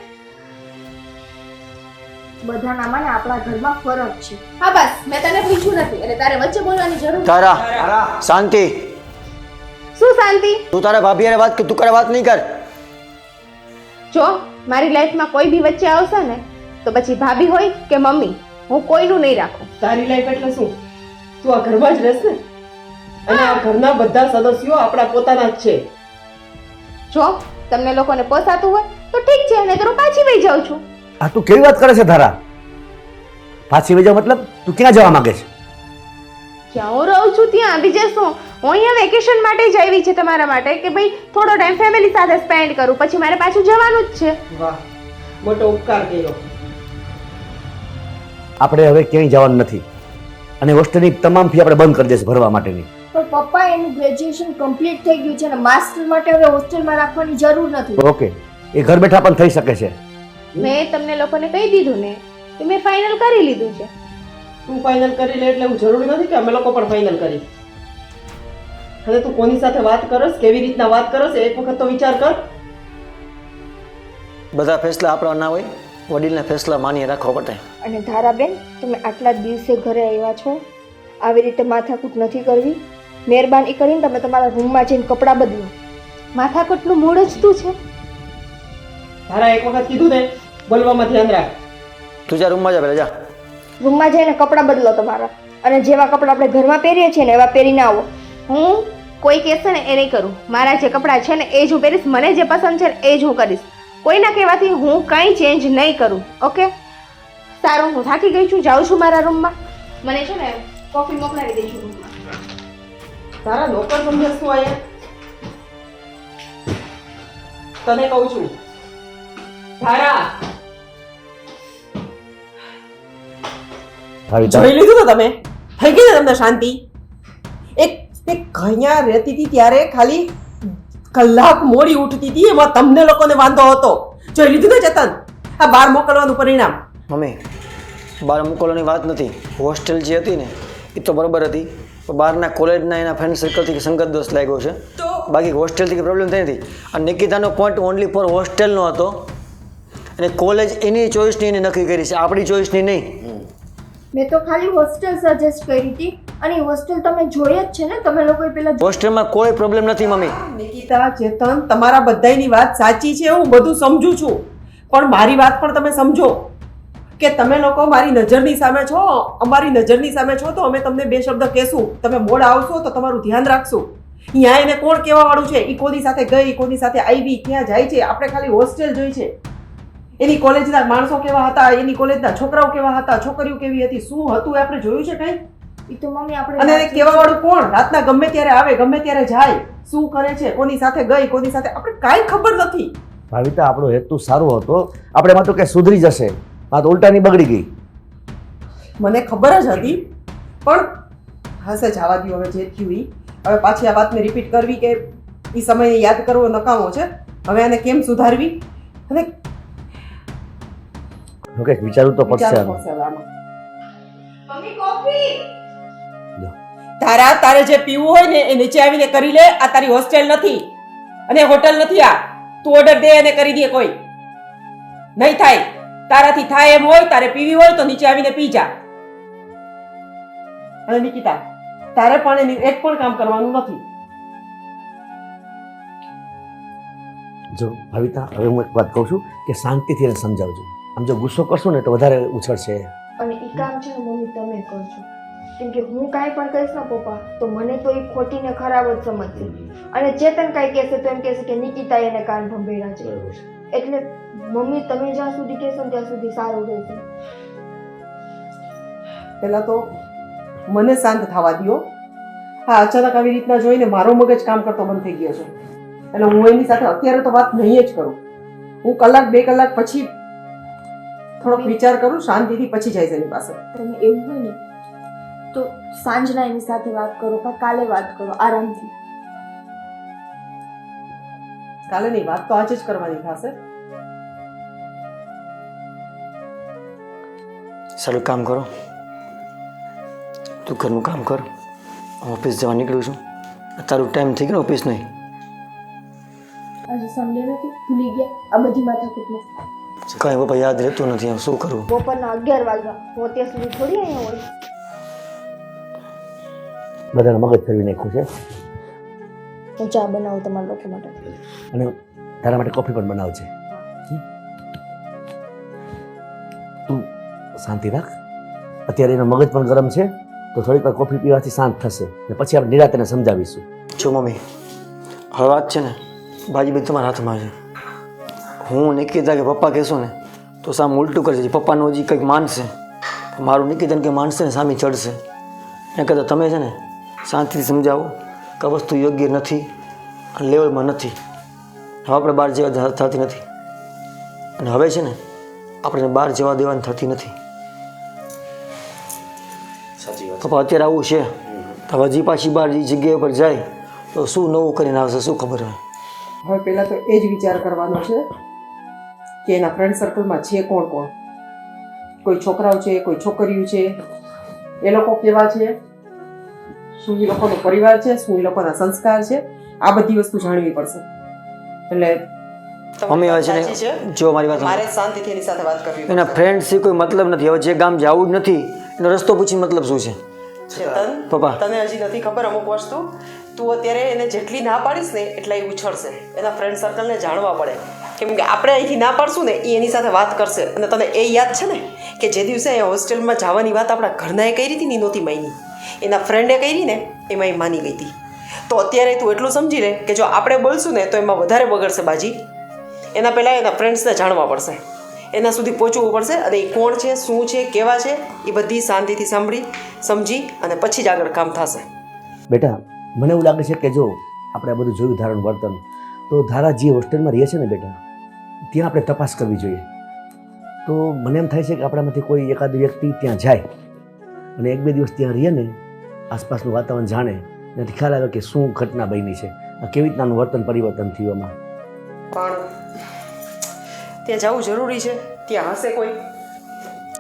બધાનામાં ને આપણા ઘરમાં ફરક છે. હા બસ, મેં તને પૂછ્યું નથી એટલે તારે વચ્ચે બોલવાની જરૂર નથી. તારા શાંતિ. શું શાંતિ? તું તારા ભાભી હારે વાત કર, તું કરે વાત નહીં કર. જો મારી લાઈફમાં કોઈ બી વચ્ચે આવશે ને તો પછી ભાભી હોય કે મમ્મી, હું કોઈનું નહીં રાખું. તારી લાઈફ એટલે શું? તું આ ઘરમાં જ રહેશ ને, અને આ ઘરના બધા સદસ્યો આપણા પોતાના જ છે. જો તમને લોકોને પોસાતું હોય તો ઠીક છે, નહીં તો હું પાછી વહી જાઉં છું. આ તું કેવી વાત કરે છે ધારા? પાછી વહી જાવ મતલબ તું ક્યાં જવા માંગે છે? જ્યાં હું રહું છું ત્યાં. બીજે શું, હું અહીંયા વેકેશન માટે જ આવી છે તમારા માટે કે ભાઈ થોડો ટાઈમ ફેમિલી સાથે સ્પેન્ડ કરું, પછી મારે પાછું જવાનું જ છે. વાહ, મોટો ઉપકાર કર્યો. આપણે હવે ક્યાંય જવાનું નથી અને હોસ્ટેલની તમામ ફી આપણે બંધ કરી દઈશું ભરવા માટેની. પણ પપ્પા એનું ગ્રેજ્યુએશન કમ્પ્લીટ થઈ ગયું છે ને, માસ્ટર માટે હવે હોસ્ટેલમાં રાખવાની જરૂર નથી. ઓકે, એ ઘર બેઠા પણ થઈ શકે છે. મેં તમને લોકોને કહી દીધું ને કે મેં ફાઇનલ કરી લીધું છે. તું ફાઇનલ કરી લે એટલે એવું જરૂરી નથી કે અમે લોકો પણ ફાઇનલ કરી. હવે તું કોની સાથે વાત કરસ, કેવી રીતના વાત કરસ, એક વખત તો વિચાર કર. બધા ફેસલા આપણા ના હોય, વડીલના ફેસલા માની રાખવા પડે. અને ધારાબેન, તમે આટલા દિવસે ઘરે આવ્યા છો, આવી રીતે માથાકૂટ નથી કરવી. મહેરબાની કરીને તમે તમારા રૂમમાં જઈને કપડાં બદલો. માથાકૂટનું મૂળ જ તું છે. તારા એક વખત કીધું ને, બોલવામાં ધ્યાન રાખ. તું જા રૂમમાં જા, પેલા જા. રૂમમાં જઈને કપડાં બદલો તમારા, અને જેવા કપડાં આપણે ઘરમાં પહેરીએ છીએ ને એવા પહેરીને આવો. હું કોઈ કહેશે ને એ નહીં કરું. મારા જે કપડાં છે ને એ જ હું પહેરીશ. મને જે પસંદ છે ને એ જ હું કરીશ. કોઈના કહેવાથી હું કંઈ ચેન્જ નહીં કરું. ઓકે સારું, હું થાકી ગઈ છું, જાઉં છું મારા રૂમમાં. મને છે ને કોફી મોકલાવી દઈશું રૂમમાં. તારા નોકર સમજે શું આયા? તને કહું છું ધારા, જોઈ લીધું તો તમે? થઈ ગઈ ને તમને શાંતિ? એક અહીંયા રહેતી હતી ત્યારે ખાલી કલાક મોડી ઉઠતી હતી, એમાં તમને લોકોને વાંધો હતો. જોઈ લીધું ને ચેતન, આ બહાર મોકલવાનું પરિણામ. મમ્મી, બહાર મોકલવાની વાત નથી. હોસ્ટેલ જે હતી ને એ તો બરોબર હતી, પણ બહારના કોલેજના એના ફ્રેન્ડ સર્કલથી સંગત દોષ લાગ્યો છે. બાકી હોસ્ટેલથી કંઈ પ્રોબ્લેમ થઈ નથી. અને નિકિતાનો પોઈન્ટ ઓનલી ફોર હોસ્ટેલનો હતો, અને કોલેજ એની ચોઈસની એને નક્કી કરી છે, આપણી ચોઈસની નહીં. મેં તો ખાલી હોસ્ટેલ સજેસ્ટ કરી હતી, અને હોસ્ટેલ તમે જોઈ જ છે ને, તમે લોકોએ પેલા હોસ્ટેલમાં કોઈ પ્રોબ્લેમ નથી મમ્મી. નિકિતા, ચેતન, તમારા બધાની વાત સાચી છે, હું બધું સમજુ છું, પણ મારી વાત પણ તમે સમજો કે તમે લોકો મારી નજરની સામે છો, અમારી નજરની સામે છો, તો અમે તમને બે શબ્દ કહેશું. તમે મોડ આવશો તો તમારું ધ્યાન રાખશું. અહીંયા એને કોણ કહેવા વાળું છે? ઈ કોની સાથે ગઈ, કોની સાથે આવી, ક્યાં જાય છે? આપણે ખાલી હોસ્ટેલ જોઈ છે. એની કોલેજના માણસો કેવા હતા, એની કોલેજના છોકરાઓ કેવા હતા, છોકરીઓ કેવી હતી, શું હતું એ આપણે જોયું છે કઈ? ઈ તો મમ્મી આપણે અને એને કહેવા વાળું કોણ? રાતના ગમે ત્યારે આવે, ગમે ત્યારે જાય, શું કરે છે, કોની સાથે ગઈ, કોની સાથે, આપણે કાંઈ ખબર નથી. ભાવિતા, આપણો હેતુ સારો હતો, આપણે એમાં તો કે સુધરી જશે, આ તો ઉલટાની બગડી ગઈ. મને ખબર જ હતી, પણ હશે જવા દો, હવે જે થયું ઈ. હવે પાછી આ વાતને રિપીટ કરવી કે એ સમયને યાદ કરવો નકામો છે. હવે આને કેમ સુધારવી અને હું કંઈક વિચારવું તો પડશે વિચારવું આનું. પડશે હવે આમાં. Mummy coffee. તારે જે પીવું હોય ને એ નીચે આવીને કરી લે. આ તારી હોસ્ટેલ નથી અને હોટલ નથી. આ તું ઓર્ડર દે અને કરી દે. કોઈ નહીં થાય. તારાથી થાય એમ હોય, તારે પીવી હોય તો નીચે આવીને પી જા. અને નિકિતા, તારે પણ એની એક પણ કામ કરવાનું નથી. જો ભવિતા, હવે હું એક વાત કહું છું કે શાંતિથી એને સમજાવજો. આમ જો ગુસ્સો કરશું ને તો વધારે ઉછળશે. અને એ કામ છે ને મમ્મી તમે કરજો, કેમ કે હું કાંઈ પણ કહીશ ને પપ્પા તો મને તો એ ખોટી ને ખરાબ જ સમજશે. અને ચેતન કાંઈ કહેશે તો એમ કહેશે કે નિકિતા એને કાન ભંભેરા છે. એટલે મમ્મી તમે જ્યાં સુધી કહેશો ને ત્યાં સુધી સારું રહેશે. પહેલા તો મને શાંત થવા દ્યો. હા, અચાનક આવી રીતના જોઈને મારો મગજ કામ કરતો બંધ થઈ ગયો છે. એટલે હું એની સાથે અત્યારે તો વાત નહીં જ કરું. હું કલાક 2 કલાક પછી થોડોક વિચાર કરું શાંતિથી, પછી જઈશ એની પાસે. તમે એવું હોય ને તો સાંજના એની સાથે વાત કરો, કાં કાલે વાત કરો આરામથી. કાલે નહીં, વાત તો આજે જ કરવાની થશે. સારું કામ કરો, તું ઘરનું કામ કર. હું ઓફિસ જવા નીકળું છું. તારું ટાઈમ થઈ ગયો ઓફિસ નહીં. આજે સન્ડે નથી, ભૂલી ગયા આ બધી માથાકૂટમાં. કાંઈ પપ્પા યાદ રહેતું નથી. હવે શું કરવું? બપોરના 11 વાગ્યા હું અત્યાર સુધી થોડી અહીંયા હોય. બધાને મગજ ફેરવી નાખ્યું છે. હું ચા બનાવું તમારા લોકો માટે. અને તારા માટે કોફી પણ બનાવજે. તું શાંતિ રાખ. અત્યારે એનો મગજ પણ ગરમ છે, તો થોડીક વાર કોફી પીવાથી શાંત થશે ને પછી આપણે નિરાંતે સમજાવીશું. જો મમ્મી, હવે વાત છે ને બાજી બધી તમારા હાથમાં છે. હું નિકિતા કે પપ્પા કહેશો ને તો સામે ઉલટું કરશે. પપ્પાનું હજી કંઈક માનશે, મારું નિકિતાને કંઈ માનશે ને સામે ચડશે. એ કહેતા તમે છે ને શાંતિથી સમજાવો કે આ વસ્તુ યોગ્ય નથી અને લેવલમાં નથી. હવે આપણે બહાર જવા થતી નથી અને હવે છે ને આપણે બહાર જવા દેવાની થતી નથી. સાચી વાત. પપ્પા અત્યારે આવું છે તો હજી પાછી બહાર એ જગ્યા પર જાય તો શું નવું કરીને આવશે શું ખબર હોય. હવે પહેલા તો એ જ વિચાર કરવાનો છે કે એના ફ્રેન્ડ સર્કલમાં છે કોણ કોણ. કોઈ છોકરાઓ છે, કોઈ છોકરીઓ છે, એ લોકો કેવા છે, શું એ લોકોનો પરિવાર છે, શું એ લોકોના સંસ્કાર છે, આ બધી વસ્તુ જાણવી પડશે. એટલે મમ્મી હવે છે ને જો મારી વાત મારે શાંતિથી એની સાથે વાત કરવી. એના ફ્રેન્ડથી કોઈ મતલબ નથી. હવે જે ગામ જવું જ નથી એનો રસ્તો પૂછીને મતલબ શું છે? ચેતન, પપ્પા. તને હજી નથી ખબર અમુક વસ્તુ. તું અત્યારે એને જેટલી ના પાડીશ ને એટલા એ ઉછળશે. એના ફ્રેન્ડ સર્કલને જાણવા પડે, કેમ કે આપણે અહીંથી ના પાડશું ને એ એની સાથે વાત કરશે. અને તને એ યાદ છે ને કે જે દિવસે એ હોસ્ટેલમાં જવાની વાત આપણા ઘરનાએ કરી હતી ને એ નહોતી માની, એના ફ્રેન્ડે કરી ને એમાં એ માની ગઈ હતી. તો અત્યારે તું એટલું સમજી લે કે જો આપણે બોલશું ને તો એમાં વધારે બગડશે બાજી. એના પહેલાં એના ફ્રેન્ડ્સને જાણવા પડશે, એના સુધી પહોંચવું પડશે. અને એ કોણ છે, શું છે, કેવા છે એ બધી શાંતિથી સાંભળી સમજી અને પછી જ આગળ કામ થશે. બેટા, મને એવું લાગે છે કે જો આપણે આ બધું જોયું ધારણ વર્તન, તો ધારા જે હોસ્ટેલમાં રહે છે ને બેટા, ત્યાં આપણે તપાસ કરવી જોઈએ. તો મને એમ થાય છે કે આપણામાંથી કોઈ એકાદ વ્યક્તિ ત્યાં જાય અને 1-2 દિવસ ત્યાં રહીએ ને, આસપાસનું વાતાવરણ જાણે, એનાથી ખ્યાલ આવે કે શું ઘટના બની છે, આ કેવી રીતનાનું વર્તન પરિવર્તન થયું એમાં. પણ ત્યાં જવું જરૂરી છે? ત્યાં હશે કોઈ?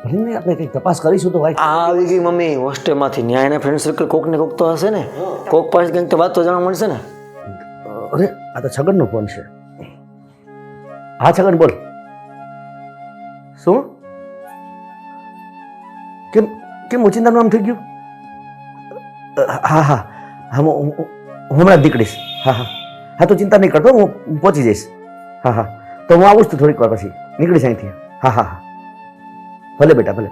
ભલે ને આપણે કંઈક તપાસ કરીશું તો ભાઈ. આ આવી ગઈ મમ્મી હોસ્ટેલમાંથી. ન્યાયના ફ્રેન્ડ સર્કલ કોક ને કોક તો હશે ને, કોક પાસે કંઈક તો વાત તો જાણવા મળશે ને. અરે આ તો છગનનો ફોન છે. હા છગન, બોલ. શું? કેમ કેમ ઓચિંતાનું નામ થઈ ગયું? હા હા હા, હું હમણાં જ નીકળીશ. હા હા હા, તો ચિંતા નહીં કરતો, હું પહોંચી જઈશ. હા હા, તો હું આવું જ થોડીક વાર પછી નીકળીશ અહીંથી. હા હા હા, ભલે બેટા ભલે.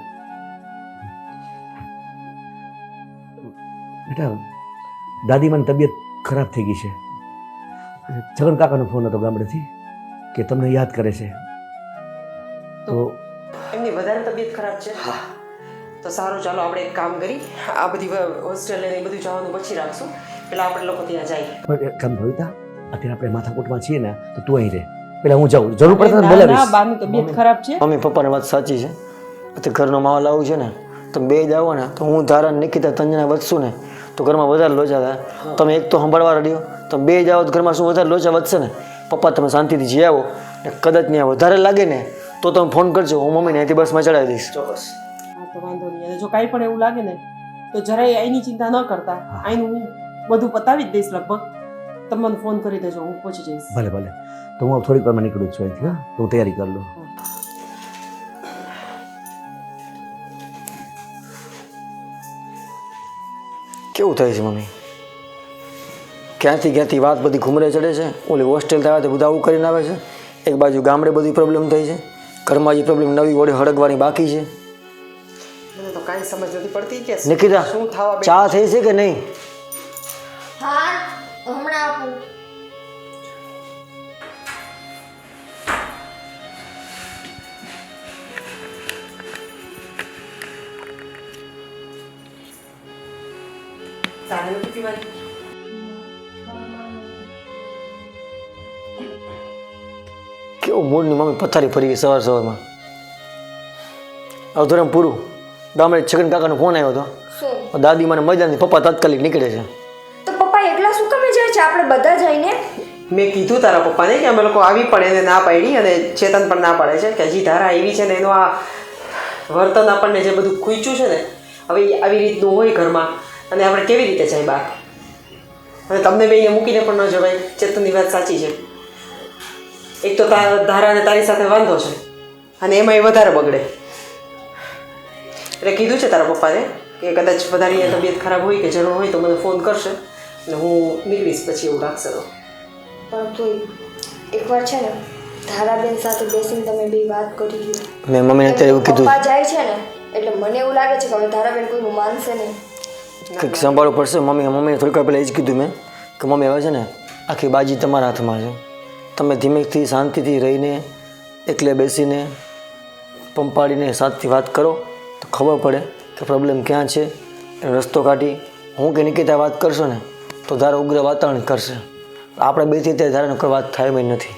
બેટા, દાદીમાની તબિયત ખરાબ થઈ ગઈ છે. છગન કાકાનો ફોન હતો ગામડેથી કે તમને યાદ કરે છે. તો એમની વધારે તબિયત ખરાબ છે? હા. તો સારું, ચાલો આપણે એક કામ કરી, આ બધી હોસ્ટેલ ને એ બધું જવાનું પછી રાખશું. પેલા આપણે લોકો ત્યાં જાય. પણ એક કામ ભવિતા, અત્યારે આપણે માથાકૂટમાં છીએ ને, તો તું અહીં રહે. પેલા હું જાઉં, જરૂર પડે તો બોલાવીશ. બાની તબિયત ખરાબ છે. મમ્મી પપ્પાની વાત સાચી છે. અત્યારે ઘરનો માહોલ આવું છે ને, તો બે જ આવો ને તો હું ધારા નિકિતા તંજના વધશું ને તો ઘરમાં વધારે લોચા થાય. તમે એક તો સંભાળવા રડ્યો, તમે બે જાઓ તો ઘરમાં શું વધારે લોચા વધશે ને. પપ્પા તમે શાંતિથી જઈ આવો ને કદાચ ત્યાં વધારે લાગે ને તો તમે ફોન કરજો, હું મમ્મીને અહીંથી બસમાં ચડાવી દઈશ. ચોક્કસ. હા તો વાંધો નહીં. અને જો કાંઈ પણ એવું લાગે ને તો જરાય અહીંની ચિંતા ન કરતા, અહીંનું હું બધું પતાવી જ દઈશ લગભગ. તમે મને ફોન કરી દેજો, હું પહોંચી જઈશ. ભલે ભલે. તો હું થોડીક વારમાં નીકળું છું અહીંથી. હા, તો હું તૈયારી કરી લઉં. કેવું થાય છે મમ્મી? ક્યાંથી વાત બધી ઘૂમરે ચડે છે. ઓલી હોસ્ટેલ થાય તો બધા આવું કરીને આવે છે. એક બાજુ ગામડે બધી પ્રોબ્લેમ થઈ છે, ઘરમાં જે પ્રોબ્લેમ નવી વડે હળગવાની બાકી છે. મને તો કાંઈ સમજ નથી પડતી કે નિકિતા, શું થવા ચા થઈ છે કે નહીં? હા હમણાં આપું. તારે નથી પીવાની? કેવું મૂડની મમ્મી પથારી ફરી ગઈ સવારમાં. અધૂરમ પૂરું. ગામડે છગન કાકાનો ફોન આવ્યો હતો. શું? દાદી મને મજા નથી, પપ્પા તાત્કાલિક નીકળે છે. તો પપ્પા એકલા શું કામે જાય છે? આપણે બધા જઈને. મેં કીધું તારા પપ્પાને કે અમે લોકો આવી પડે એને ના પાડી, અને ચેતન પણ ના પાડે છે કે હજી ધારા એવી છે ને એનું આ વર્તન આપણને જે બધું ખૂંચ્યું છે ને, હવે આવી રીતનું હોય ઘરમાં અને આપણે કેવી રીતે જાય બહાર? અને તમને બેને મૂકીને પણ ન જવાય. ચેતનની વાત સાચી છે. એક તો ધારાને તારી સાથે વાંધો છે અને એમાં એ વધારે બગડે. એટલે કીધું છે તારા પપ્પાને કે કદાચ વધારે તબિયત ખરાબ હોય કે જરૂર હોય તો મને ફોન કરશે અને હું નીકળીશ પછી એવું લાગશે તો. પણ તોય એકવાર છે ને ધારાબેન સાથે બેસીને તમે બે વાત કરી લો. મેં મમ્મીને અત્યારે એવું કીધું પપ્પા જાય છે ને એટલે મને એવું લાગે છે કે હવે ધારાબેન કોઈનું માનશે નહીં. કંઈક સંભાળવું પડશે. મમ્મીને થોડીક વાર પહેલાં એ જ કીધું મેં કે મમ્મી હવે છે ને આખી બાજી તમારા હાથમાં છે. તમે ધીમેથી શાંતિથી રહીને એકલે બેસીને પંપાડીને સાથથી વાત કરો તો ખબર પડે કે પ્રોબ્લેમ ક્યાં છે, એનો રસ્તો કાઢી હું કે નિકિતા વાત કરશો ને તો ધારો ઉગ્ર વાતાવરણ કરશે. આપણે બેથી ત્યારે ધારાનો કોઈ વાત થાય એમ નથી.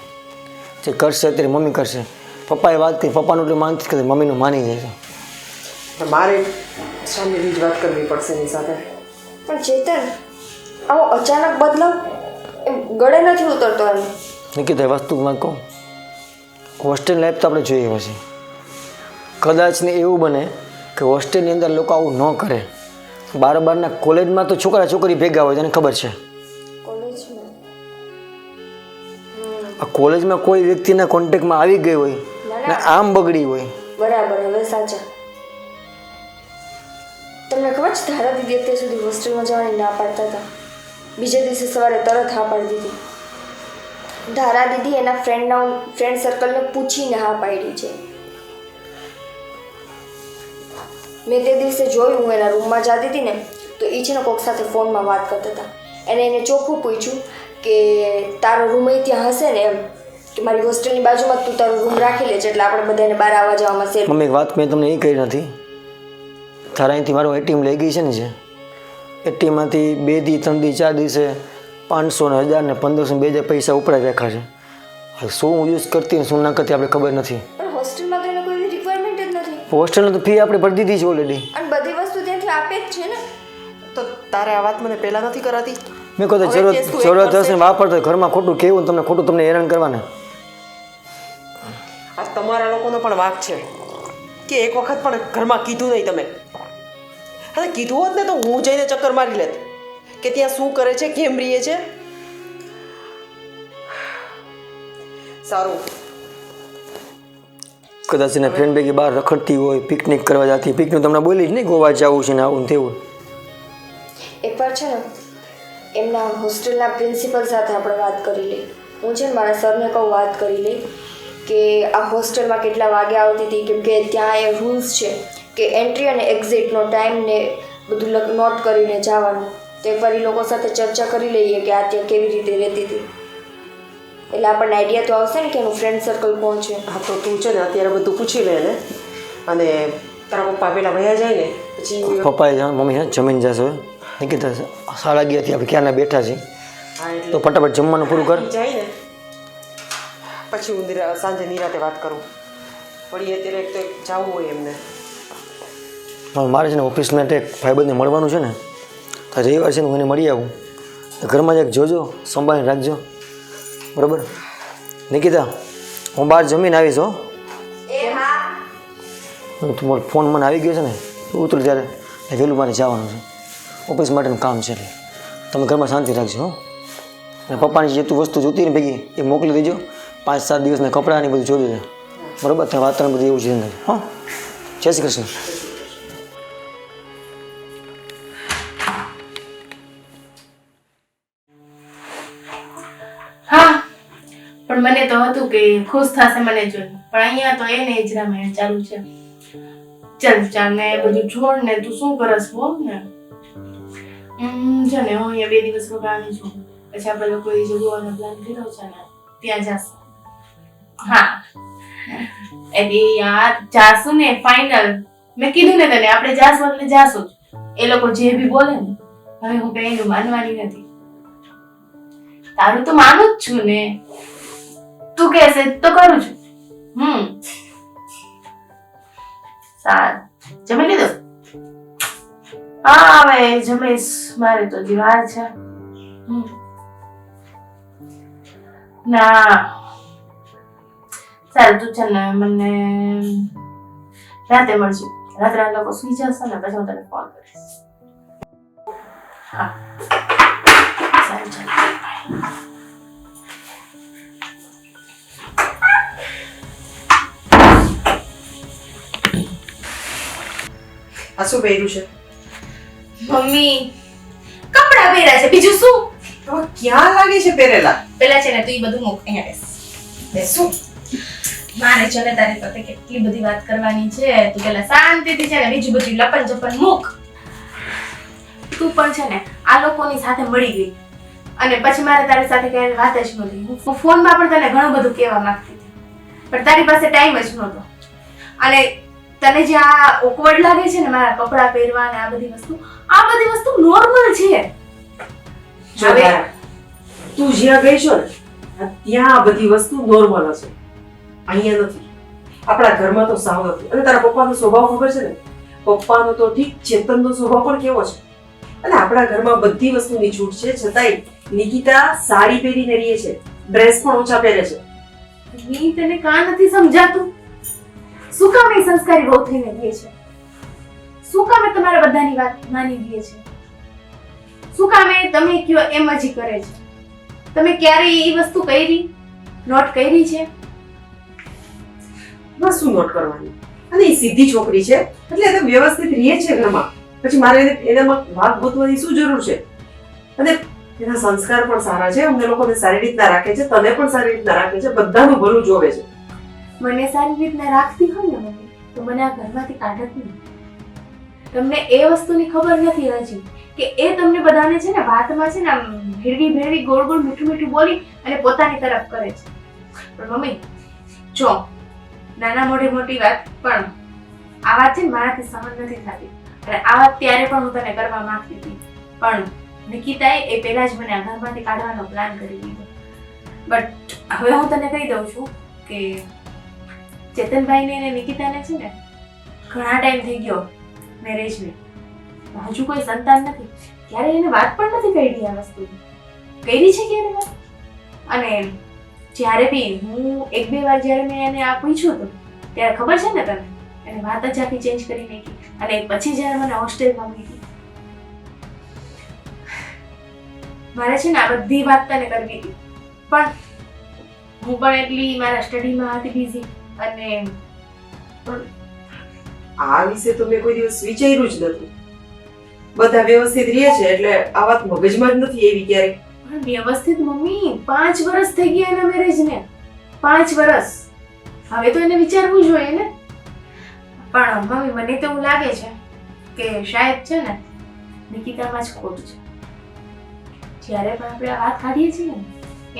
જે કરશે અત્યારે મમ્મી કરશે. પપ્પાએ વાત કરી, પપ્પાનું એટલું માનતી કે મમ્મીનું માની જાય છે. મારે સામેથી જ વાત કરવી પડશે એની સાથે. પણ ચેતન આવો અચાનક બદલાવ એમ ગળે નથી ઉતરતો એમ. નિકિતા વસ્તુમાં કહું, હોસ્ટેલ લાઈફ તો આપણે જોઈએ પછી. કદાચ ને એવું બને કે હોસ્ટેલની અંદર લોકો આવું ન કરે. બારના કોલેજમાં તો છોકરા છોકરી ભેગા હોય, તને ખબર છે. કોલેજમાં આ કોલેજમાં કોઈ વ્યક્તિના કોન્ટેક્ટમાં આવી ગઈ હોય ને આમ બગડી હોય. બરાબર, હવે સાચા. તમને ખબર છે ધારા દીદી અત્યાર સુધી હોસ્ટેલમાં જવાની ના પાડતા હતા. બીજે દિવસે સવારે તરત હા પાડી દીધી. ધારા દીદી એના ફ્રેન્ડ સર્કલને પૂછીને હા પાડી છે. મેં તે દિવસે જોયું, હું એના રૂમમાં જતી હતી ને તો એ છે ને કોઈક સાથે ફોનમાં વાત કરતા હતા. એને ચોખ્ખું પૂછ્યું કે તારો રૂમ અહીં ત્યાં હશે ને એમ, કે મારી હોસ્ટેલની બાજુમાં તું તારો રૂમ રાખી લેજે એટલે આપણે બધાને બહાર આવવા જવામાં સેફ. મમ્મી એક વાત મેં તમને એ કહી નથી. તારા અહીંથી મારો એટીએમ લઈ ગઈ છે ને, જે એટીએમમાંથી 2 દી 3 દી 4 દિવસે 500 ને 1000 ને 1500 ને 2000 પૈસા ઉપડાઈ રાખ્યા છે. હવે શું યુઝ કરતી ને શું ના કરતી આપણે ખબર નથી. પણ હોસ્ટેલમાં તો એને કોઈ રિક્વાયરમેન્ટ જ નથી. હોસ્ટેલની તો ફી આપણે ભરી દીધી છે ઓલરેડી. અને બધી વસ્તુ ત્યાંથી આપે જ છે ને. તો તારે આ વાત મને પહેલાં નથી કરાતી? મેં કહું જરૂરત હશે વાપરતો ઘરમાં ખોટું કેવું તમને ખોટું તમને હેરાન કરવાના. આ તમારા લોકોનો પણ વાંક છે કે એક વખત પણ ઘરમાં કીધું નહીં તમે. અને કીધું હોત ને તો હું જઈને ચક્કર મારી લેત કે ત્યાં શું કરે છે, કેમ રહીએ છે. સારું, કદાચ એના ફ્રેન્ડ ભેગી બહાર રખડતી હોય, પિકનિક કરવા જતી. પિકનિક તમને બોલી જ નહીં ગોવા જવું છે ને આવું ને તેવું. એકવાર છે ને એમના હોસ્ટેલના પ્રિન્સિપલ સાથે આપણે વાત કરી લઈ. હું છે ને મારા સરને કહું વાત કરી લઈ કે આ હોસ્ટેલમાં કેટલા વાગે આવતી હતી, કેમ કે ત્યાં એ રૂલ્સ છે કે એન્ટ્રી અને એક્ઝિટનો ટાઈમ ને બધું નોટ કરીને જવાનું. તો એકવાર એ લોકો સાથે ચર્ચા કરી લઈએ કે આ ત્યાં કેવી રીતે રહેતી હતી, એટલે આપણને આઈડિયા તો આવશે ને કે એનું ફ્રેન્ડ સર્કલ કોણ છે. હા તો તું છે ને અત્યારે બધું પૂછી લે ને, અને તારા પપ્પા પહેલાં વયા જાય ને પછી પપ્પાએ મમ્મી હા જમીન જશે. નિકિતા 11:30 આપણે ક્યારના બેઠા છીએ, હા એટલે તો ફટાફટ જમવાનું પૂરું કર. જાય ને પછી હું સાંજે નિરાતે વાત કરું. વળી અત્યારે એક તો એક જવું હોય એમને. મારે છે ને ઓફિસમાં એક ભાઈબંધને મળવાનું છે ને, તો રવિવાર છે ને હું એને મળી આવું. ઘરમાં એક જોજો, સંભાળીને રાખજો, બરાબર? નિકિતા, હું બહાર જમીને આવીશ હો. તમારો ફોન મને આવી ગયો છે ને, ઉતર ત્યારે વહેલું મારે જવાનું છે, ઓફિસ માટેનું કામ છે. એટલે તમે ઘરમાં શાંતિ રાખજો હો. અને પપ્પાની જે તું વસ્તુ જોતી ને ભેગી એ મોકલી દેજો. 5-7 દિવસના કપડાં ને બધું જોઈ દેજો, બરાબર? ત્યાં વાતાવરણ બધું એવું છે ને. હા, જય શ્રી કૃષ્ણ. હા, પણ મને તો હતું કે ખુશ થશે મને જોઈને, પણ અહીંયા તો એને જ રામાયણ ચાલુ છે. ચાલ ને બધું છોડ ને, તું શું કરસ બોલ ને. છે ને હું અહીંયા 2 દિવસ રોકાવાની છું, પછી આપણે લોકો એ જગ્યાનો પ્લાન કર્યો છે ને ત્યાં જશું. હા એટલે યાર જાશું ને, ફાઇનલ. મેં કીધું ને તને, આપણે જાશું એટલે જાશું જ. એ લોકો જે બી બોલે ને, હવે હું કઈ એનું માનવાની નથી. તારું તો માનું જ છું ને, તું કહેશે તો કરું છું. સારું, જમી લીધું? હા, હવે જમીશ, મારે તો દીવાર છે. ના સારું, તું છે ને મને રાતે મળજો. રાત્રે આ લોકો સુઈ જશે ને પછી હું તને ફોન કરીશ. હા સારું, ચાલ. આ શું પહેર્યું છે? મમ્મી કપડા પહેર્યા છે, બીજું શું? હવે ક્યાં લાગે છે પહેરેલા? પેલા છે ને તું ઈ બધું મૂક, અહીંયા બેસ. મારે છે ને તારી સાથે કેટલી બધી વાત કરવાની છે. તું પેલા શાંતિથી છે ને બીજું બધું લપન ચપન મૂક. તું પણ છે ને આ લોકોની સાથે મળી ગઈ અને પછી મારે તારી સાથે કઈ વાત જ નહોતી. હું ફોનમાં પણ તને ઘણું બધું કહેવા માંગતી હતી, પણ તારી પાસે ટાઈમ જ નહોતો. અને તને જે આ ઓકવર્ડ લાગે છે ને મારા કપડાં પહેરવા ને આ બધી વસ્તુ નોર્મલ છે. હવે તું જ્યાં ગઈ છો ને ત્યાં આ બધી વસ્તુ નોર્મલ હશે, અહીંયા નથી. આપણા ઘરમાં તો સાવ નથી. અને તારા પપ્પાનો સ્વભાવ ખબર છે ને? પપ્પાનો તો ઠીક, ચેતનનો સ્વભાવ પણ કેવો છે. અને આપણા ઘરમાં બધી વસ્તુની છૂટ છે, છતાંય નિકિતા સાડી પહેરીને રહે છે, ડ્રેસ પણ ઓછા પહેરે છે. તને કાં નથી સમજાતું? શું કામ એ સંસ્કારી બહુ થઈને રહે છે? શું કામ એ તમારા બધાની વાત માની રહે છે? શું કામ એ તમે કયો એમ જ કરે છે? તમે ક્યારે એ વસ્તુ કરી નોટ કરી છે? બસ શું નોટ કરવાની? અને એ સીધી છોકરી છે એટલે એ તો વ્યવસ્થિત રહે છે ઘરમાં. પછી મારે એનામાં વાત ગોતવાની શું જરૂર છે? અને એના સંસ્કાર પણ સારા છે, અમને લોકોને સારી રીતના રાખે છે, તને પણ સારી રીતના રાખે છે, બધાનું ભલું જોવે છે. મને સારી રીતના રાખતી હોય ને મમ્મી તો મને આ ઘરમાંથી કાઢત નહીં. તમને એ વસ્તુની ખબર નથી હજી કે એ તમને બધાને છે ને વાતમાં છે ને આમ ભેળવી ગોળ ગોળ મીઠું બોલી અને પોતાની તરફ કરે છે. પણ મમ્મી જો નાના મોટી વાત પણ આ વાત છે ને મારાથી સહન નથી થતી. અને આ વાત ત્યારે પણ હું તને કરવા માંગતી હતી, પણ નિકિતાએ એ પહેલા જ મને આ ઘરમાંથી કાઢવાનો પ્લાન કરી દીધો. બટ હવે હું તને કહી દઉં છું કે ચેતનભાઈને અને નિકિતાને છે ને ઘણા ટાઈમ થઈ ગયો મેરેજને, હજુ કોઈ સંતાન નથી. ક્યારે એને વાત પણ નથી કરી આ વસ્તુ. કરી છે ક્યારે વાત? અને જ્યારે બી હું 1-2 વાર જ્યારે મેં એને આ પૂછ્યું હતું ત્યારે ખબર છે ને તને, એને વાત જ આખી ચેન્જ કરી નાખી. અને પછી જ્યારે મને હોસ્ટેલમાં મૂકી, મારે છે ને આ બધી વાત તને કરવી હતી, પણ હું પણ એટલી મારા સ્ટડીમાં હતી બિઝી. અને આ વિશે તો મેં કોઈ દિવસ વિચાર્યું જ નથી. બધા વ્યવસ્થિત રહે છે એટલે આ વાત મગજમાં જ નથી એવી ક્યારેય. પણ વ્યવસ્થિત મમ્મી 5 વર્ષ થઈ ગયા એના મેરેજને. 5 વર્ષ. હવે તો એને વિચારવું જોઈએ ને. પણ મમ્મી મને તો એવું લાગે છે કે શાયદ છે ને નિકિતામાં જ ખોટ છે. જ્યારે પણ આપણે આ વાત કાઢીએ છીએ ને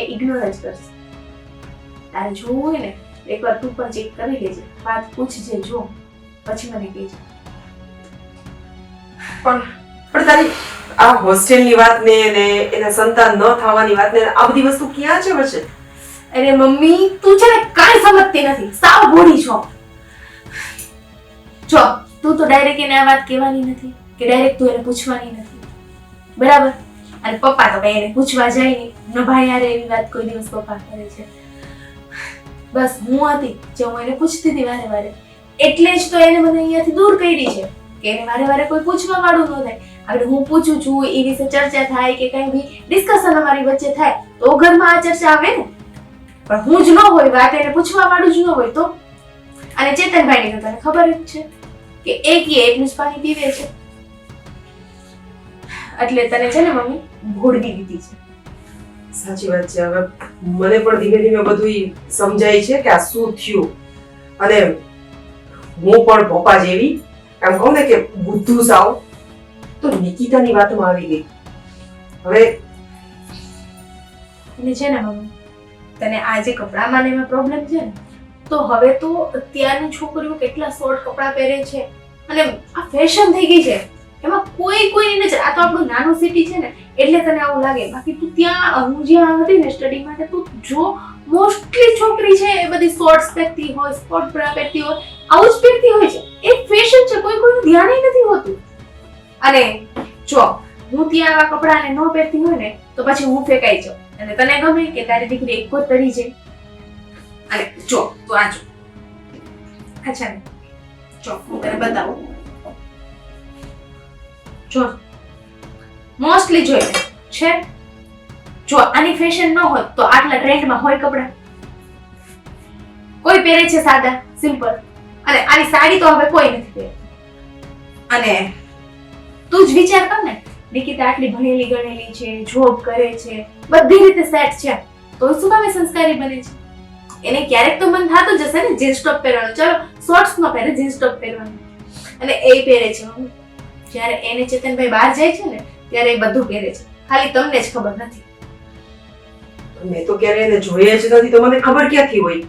એ ઇગ્નોર જ કરશે. તારે જોવું હોય ને એકવાર તું પણ ચેક કરી લેજે, વાત પૂછજે, જો પછી મને કહેજે. પણ તારી આ હોસ્ટેલની વાત ને એના સંતાન ન થવાની વાત ને આ બધી વસ્તુ ક્યાં છે વચ્ચે? અરે મમ્મી તું છે ને કાંઈ સમજતી નથી, સાવ ભોળી છો. જો તું તો ડાયરેક્ટ એને આ વાત કહેવાની નથી કે ડાયરેક્ટ તું એને પૂછવાની નથી. બરાબર. અને પપ્પા તો કઈ એને પૂછવા જાય નહીં, ન ભાઈ યાર એવી વાત કોઈ દિવસ પપ્પા કરે છે. બસ હું હતી જે હું એને પૂછતી હતી વારે વારે, એટલે જ તો એને મને અહીંયાથી દૂર કરી છે કે એને વારે વારે કોઈ પૂછવા વાળું ન થાય. આગળ હું પૂછું છું, એ વિશે ચર્ચા થાય કે કઈ બી ડિસ્કશન અમારી વચ્ચે થાય તો ઘરમાં આ ચર્ચા આવે ને. પણ હું જ ન હોય, વાત એને પૂછવા વાળું જ ન હોય તો. અને ચેતનભાઈની તો તને ખબર જ છે કે એક એટલું જ પાણી પીવે છે. એટલે તને છે ને મમ્મી ભોળવી દીધી છે. સાચી વાત છે. હવે મને પણ ધીમે ધીમે બધું સમજાય છે કે આ શું થયું. અને હું પણ પપ્પા જેવી એમ કહું ને કે બુદ્ધુ સાવ તો નિકિતાની વાતમાં આવી ગઈ. હવે અને છે ને મમ્મી તને આ જે કપડામાં ને એમાં પ્રોબ્લેમ છે ને, તો હવે તો અત્યારની છોકરીઓ કેટલા શોર્ટ કપડાં પહેરે છે અને આ ફેશન થઈ ગઈ છે. એમાં કોઈની નજર, આ તો આપણું નાનું સિટી છે ને એટલે તને આવું લાગે. બાકી તું ત્યાં હું જ્યાં હતી ને સ્ટડી માટે, તું જો મોસ્ટલી છોકરી છે એ બધી શોર્ટ્સ પહેરતી હોય, સ્પોર્ટ બ્રા પહેરતી હોય, આવું જ પહેરતી હોય છે. એ ફેશન છે, કોઈનું ધ્યાન નથી હોતું. અને જો હું ત્યાં આવા કપડાને ન પહેરતી હોય ને તો પછી હું ફેંકાઈ જાઉં. અને તને ગમે કે તારી દીકરી એક જ તરી જાય. અને જો તું આ જો, અચ્છા ને જો હું તને બતાવું. જો મોસ્ટલી જોઈ લે છે. જો આની ફેશન ન હોત તો આટલા ટ્રેન્ડમાં હોય કપડા. કોઈ પહેરે છે સાદા સિમ્પલ, અને આવી સાડી તો હવે કોઈ નથી પહેરતું. અને તું જ વિચાર કર ને, નિકિતા આટલી ભણેલી ગણેલી છે, જોબ કરે છે, બધી રીતે સેટ છે, તો શું કામે સંસ્કારી બને છે? એને ક્યારેક તો મન થતું જ હશે ને જીન્સ ટોપ પહેરવાનું. ચલો શોર્ટ્સ ન પહેરે, જીન્સ ટોપ પહેરવાનું. અને એ પહેરે છે. જ્યારે એને ચેતનભાઈ બહાર જાય છે ને ત્યારે એ બધું પહેરે છે, ખાલી તમને જ ખબર નથી. મેં તો ક્યારે એને જોઈએ જ નથી તો મને ખબર ક્યાંથી હોય?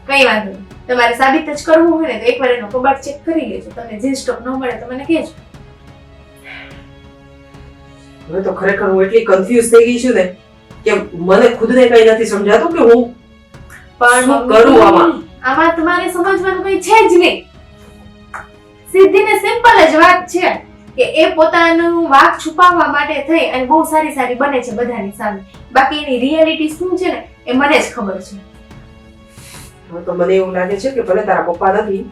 કઈ વાંધો નહીં, તમારે સાબિત જ કરવું હોય ને તો એકવાર એનો કબાટ ચેક કરી લેજો. તમને જીન્સ ટોપ ન મળે તો મને કહેજો. હવે તો ખરેખર હું એટલી કન્ફ્યુઝ થઈ ગઈ છું ને કે મને ખુદને કઈ નથી સમજાતું કે હું પણ શું કરું આમાં. આમાં તમારે સમજવાનું કઈ છે જ નહીં. સીધી ને સિમ્પલ જ વાત છે કે એ પોતાનું વાંક છુપાવવા માટે થઈ અને બહુ સારી સારી બને છે બધાની સામે. બાકી એની રિયાલિટી શું છે ને એ મને જ ખબર છે. હવે તો મને એવું લાગે છે કે ભલે તારા પપ્પા નથી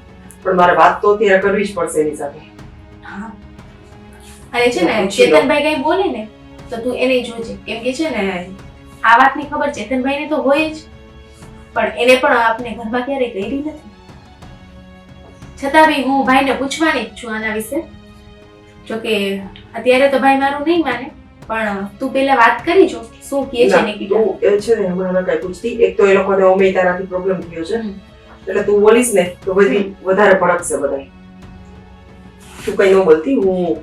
પણ મારે વાત તો અત્યારે કરવી જ પડશે એની સાથે. અને છે ને ચેતનભાઈ કઈ બોલે ને તો તું એને જોજે, કેમ કે છે ને આ વાતની ખબર ચેતનભાઈને તો હોય જ, પણ એને પણ આપણે ઘરમાં ક્યારેય કરી નથી. છતાં બી હું ભાઈને પૂછવાની જ છું આના વિશે. જોકે અત્યારે તો ભાઈ મારું નહીં માને, પણ તું પેલા વાત કરી જો શું કહે છે નિકિતા. તું એ છે ને હમણાં કઈ પૂછતી, એક તો એ લોકોને ઓમે તારાથી પ્રોબ્લેમ થયો છે એટલે તું બોલીશ ને તો બધી વધારે ભડકશે બધા. તું કઈ ન બોલતી, હું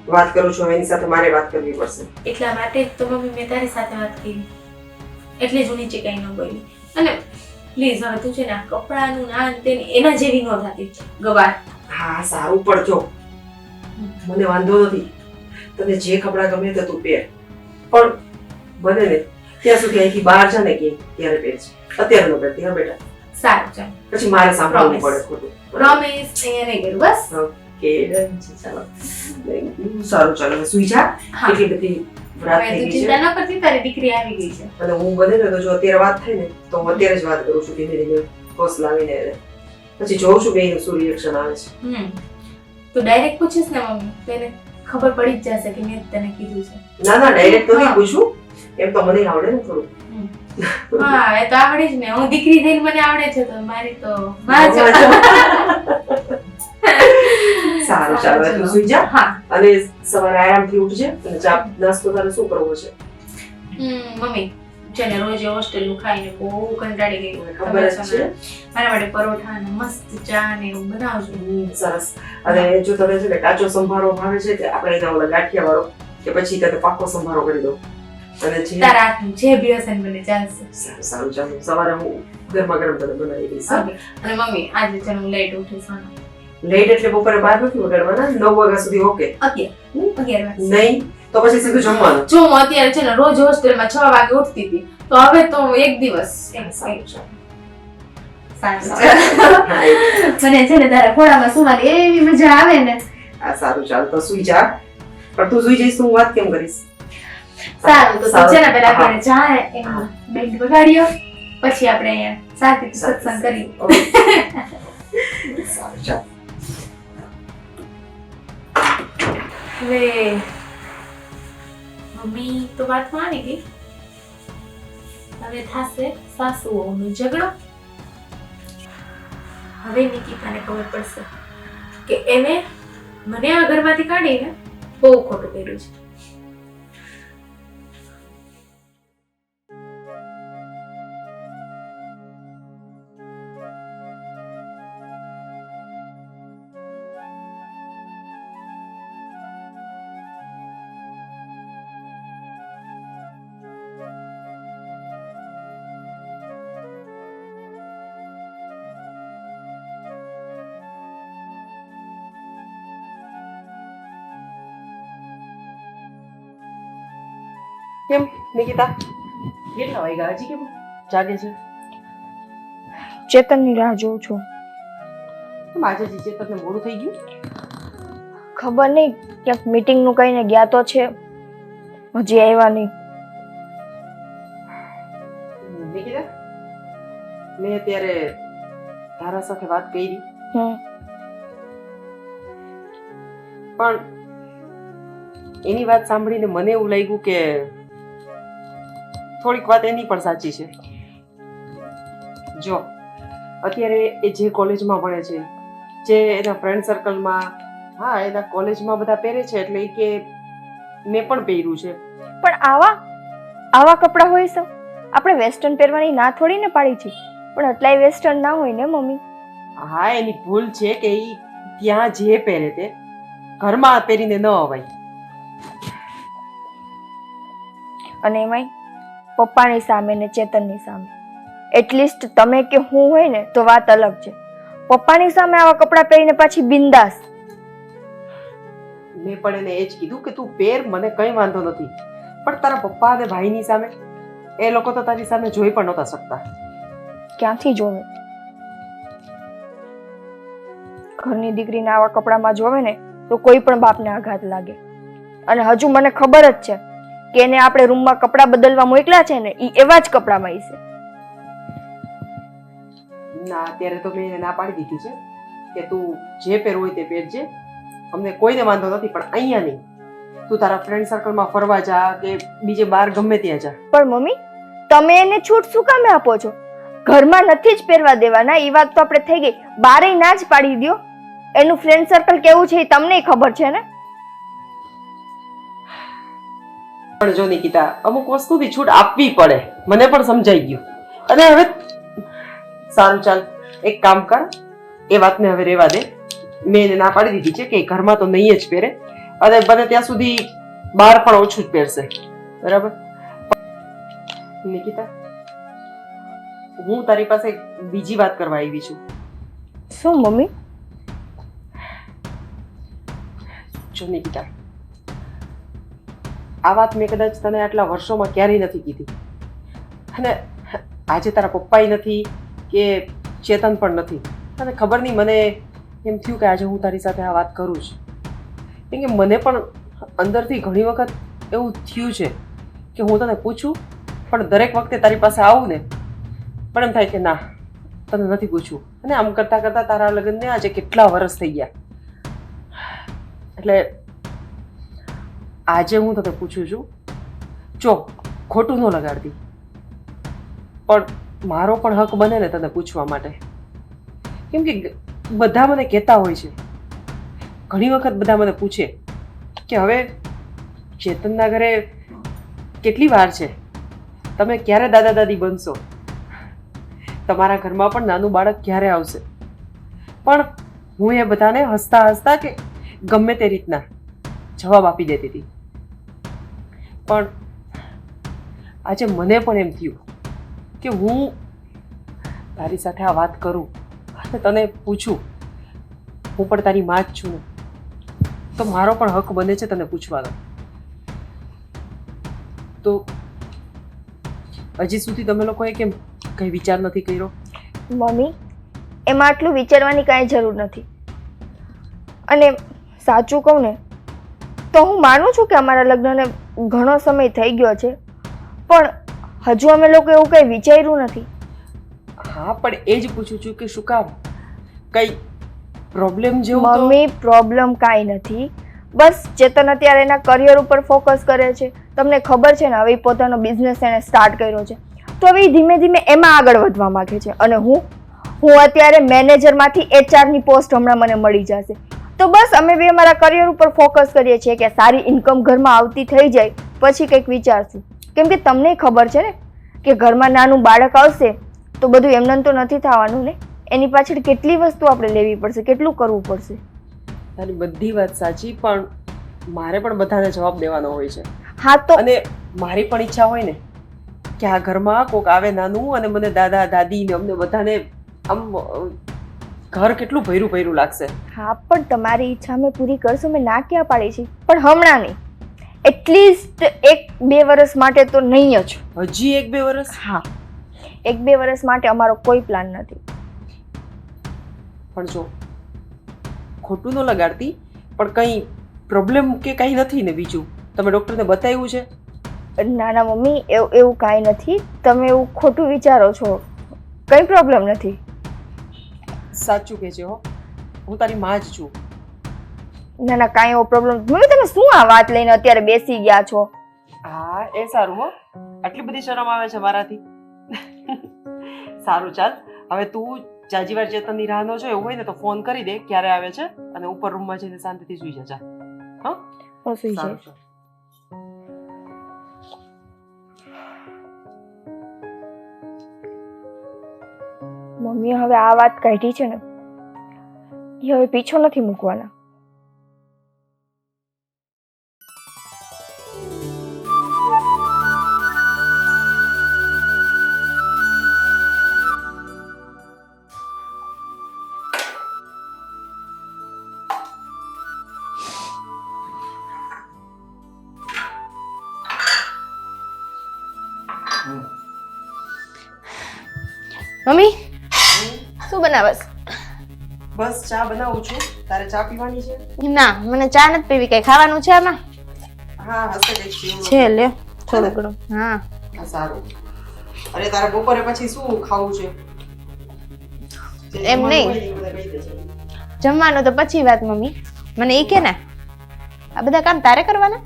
વાત કરું છું એની સાથે મારે વાત કરવી પડશે. એટલા માટે જ તો મમ્મી મેં તારી સાથે વાત કરી, એટલે જ હું નીચે કઈ ન બોલી. અને પ્લીઝ હવે તું છે ને આ કપડાનું ના તેની એના જેવી ન થતી ગવાર. હા સારું પણ જો મને વાંધો નથી, તને જે કપડાં ગમે તે તું પહેર, પણ બને ને ત્યાં સુધી અહીંથી બહાર જા ને કે ત્યારે પહેરજે. અત્યારે ન પહેરતી. હા બેટા સારું ચાલ, પછી મારે સાંભળવું પડે ખોટું. પ્રોમિસ અહીંયા નહીં કરું બસ. ઓકે ડન છે. ચાલો સારું, ચાલો હવે સુઈ જા. હા. એટલી બધી રાત હવે થઈ તું ગઈ છે ચિંતા ન કરતી, તારી દીકરી આવી ગઈ છે. અને હું બને ને તો જો અત્યારે વાત થાય ને તો હું અત્યારે જ વાત કરું છું ધીમે ધીમે હોશ લાવીને એને. પછી જોઉં છું કે એનું શું રિએક્શન આવે છે. તું ડાયરેક્ટ પૂછીશ ને મમ્મી તો એને ખબર પડી જ જશે કે મેં તને કીધું છે. ના ના ડાયરેક્ટ તો નહીં પૂછું, એમ તો મને આવડે ને થોડું. હા એ તો આવડે જ ને, હું દીકરી થઈને મને આવડે છે તો મારી તો માં જ. સારું ચાલો હવે તું સુઈ જા. હા અને સવારે આરામથી ઉઠજે અને ચા નાસ્તો તારે શું કરવો છે? મમ્મી છે ને રોજ હોસ્ટેલ નું ખાઈને બહુ કંટાળી ગઈ. મને ખબર જ છે. મારા માટે પરોઠા ને મસ્ત ચા ને એવું બનાવજો. સરસ. અને જો તને છે ને કાચો સંભારો ભાવે છે કે આપણે એના ઓલા ગાંઠિયા વાળો કે પછી તને પાકો સંભારો કરી દઉં? અને જે તારા હાથનું જે બી હશે ને મને ચાલશે. સારું સારું ચાલો સવારે હું ગરમા ગરમ તને બનાવી દઈશ. Okay. અને મમ્મી આજે છે ને હું લેટ ઉઠીશ. લેટ એટલે બપોરે 12 નથી વગાડવાના, 9 વાગ્યા સુધી ઓકે? 11 વાગે. નહીં તો પછી સીધું જમવાનું. જો હું અત્યારે છે ને રોજ હોસ્ટેલમાં 6 વાગે ઉઠતી હતી તો હવે તો એક દિવસ સારું ચાલો. મને છે ને તારા ખોળામાં સુવાની એવી મજા આવે ને. આ સારું ચાલ તો સુઈ જા. પણ તું જોઈ જઈશ તો હું વાત કેમ કરીશ? સારું તો સારું. છે ને પેલા હા. આપણે જાય એમ બેન્ડ વગાડ્યો પછી આપણે અહીંયા શાંતિથી સત્સંગ કરી સારું ચાલ. હવે મમ્મી તો વાતમાં આવી ગઈ હવે થાશે સાસુઓનો ઝઘડો હવે નિકિતાને ખબર પડશે કે એને મને આ ઘરમાંથી કાઢીને બહુ ખોટું કર્યું છે કેમ નિકિતા, કેટલા વાગ્યા? હજી કેમ જાગે છે? ચેતનની રાહ જોઉં છું. કેમ આજે ચેતનને મોડું થઈ ગયું? ખબર નહીં, ક્યાંક મીટિંગનું કહીને ગયા તો છે, હજી આવ્યા નહીં. નિકિતા, મેં અત્યારે તારા સાથે વાત કરી હમ પણ એની વાત સાંભળીને મને એવું લાગ્યું કે થોડીક વાત એની પણ સાચી છે. જો અત્યારે એ જે કોલેજમાં ભણે છે, જે એના ફ્રેન્ડ સર્કલમાં, હા એના કોલેજમાં બધા પહેરે છે એટલે ઈ કે મેં પણ પહેર્યું છે. પણ આવા કપડાં હોય છે? આપણે વેસ્ટર્ન પહેરવાની ના થોડી ને પાડી છે, પણ એટલાય વેસ્ટર્ન ના હોય ને મમ્મી. હા એની ભૂલ છે કે ઈ ત્યાં જે પહેરે તે ઘરમાં પહેરીને ન અવાય. અને એમાંય પપ્પાની સામે ને ચેતનની સામે. એટલીસ્ટ તમે કે હું હોય ને તો વાત અલગ છે, પપ્પાની સામે આવા કપડાં પહેરીને પાછી બિંદાસ. મેં પણ એને એ જ કીધું કે તું પહેર, મને કંઈ વાંધો નથી, પણ તારા પપ્પા અને ભાઈની સામે એ લોકો તો તારી સામે જોઈ પણ નહોતા શકતા. ક્યાંથી જોવે? ઘરની દીકરીને આવા કપડામાં જોવે ને તો કોઈ પણ બાપને આઘાત લાગે. અને હજુ મને ખબર જ છે કે એને આપણે રૂમમાં કપડાં બદલવા મોકલ્યા છે ને એ એવા જ કપડામાં હશે. ના અત્યારે તો મેં એને ના પાડી દીધી છે કે તું જે પહેરવું હોય તે પહેરજે, અમને કોઈને વાંધો નથી, પણ અહીંયા નહીં. તું તારા ફ્રેન્ડ સર્કલમાં ફરવા જા કે બીજે બહાર ગમે ત્યાં જા. પણ મમ્મી, તમે એને છૂટ શું કામે આપો છો? ઘરમાં નથી જ પહેરવા દેવાના, એ વાત તો આપણે થઈ ગઈ. બારે ના જ પાડી દો. એનું ફ્રેન્ડ સર્કલ કેવું છે એ તમને ખબર છે ને. પણ જો નિકિતા, અમુક વસ્તુથી છૂટ આપવી પડે, મને પણ સમજાઈ ગયું. અને હવે સારું ચાલ, એક કામ કર, એ વાતને હવે રહેવા દે. મેં એને ના પાડી દીધી છે કે ઘરમાં તો નહીં જ પહેરે, અને બને ત્યાં સુધી બહાર પણ ઓછું જ પહેરશે, બરાબર? નિકિતા, હું તારી પાસે બીજી વાત કરવા આવી છું. શું મમ્મી? જો નિકિતા, આ વાત મેં કદાચ તને આટલા વર્ષોમાં ક્યારેય નથી કીધી, અને આજે તારા પપ્પાય નથી કે ચેતન પણ નથી. અને ખબર નહીં, મને એમ થયું કે આજે હું તારી સાથે આ વાત કરું છું, કેમ કે મને પણ અંદરથી ઘણી વખત એવું થયું છે કે હું તને પૂછું, પણ દરેક વખતે તારી પાસે આવું ને પણ એમ થાય કે ના, તને નથી પૂછવું. અને આમ કરતાં કરતાં તારા લગ્નને આજે કેટલા વર્ષ થઈ ગયા. એટલે આજે હું તને પૂછું છું, જો ખોટું ન લગાડતી, પણ મારો પણ હક બને ને તને પૂછવા માટે. કેમ કે બધા મને કહેતા હોય છે, ઘણી વખત બધા મને પૂછે કે હવે ચેતનના ઘરે કેટલી વાર છે, તમે ક્યારે દાદા દાદી બનશો, તમારા ઘરમાં પણ નાનું બાળક ક્યારે આવશે. પણ હું એ બધાને હસતા હસતા કે ગમે તે રીતના જવાબ આપી દેતી હતી. પણ આજે મને પણ એમ થયું કે હું તારી સાથે આ વાત કરું અને તને પૂછું, હું પણ તારી માં જ છું ને, તો મારો પણ હક બને છે તને પૂછવાનો. તો હજી સુધી તમે લોકોએ કેમ કંઈ વિચાર નથી કર્યો? મમ્મી, એમાં આટલું વિચારવાની કાંઈ જરૂર નથી. અને સાચું કહું ને તો હું માનું છું કે અમારા લગ્નને ઘણો સમય થઈ ગયો છે, પણ હજુ અમે લોકો એવું કંઈ વિચાર્યું નથી. હા પણ એ જ પૂછું છું કે શું કામ, કઈ પ્રોબ્લેમ જેવું તો મમ્મી, પ્રોબ્લેમ કાંઈ નથી. બસ ચેતન અત્યારે એના કરિયર ઉપર ફોકસ કરે છે. તમને ખબર છે ને, હવે ઈ પોતાનો બિઝનેસ એને સ્ટાર્ટ કર્યો છે, તો હવે ઈ ધીમે ધીમે એમાં આગળ વધવા માંગે છે. અને હું અત્યારે મેનેજરમાંથી એચઆરની પોસ્ટ હમણાં મને મળી જશે. તો બસ અમે બી અમારા કરિયર ઉપર ફોકસ કરીએ છીએ કે સારી ઇન્કમ ઘરમાં આવતી થઈ જાય પછી કંઈક વિચારશું. કેમ કે તમને ખબર છે ને કે ઘરમાં નાનું બાળક આવશે તો બધું એમને તો નથી થવાનું ને, એની પાછળ કેટલી વસ્તુ આપણે લેવી પડશે, કેટલું કરવું પડશે. તારી બધી વાત સાચી, પણ મારે પણ બધાને જવાબ દેવાનો હોય છે. હા તો અને મારી પણ ઈચ્છા હોય ને કે આ ઘરમાં કોક આવે નાનું અને મને દાદા દાદી ને અમને બધાને આમ ઘર કેટલું ભર્યું ભર્યું લાગશે. હા પણ તમારી ઈચ્છા અમે પૂરી કરશું, મેં ના ક્યાં પાડી છે, પણ હમણાં નહીં. એટલીસ્ટ 1-2 વર્ષ માટે તો નહીં જ. હજી 1-2 વર્ષ? હા, 1-2 વર્ષ માટે અમારો કોઈ પ્લાન નથી. પણ જો ખોટું ન લગાડતી, પણ કંઈ પ્રોબ્લેમ કે કંઈ નથી ને? બીજું તમે ડૉક્ટરને બતાવ્યું છે? ના ના મમ્મી, એવું કાંઈ નથી. તમે એવું ખોટું વિચારો છો. કંઈ પ્રોબ્લેમ નથી. સાચું કહેજે હો, હું તારી માં જ છું. ના ના, કાંઈ એવો પ્રોબ્લેમ. મમ્મી, તમે શું આ વાત લઈને અત્યારે બેસી ગયા છો? હા એ સારું હો, આટલી બધી શરમ આવે છે મારાથી. સારું ચાલ, હવે તું જાજી વાર ચેતનની રાહ ન જો, એવું હોય ને તો ફોન કરી દે ક્યારે આવે છે, અને ઉપર રૂમમાં જઈને શાંતિથી સુઈ જા. હા હું સુઈ સારું જઈશ. ચાલ. મમ્મી, હવે આ વાત કાઢી છે ને, એ હવે પીછો નથી મૂકવાના. મમ્મી શું બનાવસ? બસ ચા બનાવું છું. તારે ચા પીવાની છે? ના, મને ચા નથી પીવી. કઈ ખાવાનું છે આમાં? હા હશે કઈ પીવું છે, લે થોડું ઘણું. હા હા સારું. અરે તારે બપોરે પછી શું ખાવું છે? એમ નહીં. જે જમવાનું હોય ને એ બધા કહી દેજે. જમવાનું તો પછી વાત મમ્મી. મને એ કે ને, આ બધા કામ તારે કરવાના?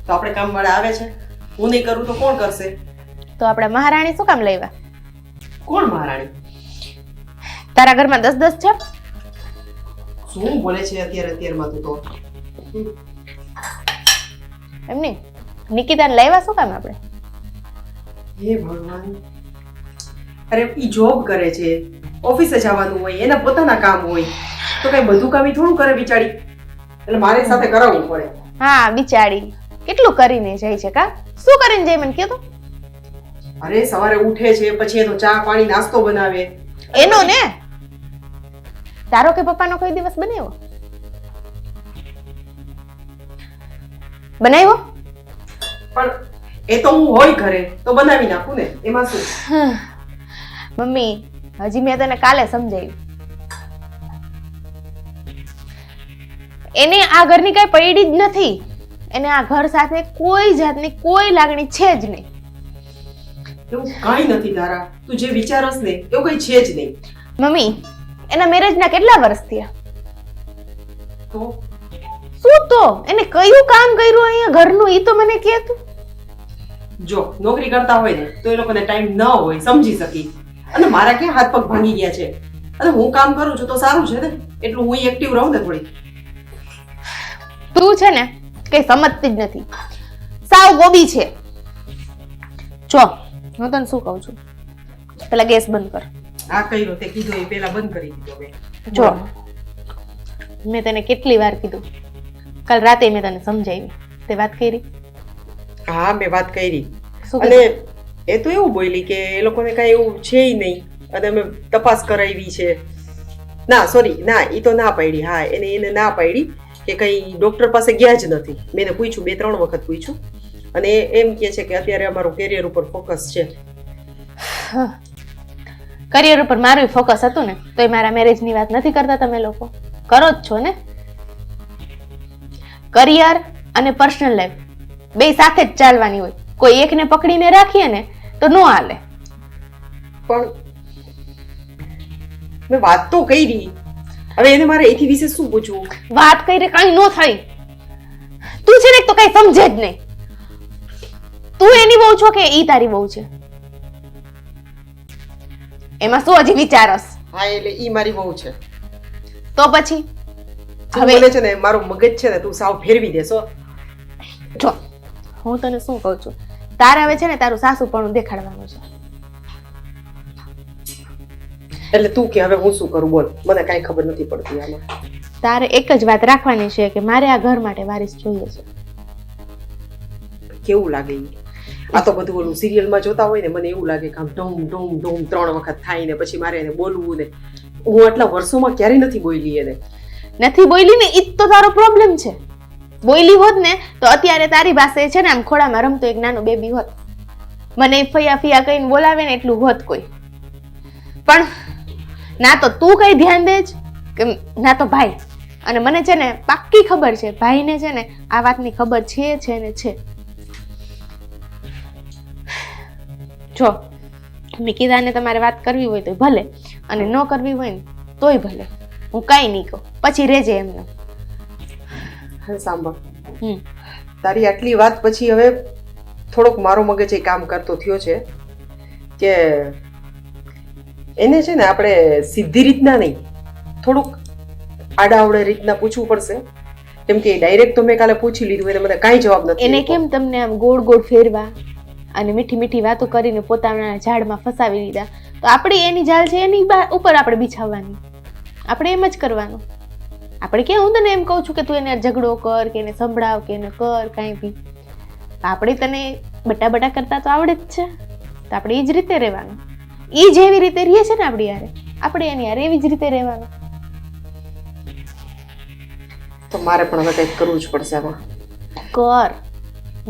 તો આપણે કામવાળા આવે છે, હું નહીં કરું તો કોણ કરશે? તો આપણે મહારાણી શું કામ લાવ્યા? કોણ મહારાણી? તારા ઘરમાં 10-10 છે? શું બોલે છે અત્યારમાં તું તો? એમ નહીં, નિકિતાને લાવ્યા શું કામ આપણે? હે ભગવાન. અરે ઈ જોબ કરે છે, ઓફિસે જવાનું હોય, એના પોતાના કામ હોય, તો કઈ બધું કામ ઈ થોડું કરે બિચારી? એટલે મારી સાથે કરાવવું પડે. હા બિચારી કેટલું કરીને જાય છે કા? શું કરીને જાય મને કહો તો? અરે સવારે ઉઠે છે, પછી એનો ચા પાણી નાસ્તો બનાવે. એનો ને, તારો કે પપ્પાનો કોઈ દિવસ બનાવ્યો? બનાવ્યો? પણ એ તો હું હોય ઘરે તો બનાવી નાખું ને, એમાં શું? મમ્મી હજી મેં તને કાલે સમજાવ્યું. એને આ ઘરની કઈ પડી જ નથી. એને આ ઘર સાથે કોઈ જાતની કોઈ લાગણી છે જ નહીં. એવું કાંઈ નથી તારા, તું જે વિચારસ ને એવું કઈ છે જ નહીં. મમ્મી એના મેરેજના કેટલા વર્ષ થયા? તો શું તો એને કયું કામ કર્યું અહીંયા ઘરનું ઈ તો મને કહે તું. જો નોકરી કરતા હોય ને તો એ લોકોને ટાઈમ ન હોય, સમજી શકી. અને મારા ક્યાં હાથ પગ ભાંગી ગયા છે, અને હું કામ કરું છું તો સારું છે ને, એટલું હું એક્ટિવ રહું ને થોડી. તું છે ને કઈ સમજતી જ નથી, સાવ ગોબી છે. જો હું તને શું કહું છું, પેલા ગેસ બંધ કર. આ કર્યો તે કીધું એ પેલા બંધ કરી દીધો મેં. જો મેં તને કેટલી વાર કીધું, કાલ રાતે મેં તને સમજાવી, તે વાત કરી? હા મેં વાત કરી. શું અને એ તો એવું બોલી કે એ લોકોને કઈ એવું છે નહીં, અને અમે તપાસ કરાવી છે. ના સોરી, ના એ તો ના પાડી. હા એને ના પાડી કે કઈ ડોક્ટર પાસે ગયા જ નથી. મેં એને પૂછ્યું, 2-3 વખત પૂછ્યું, અને એમ કહે છે કે અત્યારે અમારું કેરિયર ઉપર ફોકસ છે. કરિયર ઉપર મારું ફોકસ હતું ને તો એ મારા મેરેજની વાત નથી કરતા તમે લોકો? કરો જ છો ને? કરિયર અને પર્સનલ લાઈફ બે સાથે જ ચાલવાની હોય. કોઈ એકને પકડીને રાખીએ ને તો ન હાલે. પણ મેં વાત તો કરી. હવે એને મારે એથી વિશે શું પૂછવું? વાત કરીને કઈ ન થઈ. તું છે ને તો કઈ સમજે જ નહીં. તું એની બહુ છો કે ઈ તારી બહુ છે? એમાં શું હજી વિચારસ? હા એટલે ઈ મારી બહુ છે. તો પછી હવે મને છે ને મારું મગજ છે ને તું સાવ ફેરવી દેશો. જો હું તને શું કહું છું, તારે હવે છે ને તારું સાસુપણું દેખાડવાનું છે. એટલે તું કે હવે હું શું કરું બોલ, મને કાંઈ ખબર નથી પડતી આમાં. તારે એક જ વાત રાખવાની છે કે મારે આ ઘર માટે વારીસ જોઈએ છે. કેવું લાગે ઈ? આ તો બધું ઓલું સિરિયલમાં જોતા હોય ને, મને એવું લાગે કે આમ ઢોમ ઢોમ ઢોમ 3 વખત થાય ને પછી મારે એને બોલવું ને. હું આટલા વર્ષોમાં ક્યારેય નથી બોલી એને. નથી બોલી ને, ઈ જ તો તારો પ્રોબ્લેમ છે. બોલી હોત ને તો અત્યારે તારી પાસે છે ને આમ ખોળામાં રમતો એક નાનો બેબી હોત. મને ફૈયા ફિયા કહીને બોલાવે ને એટલું હોત કોઈ. પણ ના તો તું કઈ ધ્યાન દે જ કે ના તો ભાઈ. અને મને છે ને પાક્કી ખબર છે ભાઈને છે ને આ વાતની ખબર છે ને છે. જો નિકિતાને તમારે વાત કરવી હોય તો ભલે, અને ન કરવી હોય ને તોય ભલે. હું કાંઈ નહીં કહું, પછી રહેજે એમને. હવે સાંભળ, તારી આટલી વાત પછી હવે થોડોક મારો મગજ એ કામ કરતો થયો છે કે એને છે ને આપણે સીધી રીતના નહીં, થોડુંક આડાવડે રીતના પૂછવું પડશે. કેમ કે ડાયરેક્ટ તો મેં કાલે પૂછી લીધું, એને મને કાંઈ જવાબ નથી. એને કેમ તમને આમ ગોળ ગોળ ફેરવા અને મીઠી મીઠી વાતો કરીને પોતાના ઝાડમાં ફસાવી લીધા? તો આપણે એની જાળ છે એની ઉપર આપણે બિછાવવાની. આપણે એમ જ કરવાનું. આપણે કે હું તને એમ કહું છું કે તું એને ઝઘડો કર કે એને સંભળાવ કે એને કર કાંઈ બી. આપણે તને બટા બટા કરતા તો આવડે જ છે. તો આપણે એ જ રીતે રહેવાનું. એ જેવી રીતે રહીએ છે ને આપણી યારે, આપણે એની યારે એવી જ રીતે રહેવાનું. તો મારે પણ હવે કંઈક કરવું જ પડશે આમાં. કર,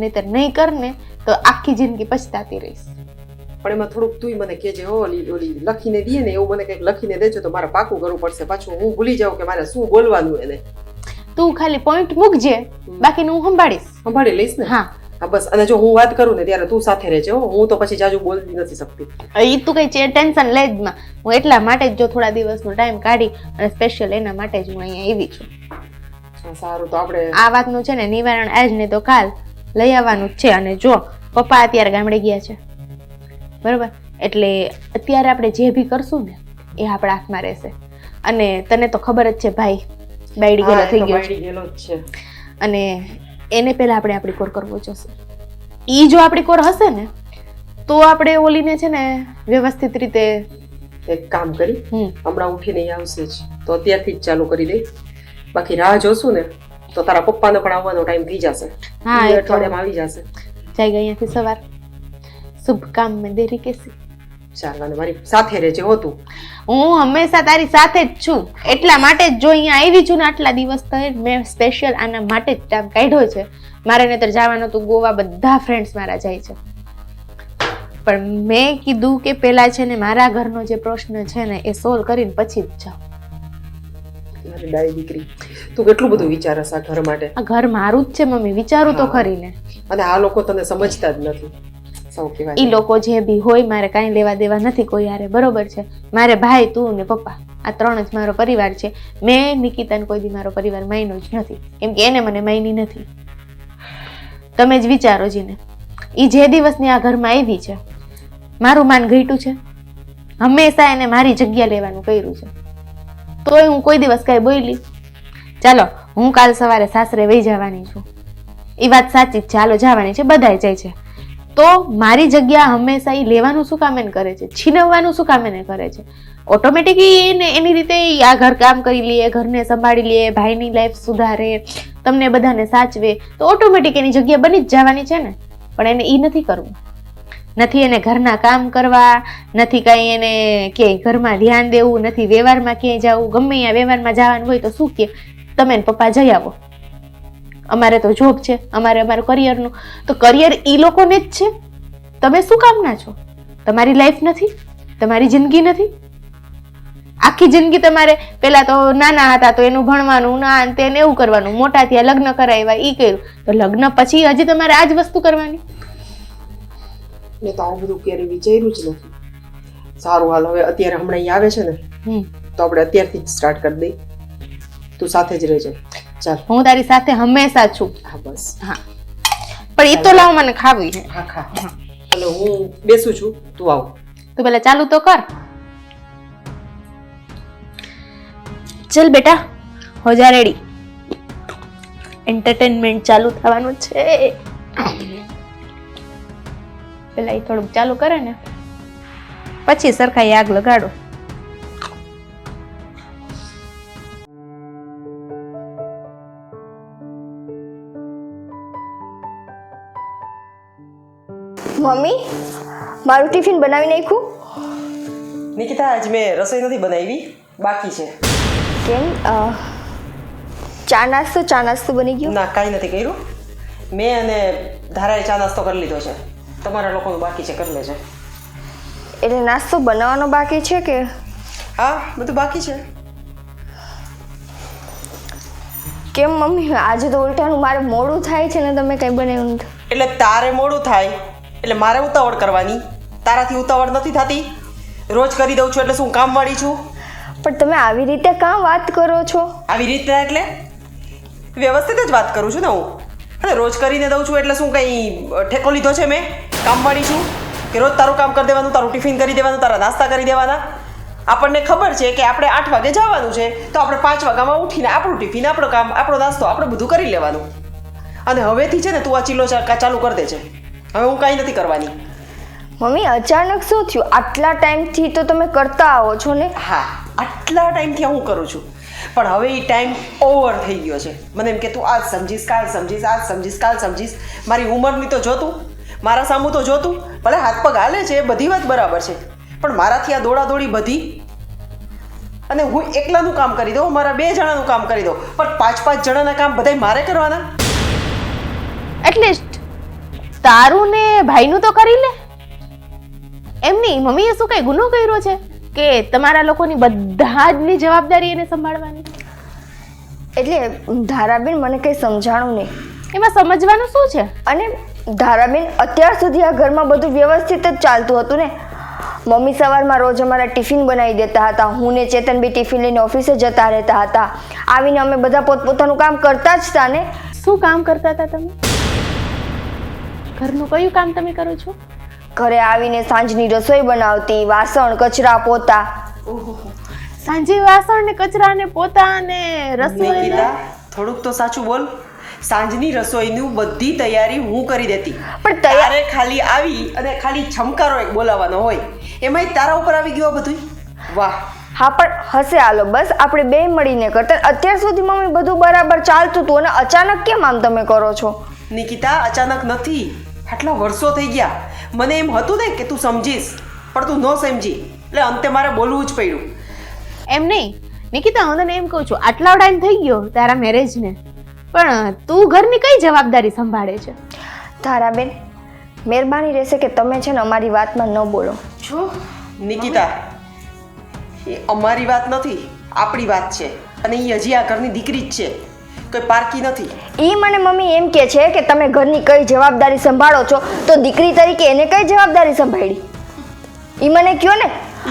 નહીતર નહીં કર ને તો આખી જિંદગી પછતાતી રહીશ. પણ એમાં થોડુંક તુંય મને કહેજે હો, ઓલી લખીને દે ને એવું મને કંઈક લખીને દેજો તો મારે પાકું કરવું પડશે. પાછું હું ભૂલી જાઉં કે મારે શું બોલવાનું એને. તું ખાલી પોઈન્ટ મૂકજે, બાકીનું હું સંભાળીશ. સંભાળી લઈશ ને? હા હા બસ. અને જો હું વાત કરું ને ત્યારે તું સાથે રહેજે હો, હું તો પછી જાજુ બોલતી નથી શકતી. એ તું કઈ ટેન્શન લે જ માં. હું એટલા માટે જ જો થોડા દિવસનો ટાઈમ કાઢી અને સ્પેશિયલ એના માટે જ હું અહીંયા આવી છું. સારું, તો આપણે આ વાતનું છે ને નિવારણ આજ ને તો કાલ લઈ આવવાનું જ છે. અને જો પપ્પા અત્યારે ગામડે ગયા છે બરોબર, એટલે અત્યારે આપણે જે ભી કરશું ને એ આપણા હાથમાં રહેશે. અને તને તો ખબર જ છે ભાઈ બાયડી ગયેલો થઈ ગયો છે, અને એને પહેલા આપણે આપણી કોર કરવો જોશે. ઈ જો આપણી કોર હશે ને તો આપણે ઓલીને છે ને વ્યવસ્થિત રીતે એક કામ કરી, હમણાં ઉઠીને આવશે જ તો અત્યારથી જ ચાલુ કરી દઈ. બાકી રાહ જોશું ને તો તારા પપ્પાને પણ આવવાનો ટાઈમ થઈ જશે. હા, અઠવાડિયામાં આવી જશે. જાય ગયા અહીંયાથી સવાર. શુભ કામ મેં દેરી કેસી. ચાલવાને મારી સાથે રહેજે હો તું. હું હંમેશા તારી સાથે જ છું. એટલા માટે જ જો અહીંયા આવી છું ને આટલા દિવસ તો મેં સ્પેશિયલ આના માટે જ ટાઈમ કાઢ્યો છે. મારે નહીતર જવાનું તો ગોવા બધા ફ્રેન્ડ્સ મારા જાય છે. પણ મેં કીધું કે પેલા છે ને મારા ઘરનો જે પ્રશ્ન છે ને એ સોલ્વ કરીને પછી જ જાઉં. મારી ડાઈ દીકરી, તું કેટલું બધું વિચારસ આ ઘર માટે. આ ઘર મારું જ છે મમ્મી, વિચારું તો ખરી ને. અને આ લોકો તને સમજતા જ નથી. સૌ કહેવાય ઈ લોકો જે બી હોય મારે કાંઈ લેવા દેવા નથી કોઈ યારે, બરોબર છે. મારે ભાઈ, તું ને પપ્પા આ 3 જ મારો પરિવાર છે. મેં નિકિતાને કોઈ દી મારો પરિવાર માન્યો જ નથી, કેમ કે એને મને માની નથી. તમે જ વિચારો જીને, ઈ જે દિવસની આ ઘરમાં આવી છે મારું માન ઘટ્યું છે. હંમેશા એને મારી જગ્યા લેવાનું કર્યું છે, તોય હું કોઈ દિવસ કાંઈ બોલી. ચાલો હું કાલ સવારે સાસરે વહી જવાની છું, એ વાત સાચી જ છે. ચાલો જવાની છે, બધાય જાય છે. તો મારી જગ્યા હંમેશા એ લેવાનું શું કામ એને કરે છે, છીનવવાનું શું કામ એને કરે છે? ઓટોમેટિકલી એને એની રીતે આ ઘર કામ કરી લે, ઘરને સંભાળી લે, ભાઈની લાઈફ સુધારે, તમને બધાને સાચવે, તો ઓટોમેટિક એની જગ્યા બની જ જવાની છે ને. પણ એને એ નથી કરવું. નથી એને ઘરના કામ કરવા, નથી કાંઈ એને ક્યાંય ઘરમાં ધ્યાન દેવું, નથી વ્યવહારમાં ક્યાંય જવું. ગમે ત્યાં વ્યવહારમાં જવાનું હોય તો શું કે તમે પપ્પા જઈ આવો, અમારે તો જોબ છે, અમારું કરિયરનું. તો કરિયર ઈ લોકોને જ છે. તમે શું કામના છો? તમારી લાઈફ નથી, તમારી જિંદગી નથી. આખી જિંદગી તમારે પહેલા તો નાના હતા તો એનું ભણવાનું ના અંતે એને એવું કરવાનું, મોટા થયા લગ્ન કરાવ્યા ઈ કર્યું, તો લગ્ન પછી હજી તમારે આ જ વસ્તુ કરવાની. મેં તો આવું બધું ક્યારે વિચાર્યું જ નથી. સારું હાલ, હવે અત્યારે હમણાં અહીં આવે છે ને તો આપણે અત્યારથી જ સ્ટાર્ટ કરી દઈ. તું સાથે જ રહેજે. ચાલ, હું તારી સાથે હંમેશા છું. હા બસ. હા, પણ એ તો લાવ, મને ખાવી છે. હા ખા. અને હું બેસું છું, તું આવ. તું પેલા ચાલુ તો કર. ચલ બેટા, હો જા રેડી. એન્ટરટેનમેન્ટ ચાલુ થવાનું છે. પેલા એ થોડુંક ચાલુ કરે ને પછી સરખાઈ આગ લગાડો. મમ્મી મારું ટિફિન બનાવી નાખ્યું? નિકિતા, આજ મેં રસોઈ નથી બનાવી, બાકી છે. કેમ? ચા નાસ્તો બની ગયો? ના, કાંઈ નથી કર્યું. મેં અને ધારાએ ચા નાસ્તો કરી લીધો છે. તમારા લોકોનું બાકી છે, કરી લેજે. એટલે નાસ્તો બનાવવાનો બાકી છે કે? હા, બધું બાકી છે. કેમ મમ્મી, આજે તો ઉલટાનું મારે મોડું થાય છે ને તમે કંઈ બનાવ્યું નથી. એટલે તારે મોડું થાય એટલે મારે ઉતાવળ કરવાની. તારાથી ઉતાવળ નથી થતી. રોજ કરી દઉં છું એટલે શું કામવાળી છું? પણ તમે આવી રીતે કામ વાત કરો છો? આવી રીતના એટલે વ્યવસ્થિત જ વાત કરું છું ને હું. અને રોજ કરીને દઉં છું એટલે શું કંઈ ઠેકો લીધો છે મેં? કામવાળી છું કે રોજ તારું કામ કરી દેવાનું, તારું ટિફિન કરી દેવાનું, તારા નાસ્તા કરી દેવાના? આપણને ખબર છે કે આપણે 8 વાગે જવાનું છે તો આપણે 5 વાગ્યામાં ઉઠીને આપણું ટિફિન, આપણું કામ, આપણો નાસ્તો આપણે બધું કરી લેવાનું. અને હવેથી છે ને તું આ ચીલો ચાલુ કરી દે છે. હવે હું કાંઈ નથી કરવાની. મમ્મી અચાનક શું થયું? આટલા ટાઈમથી તો તમે કરતા આવો છો ને. હા, આટલા ટાઈમથી હું કરું છું, પણ હવે એ ટાઈમ ઓવર થઈ ગયો છે. મને એમ કે તું આજ સમજીશ, કાલ સમજીશ, આજ સમજીશ, કાલ સમજીશ. મારી ઉંમરની તો જોતું, મારા સામું તો જોતું. ભલે હાથ પગ હાલે છે, બધી વાત બરાબર છે, પણ મારાથી આ દોડાદોડી બધી. અને હું એકલાનું કામ કરી દઉં, મારા 2 જણાનું કામ કરી દઉં, પણ 5-5 જણાના કામ બધાય મારે કરવાના. એટલીસ્ટ તારું ને ભાઈનું તો કરી લે. એમ નહીં, મમ્મીએ શું કઈ ગુનો કર્યો છે કે તમારા લોકોની બધા જની જવાબદારી એને સંભાળવાની? એટલે ધારાબેન મને કંઈ સમજાણું નહીં. એમાં સમજવાનું શું છે? અને ધારાબેન અત્યાર સુધી આ ઘરમાં બધું વ્યવસ્થિત જ ચાલતું હતું ને. મમ્મી સવારમાં રોજ અમારા ટિફિન બનાવી દેતા હતા, હું ને ચેતન બી ટિફિન લઈને ઓફિસે જતા રહેતા હતા. આવીને અમે બધા પોતપોતાનું કામ કરતા જ હતા ને. શું કામ કરતા હતા તમે? ઘરનું કયું કામ તમે કરો છો? ઘરે આવીને સાંજની રસોઈ બનાવતી, વાસણ કચરા પોતા. સાંજે વાસણ ને કચરા ને પોતા ને રસોઈ. નિકિતા, થોડુંક તો સાચું બોલ. સાંજની રસોઈની બધી તૈયારી હું કરી દેતી, પણ તારે ખાલી આવી અને ખાલી છમકારો એક બોલાવવાનો હોય, એમાંય તારા ઉપર આવી ગયો બધું. વાહ. હા પણ હશે, હાલો બસ આપણે બે મળીને કરતા. અત્યાર સુધી મમ્મી બધું બરાબર ચાલતું હતું અને અચાનક કેમ આમ તમે કરો છો? નિકિતા, અચાનક નથી, આટલા વર્ષો થઈ ગયા. મને એમ હતું ને કે તું સમજીશ, પણ તું ન સમજી, એટલે અંતે મારે બોલવું જ પડ્યું. એમ નહીં નિકિતા, હું તને એમ કહું છું, આટલા ટાઈમ થઈ ગયો તારા મેરેજને, પણ તું ઘરની કઈ જવાબદારી સંભાળે છે? ધારાબેન, મહેરબાની રહેશે કે તમે છે ને અમારી વાતમાં ન બોલો. જો નિકિતા, એ અમારી વાત નથી, આપણી વાત છે. અને એ હજી આ ઘરની દીકરી જ છે, કોઈ પારકી નથી. એ મને મમ્મી એમ કે છે કે તમે ઘરની કઈ જવાબદારી સંભાળો છો, તો દીકરી તરીકે એને કઈ જવાબદારી સંભાળી એ મને કયો ને.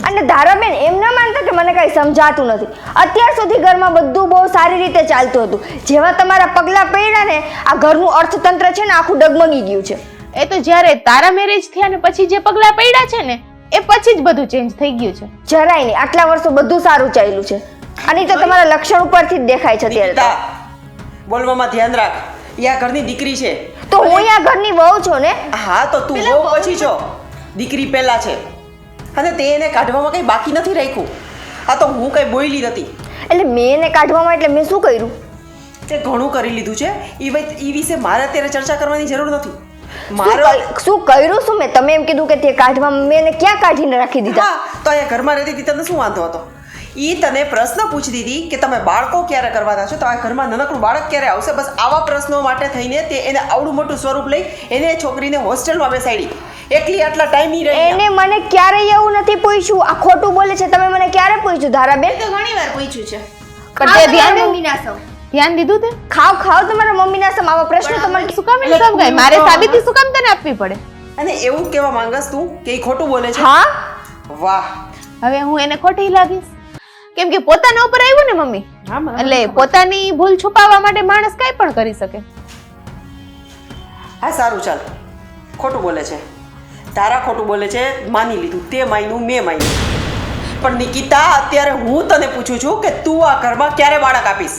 અને ધારાબેન એમ ના માનતા કે મને કઈ સમજાતું નથી. અત્યાર સુધી ઘરમાં બધું બહુ સારી રીતે ચાલતું હતું. જેવા તમારા પગલા પડ્યા ને, આ ઘરનું અર્થતંત્ર છે ને આખું ડગમગી ગયું છે. એ તો જ્યારે તારા મેરેજ થયા ને પછી જે પગલા પડ્યા છે ને એ પછી જ બધું ચેન્જ થઈ ગયું છે. જરાય નહીં, આટલા વર્ષો બધું સારું ચાલ્યું છે. અને તો તમારા લક્ષણ ઉપરથી જ દેખાય છે અત્યારે. નિકિતા, બોલવામાં ધ્યાન રાખ. એ આ ઘરની દીકરી છે. તો હું આ ઘરની વહુ છું ને. હા, તો તું બહુ પછી છો, દીકરી પહેલા છે. અને તે એને કાઢવામાં કંઈ બાકી નથી રાખ્યું. આ તો હું કંઈ બોલી નથી. એટલે મેં એને કાઢવામાં એટલે મેં શું કર્યું? તે ઘણું કરી લીધું છે. એ વિશે મારે અત્યારે ચર્ચા કરવાની જરૂર નથી. શું કર્યું શું મેં? તમે એમ કીધું કે તે કાઢવામાં, મેં એને ક્યાં કાઢીને રાખી દીધા? હા, તો અહીંયા ઘરમાં રહેતી હતી, તને શું વાંધો હતો? એ તને પ્રશ્ન પૂછતી હતી કે તમે બાળકો ક્યારે કરવાના છો, તો આ ઘરમાં નાનકડું બાળક ક્યારે આવશે. બસ આવા પ્રશ્નો માટે થઈને તે એને આવડું મોટું સ્વરૂપ લઈ એને છોકરીને હોસ્ટેલમાં બેસાડી. એકલી આટલા ટાઈમ ની રહી એને મને ક્યારેય એવું નથી પૂછ્યું. આ ખોટું બોલે છે. તમે મને ક્યારે પૂછ્યું ધારાબેન? તો ઘણી વાર પૂછ્યું છે પણ તે ધ્યાન દે. મમ્મીના સૌ ધ્યાન દીધું તે ખાવ તમારા મમ્મીના સમ આવા પ્રશ્નો તમારે શું કામ સમ ગઈ મારે સાબિતી શું કામ તને આપવી પડે અને એવું કહેવા માંગસ તું કે એ ખોટું બોલે છે? હા વાહ. હવે હું એને ખોટી લાગીશ કેમ કે પોતાના ઉપર આવ્યું ને મમ્મી એટલે પોતાની ભૂલ છુપાવવા માટે માણસ કઈ પણ કરી શકે. હા સારું ચાલ, ખોટું બોલે છે તારા, ખોટું બોલે છે માની લીધું, તે માન્યું મેં માન્યું. પણ નિકિતા અત્યારે હું તને પૂછું છું કે તું આ ઘરમાં ક્યારે બાળક આપીશ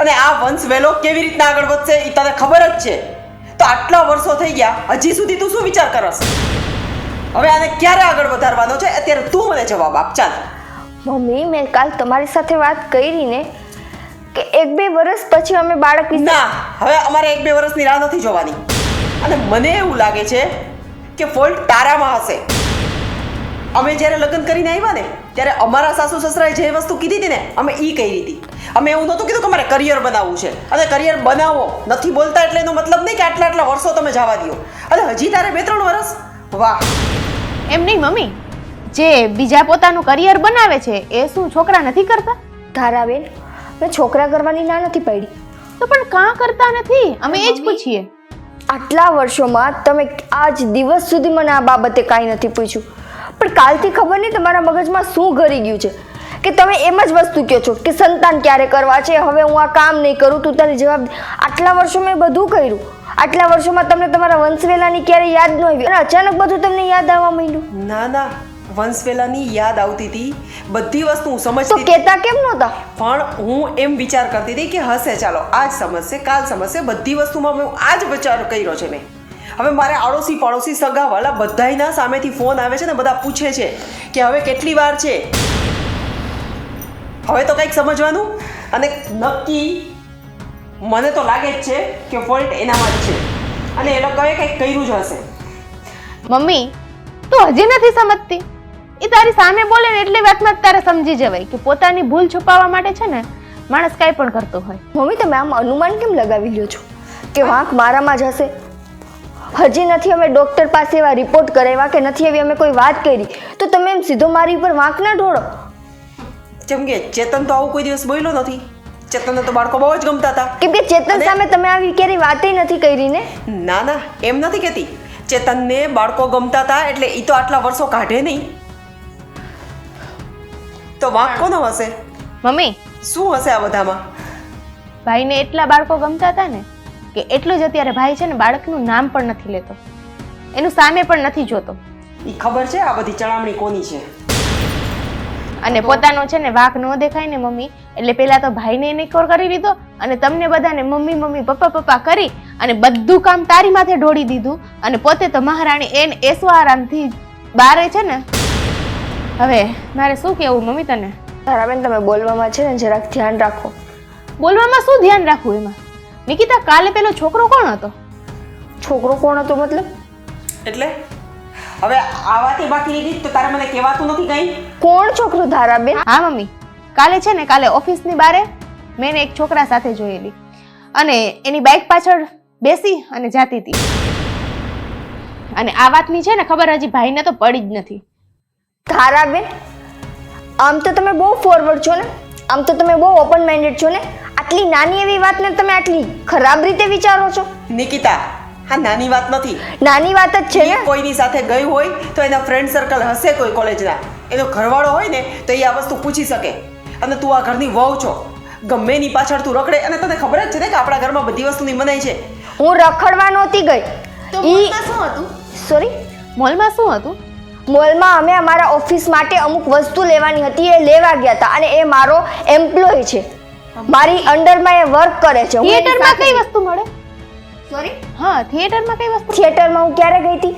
અને આ વંશ વેલો કેવી રીતના આગળ વધશે એ તને ખબર જ છે. તો આટલા વર્ષો થઈ ગયા હજી સુધી તું શું વિચાર કરસ? હવે આને ક્યારે આગળ વધારવાનો છે અત્યારે તું મને જવાબ આપ. ચાલ મમ્મી, મેં કાલ તમારી સાથે વાત કરી ને કે 1-2 વર્ષ પછી અમે બાળક વિશે ના, હવે અમારે 1-2 વર્ષની રાહ નથી જોવાની. અને મને એવું લાગે છે કે ફોલ્ટ તારામાં હશે. અમે જ્યારે લગ્ન કરીને આવ્યા ને ત્યારે અમારા સાસુ સસરાએ જે વસ્તુ કીધી હતી ને અમે એ કરી હતી. અમે એવું નહોતું કીધું કે અમારે કરિયર બનાવવું છે અને કરિયર બનાવો નથી બોલતા એટલે એનો મતલબ નહીં કે આટલા વર્ષો તમે જવા દો. અને હજી તારે 2-3 વર્ષ. વાહ. એમ નહીં મમ્મી, જે બીજા પોતાનું કરિયર બનાવે છે એ શું છોકરા નથી કરતા? ધારાબેન, મેં છોકરા કરવાની ના નથી પાડી. તો પણ કાં કરતા નથી? અમે એ જ પૂછીએ. આટલા વર્ષોમાં તમે આજ દિવસ સુધી મને આ બાબતે કાંઈ નથી પૂછ્યું. પણ કાલથી ખબર નહીં તમારા મગજમાં શું ઘરી ગયું છે કે તમે એમ જ વસ્તુ કહો છો કે સંતાન ક્યારે કરવા છે, હવે હું આ કામ નહીં કરું, તું તારી જવાબ. આટલા વર્ષો મેં બધું કર્યું. આટલા વર્ષોમાં તમને તમારા વંશવેલાની ક્યારે યાદ ન આવી અને અચાનક બધું તમને યાદ આવવા માંડ્યું? ના ના, વંશવેલાની યાદ આવતી હતી, બધી વસ્તુ હું તો સમજતી હતી. કહેતા કેમ નહોતા? પણ હું એમ વિચાર કરતી હતી કે હશે, ચાલો આજ સમજશે કાલ સમજશે, બધી વસ્તુમાં મેં આ જ વિચાર કર્યો છે મેં. હવે મારે આડોશી પાડોશી સગાવાલા બધાયના સામેથી ફોન આવે છે ને બધા પૂછે છે કે હવે કેટલી વાર છે. હવે તો કંઈક સમજવાનું. અને નક્કી મને તો લાગે જ છે કે ફોલ્ટ એનામાં જ છે અને એ લોકોએ કંઈક કર્યું જ હશે. મમ્મી, તું હજી નથી સમજતી? એ તારી સામે બોલે ને એટલી વાતમાં તારે સમજી જવાય કે પોતાની ભૂલ છુપાવવા માટે છે ને માણસ કાંઈ પણ કરતો હોય. મમ્મી, તમે આમ અનુમાન કેમ લગાવી લ્યો છો કે વાંક મારામાં જ હશે? હજી નથી અમે ડૉક્ટર પાસે એવા રિપોર્ટ કરાવ્યા કે નથી એવી અમે કોઈ વાત કરી તો તમે એમ સીધો મારી ઉપર વાંક ના ઢોળો. જેમ કે ચેતન તો આવું કોઈ દિવસ બોલ્યો નથી. ચેતનને તો બાળકો બહુ જ ગમતા હતા. કેમ કે ચેતન સામે તમે આવી ક્યારેય વાતે નથી કરી ને. ના ના, એમ નથી કહેતી. ચેતનને બાળકો ગમતા હતા એટલે એ તો આટલા વર્ષો કાઢે નહીં. તો વાંક કોનો હશે? મમ્મી, શું હશે આ બધામાં? ભાઈને એટલા બાળકો ગમતા હતા ને કે એટલું જ અત્યારે ભાઈ છે ને બાળકનું નામ પણ નથી લેતો, એનું સામે પણ નથી જોતો. એ ખબર છે આ બધી ચડામણી કોની છે. અને પોતાનો છે ને વાંક ન દેખાય ને મમ્મી એટલે પેલા તો ભાઈને નિકોર કરી દીધો અને તમને બધાને મમ્મી મમ્મી પપ્પા પપ્પા કરી અને બધું કામ તારી માથે ઢોળી દીધું અને પોતે તો મહારાણી એન એસો આરામથી બારે છે ને. હવે મારે શું કહેવું મમ્મી તને? ધારાબેન, તમે બોલવામાં છે ને જરાક ધ્યાન રાખો. બોલવામાં શું ધ્યાન રાખવું એમાં? નિકિતા, કાલે પેલો છોકરો કોણ હતો? છોકરો કોણ હતો મતલબ? એટલે હવે આ વાતે બાકી રહી તો તારે મને કહેવાતું નથી કઈ? કોણ છોકરો ધારાબેન? હા મમ્મી, કાલે છે ને કાલે ઓફિસની બારે મેં એક છોકરા સાથે જોયેલી અને એની બાઇક પાછળ બેસી અને જાતી હતી. અને આ વાતની છે ને ખબર હજી ભાઈને તો પડી જ નથી. ધારાબેન, આમ તો તમે બહુ ફોરવર્ડ છો ને, આમ તો તમે બહુ ઓપન માઇન્ડેડ છો ને. આટલી નાની એવી વાતને તમે આટલી ખરાબ રીતે વિચારો છો? નિકિતા, હા નાની વાત નથી. નાની વાત જ છે ને. કોઈની સાથે ગઈ હોય તો એના ફ્રેન્ડ સર્કલ હશે કોઈ કોલેજના, એનો ઘરવાળો હોય ને તો એ આ વસ્તુ પૂછી શકે. અને તું આ ઘરની વહુ છો, ગમે એની પાછળ તું રખડે અને તને ખબર જ છે ને કે આપણા ઘરમાં બધી વસ્તુની મનાઈ છે. હું રખડવા નહોતી ગઈ. તો મોલમાં શું હતું? સોરી, મોલમાં શું હતું? મોલમાં અમે અમારા ઓફિસ માટે અમુક વસ્તુ લેવાની હતી, એ લેવા ગયા હતા અને એ મારો એમ્પ્લોય છે, મારી અંડરમાં એ વર્ક કરે છે. થિયેટરમાં કઈ વસ્તુ મળે? સોરી, હા, થિયેટરમાં કઈ વસ્તુ? થિયેટરમાં હું ક્યારે ગઈ હતી?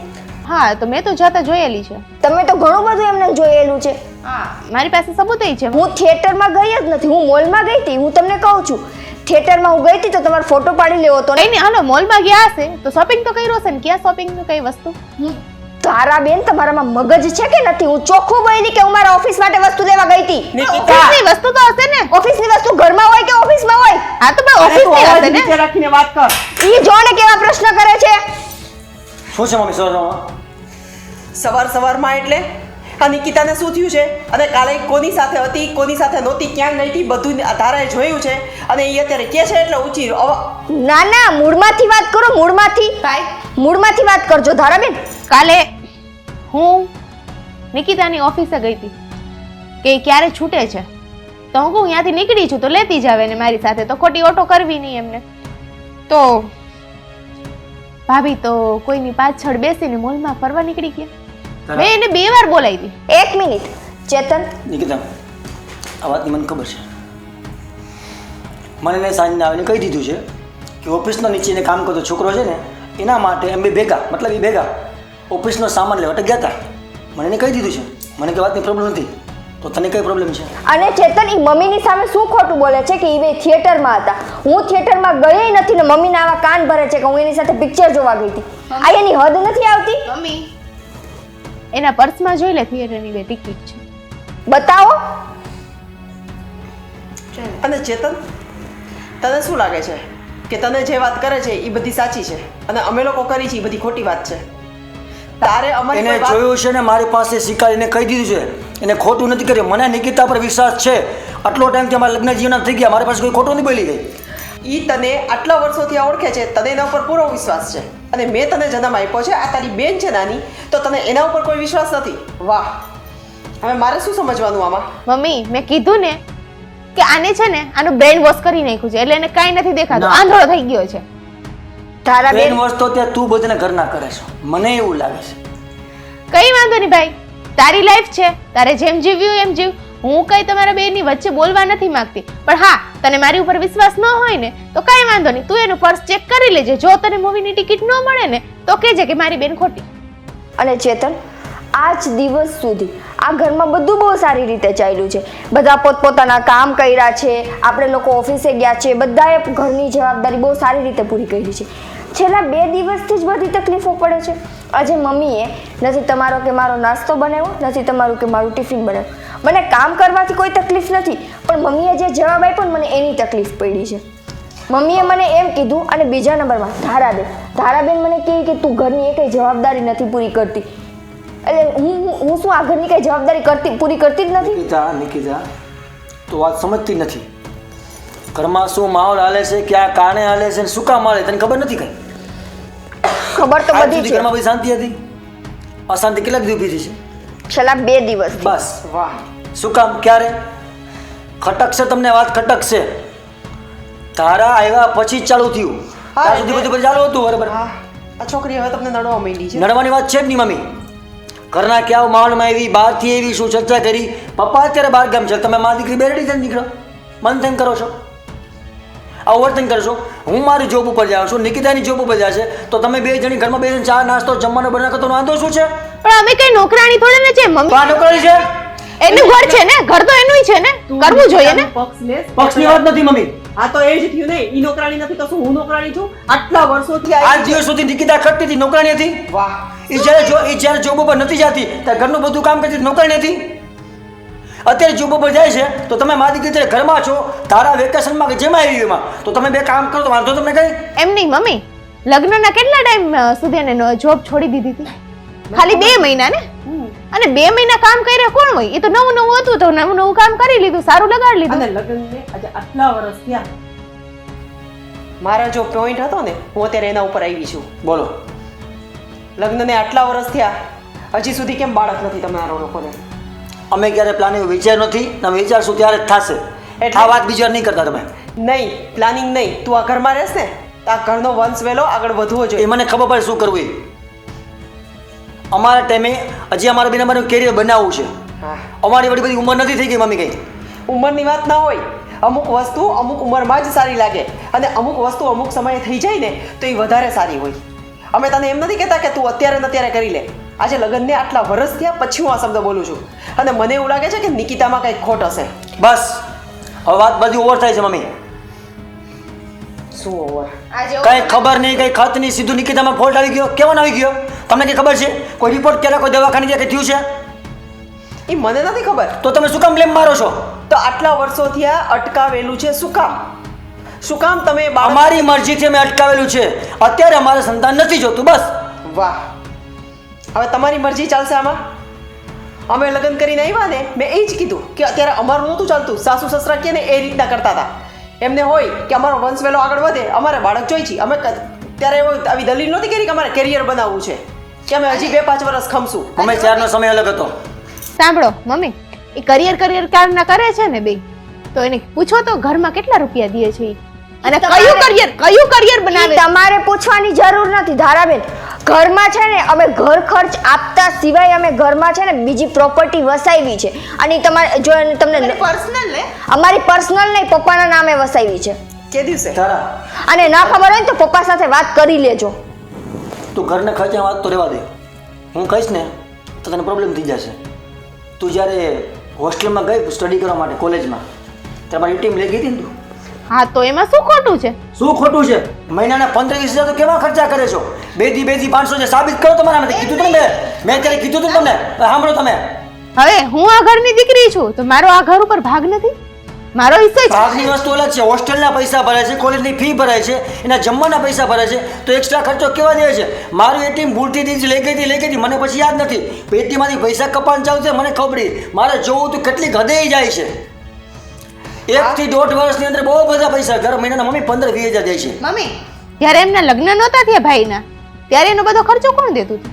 હા, તો મેં તો જતા જોયેલી છે. તમે તો ઘણું બધું એમને જોયેલું છે. હા, મારી પાસે સબૂત છે. હું થિયેટરમાં ગઈ જ નથી, હું મોલમાં ગઈ હતી. હું તમને કહું છું, થિયેટરમાં હું ગઈ હતી તો તમારો ફોટો પાડી લેવો તો નહીં. હાલો, મોલમાં ગયા હશે તો શોપિંગ તો કર્યો હશે ને. ક્યાં શોપિંગ નું કઈ વસ્તુ? તારાબેન, તમારામાં મગજ છે કે નથી? હું ચોખ્ખું બોલી કે હું મારા ઓફિસ માટે વસ્તુ લેવા ગઈ હતી. ઓફિસની વસ્તુ તો હશે ને. ઓફિસની વસ્તુ ઘરમાં હોય કે ઓફિસમાં હોય? હા, તો પણ ઓફિસની હશે ને. રાખીને વાત કર. ઈ જોને કેવા પ્રશ્ન કરે છે. શું છે મમ્મી? શું છે? સવારમાં એટલે આ નિકિતાને શું થયું છે અને કાલે કોની સાથે હતી કોની સાથે નહોતી ક્યાં ગઈ હતી બધું આ ધારાએ જોયું છે અને એ અત્યારે કે છે એટલે ઊંચી ના ના મૂળમાંથી વાત કરો, મૂળમાંથી વાત કરજો ધારાબેન. કાલે હું નિકિતાની ઓફિસે ગઈ હતી કે ઈ ક્યારે છૂટે છે તો હું કહું ત્યાંથી નીકળી છું તો લેતી જ આવે ને મારી સાથે, તો ખોટી ઓટો કરવી નહીં એમને. તો ભાભી તો કોઈની પાછળ બેસીને મોલમાં ફરવા નીકળી ગયા. મેં એને 2 વાર બોલાવી. એક મિનિટ ચેતન, નિકિતા, આ વાતની મને ખબર છે. મને એને સાંજને આવીને કહી દીધું છે કે ઓફિસના નીચે એને કામ કરતો છોકરો છે ને એના માટે અમે ભેગા મતલબ એ ભેગા ઓફિસનો સામાન લેવા ગયા હતા. મને એને કહી દીધું છે, મને કે વાતની પ્રોબ્લેમ નથી. તો તને કઈ પ્રોબ્લેમ છે? અને ચેતન એ મમ્મીની સામે શું ખોટું બોલે છે કે એ થિયેટરમાં હતા? હું થિયેટરમાં ગઈ નથી ને મમ્મીને આવા કાન ભરે છે કે હું એની સાથે પિક્ચર જોવા ગઈ હતી. આ એની હદ નથી આવતી? મમ્મી એના પર્સમાં જોઈ લે થિયેટરની 2 ટિકિટ છે. બતાવો. અને ચેતન તને શું લાગે છે કે તને જે વાત કરે છે એ બધી સાચી છે અને અમે લોકો કરી છે એ બધી ખોટી વાત છે? તારે અમારી એને કોઈ વાત- જોયું છે ને મારી પાસે સ્વીકારીને કહી દીધું છે. એને ખોટું નથી કર્યું. મને નિકિતા પર વિશ્વાસ છે. આટલો ટાઈમથી અમારા લગ્ન જીવન થઈ ગયા, મારી પાસે કોઈ ખોટું નહીં બોલી ગઈ. ઈ તને આટલા વર્ષોથી ઓળખે છે, તને એના ઉપર પૂરો વિશ્વાસ છે અને મેં તને જન્મ આપ્યો છે. આ તારી બેન છે નાની, તો તને એના ઉપર કોઈ વિશ્વાસ નથી? વાહ, હવે મારે શું સમજવાનું આમાં? મમ્મી મેં કીધું ને કે આને છે ને આનું બ્રેન વોશ કરી નાખ્યું છે એટલે એને કાંઈ નથી દેખાતું, ના. આંધળો થઈ ગયો છે. ધારાબેન બેન વસ્તુ ત્યાં તું બધાને ઘરના કરે છે, મને એવું લાગે છે. કઈ વાંધો નહીં ભાઈ, તારી લાઈફ છે, તારે જેમ જીવ્યું એમ જીવ. હું કઈ તમારા બેની વચ્ચે બોલવા નથી માંગતી, પણ હા તને મારી ઉપર વિશ્વાસ ન હોય ને તો કઈ વાંધો નહીં, તું એનું પર્સ ચેક કરી લેજે. જો તને મૂવીની ટિકિટ ન મળે ને તો કહેજે કે મારી બેન ખોટી. અને ચેતન આજ દિવસ સુધી આ ઘરમાં બધું બહુ સારી રીતે ચાલ્યું છે. બધા પોતપોતાના કામ કર્યા છે, આપણે લોકો ઓફિસે ગયા છે, બધાએ ઘરની જવાબદારી બહુ સારી રીતે પૂરી કરી છે. છેલ્લા 2 દિવસથી જ બધી તકલીફો પડે છે. આજે મમ્મીએ નથી તમારો કે મારો નાસ્તો બનાવ્યો, નથી તમારું કે મારું ટિફિન બનાવ્યું. મને કામ કરવાથી કોઈ તકલીફ નથી, પણ મમ્મીએ જે જવાબ આપ્યો ને મને એની તકલીફ પડી છે. મમ્મીએ મને એમ કીધું. અને બીજા નંબરમાં ધારાબેન મને કહે કે તું ઘરની એકઈ જવાબદારી નથી પૂરી કરતી. એટલે હું શું આ ઘરની કઈ જવાબદારી પૂરી કરતી જ નથી? નિકિતા તું વાત સમજતી નથી. ઘરમાં શું માહોલ હાલે છે, ક્યાં કારણે હાલે છે, શું કામ હાલે તને ખબર નથી કઈ? ખબર તો આજ બધી સુધી છે. ઘરમાં બધી શાંતિ હતી, અશાંતિ કેટલા દી ઊભી થઈ છે? છેલ્લા 2 દિવસ. બસ વાહ, શું કામ? ક્યારે ખટકશે તમને વાત? ખટકશે. તારા આવ્યા પછી જ ચાલુ થયું. હા, ત્યાં સુધી બધું ચાલુ હતું બરાબર. હા, આ છોકરી હવે તમને નડવા માંડી છે. નડવાની વાત છે જ નહીં મમ્મી. ઘરના ક્યાં માહોલમાં આવી, બહારથી આવી, શું ચર્ચા કરી? પપ્પા અત્યારે બહાર ગામ છે, તમે મારી દીકરી બેરડી થઈને નીકળો, મન થઈને કરો છો, આ ઓવરથિંક કરશો. હું મારી જોબ ઉપર જાઉં છું, નિકિતાની જોબ ઉપર જાય છે, તો તમે 2 જણી ઘરમાં બેસીને ચા નાસ્તો જમવાનો બનાવો તો વાંધો શું છે? પણ અમે કઈ નોકરાણી થોડે ને છે મમ્મી. પા નોકરી છે, એનું ઘર છે ને, ઘર તો એનું છે ને, કરવું જોઈએ ને. પક્ષ લે. પક્ષની વાત નથી મમ્મી. આ તો એ જ થયું ને, ઈ નોકરાણી નથી તો શું હું નોકરાણી છું? આટલા વર્ષોથી આજ દિવસ સુધી નિકિતા ખટતી હતી, નોકરાણી હતી. વાહ, એ જ્યારે જોબ ઉપર નથી જતી ત્યારે ઘરનું બધું કામ કરતી નોકરાણી હતી. અત્યારે જોબ ઉપર જાય છે તો તમે મારી દીકરી અત્યારે ઘરમાં છો, તારા વેકેશનમાં કે જેમાં આવી એમાં તો તમે 2 કામ કરો તો વાંધો તમને કઈ? એમ નહીં મમ્મી, લગ્નના કેટલા ટાઈમ સુધી એને જોબ છોડી દીધી હતી? ખાલી 2 મહિના ને. અને 2 મહિના કામ કર્યા કોણ હોય? એ તો નવું હતું તો નવું કામ કરી લીધું, સારું લગાડી લીધું. અને લગ્નને આજે આટલા વર્ષ થયા. મારા જો પોઈન્ટ હતો ને, હું અત્યારે એના ઉપર આવી છું. બોલો. લગ્નને આટલા વર્ષ થયા, હજી સુધી કેમ બાળક નથી તમારા લોકોને? અમે ક્યારે પ્લાનિંગ વિચાર નથી, તમે વિચારશું ત્યારે જ થશે. એટલે- આ વાત બીજી વાર નહીં કરતા તમે. નહીં, પ્લાનિંગ નહીં. તું આ ઘરમાં રહેશ ને તો આ ઘરનો વંશ વેલો આગળ વધવો એ જોઈએ. મને ખબર પડે શું કરવું એ. અમારા ટાઈમે હજી અમારા બેન અમારું કેરિયર બનાવવું છે. હા, અમારી વળી બધી ઉંમર નથી થઈ ગઈ મમ્મી કઈ. ઉંમરની વાત ના હોય. અમુક વસ્તુ અમુક ઉંમરમાં જ સારી લાગે અને અમુક વસ્તુ અમુક સમયે થઈ જાય ને તો એ વધારે સારી હોય. અમે તને એમ નથી કહેતા કે તું અત્યારે ને અત્યારે કરી લે. આજે લગ્નને આટલા વર્ષ થયા પછી હું આ શબ્દ બોલું છું અને મને એવું લાગે છે કે નિકિતામાં કંઈક ખોટ હશે. બસ હવે વાત બધી ઓવર થાય છે મમ્મી. શું ઓવર? કઈ ખબર નહીં, કઈ ખત નહીં, સીધું નિકિતામાં ફોલ્ટ આવી ગયો. કેવાનો આવી ગયો તમને કઈ ખબર છે? કોઈ રિપોર્ટ કર્યા, કોઈ દવાખાને ગયા, કઈ થયું છે? એ મને નથી ખબર. તો તમે શું કામ બ્લેમ મારો છો? તો આટલા વર્ષોથી આ અટકાવેલું છે શું કામ? શું કામ તમે અમારી મરજીથી અમે અટકાવેલું છે. અત્યારે અમારે સંતાન નથી જોતું બસ. વાહ, હવે તમારી મરજી ચાલશે આમાં. અમે લગ્ન કરીને આવ્યા ને મેં એ જ કીધું કે અત્યારે અમારું નહોતું ચાલતું. સાસુ સસરા કે ને એ રીતના કરતા હતા. એમને હોય કે અમારો વંશ વેલો આગળ વધે, અમારે બાળક જોઈ છે. અમે ત્યારે આવી દલીલ નહોતી કરી કે અમારે કેરિયર બનાવવું છે, કે અમે હજી 2-5 વર્ષ ખમશું. અમે ચારનો સમય અલગ હતો. સાંભળો મમ્મી, એ કરિયર કારના કરે છે ને બે, તો એને પૂછો તો ઘરમાં કેટલા રૂપિયા દે છે ઈ? અને કયું કરિયર બનાવે? તમારે પૂછવાની જરૂર નથી ધારાબેન. ઘરમાં છે ને અમે ઘર ખર્ચ આપતા સિવાય અમે ઘરમાં છે ને બીજી પ્રોપર્ટી વસાવી છે. અને તમારે જો તમને પર્સનલ ને અમારી પર્સનલ નહીં, પપ્પાના નામે વસાવી છે. કે દિવસે તારા અને ના ખબર હોય ને તો પપ્પા સાથે વાત કરી લેજો. તું ઘરના ખર્ચા વાત તો રહેવા દે. હું કહીશ ને તો તને પ્રોબ્લેમ થઈ જશે. તું જ્યારે હોસ્ટેલમાં ગઈ સ્ટડી કરવા માટે કોલેજમાં, ત્યારે મારી ટીમ લઈ ગઈ હતી ને તું. હા, તો એમાં શું ખોટું છે? શું ખોટું છે? મહિનાના 15-20 હજાર તો કેવા ખર્ચા કરે છો? 2 થી 500 છે, સાબિત કરો તમારા માટે. કીધું તું ને મેં ત્યારે કીધું તું તમને. સાંભળો તમે. હવે હું આ ઘરની દીકરી છું તો મારો આ ઘર ઉપર ભાગ નથી? મારો હિસ્સો છે. ભાગની વસ્તુ અલગ છે. હોસ્ટેલના પૈસા ભરાય છે, કોલેજની ફી ભરાય છે, એના જમવાના પૈસા ભરાય છે, તો એક્સ્ટ્રા ખર્ચો કેવા દે છે? મારી એટીએમ ભૂલથી લઈ ગઈ હતી, મને પછી યાદ નથી. પેટીમાંથી પૈસા કપાન ચાલુ છે, મને ખબર પડી. મારે જોવું તું કેટલી હદે જાય છે. 1 થી 1.5 વર્ષની અંદર બહુ બધા પૈસા દર મહિનાના મમ્મી 15-20 હજાર દે છે. મમ્મી, જ્યારે એમના લગ્ન નહોતા થયા ભાઈના, ત્યારે એનો બધો ખર્ચો કોણ દેતું હતું?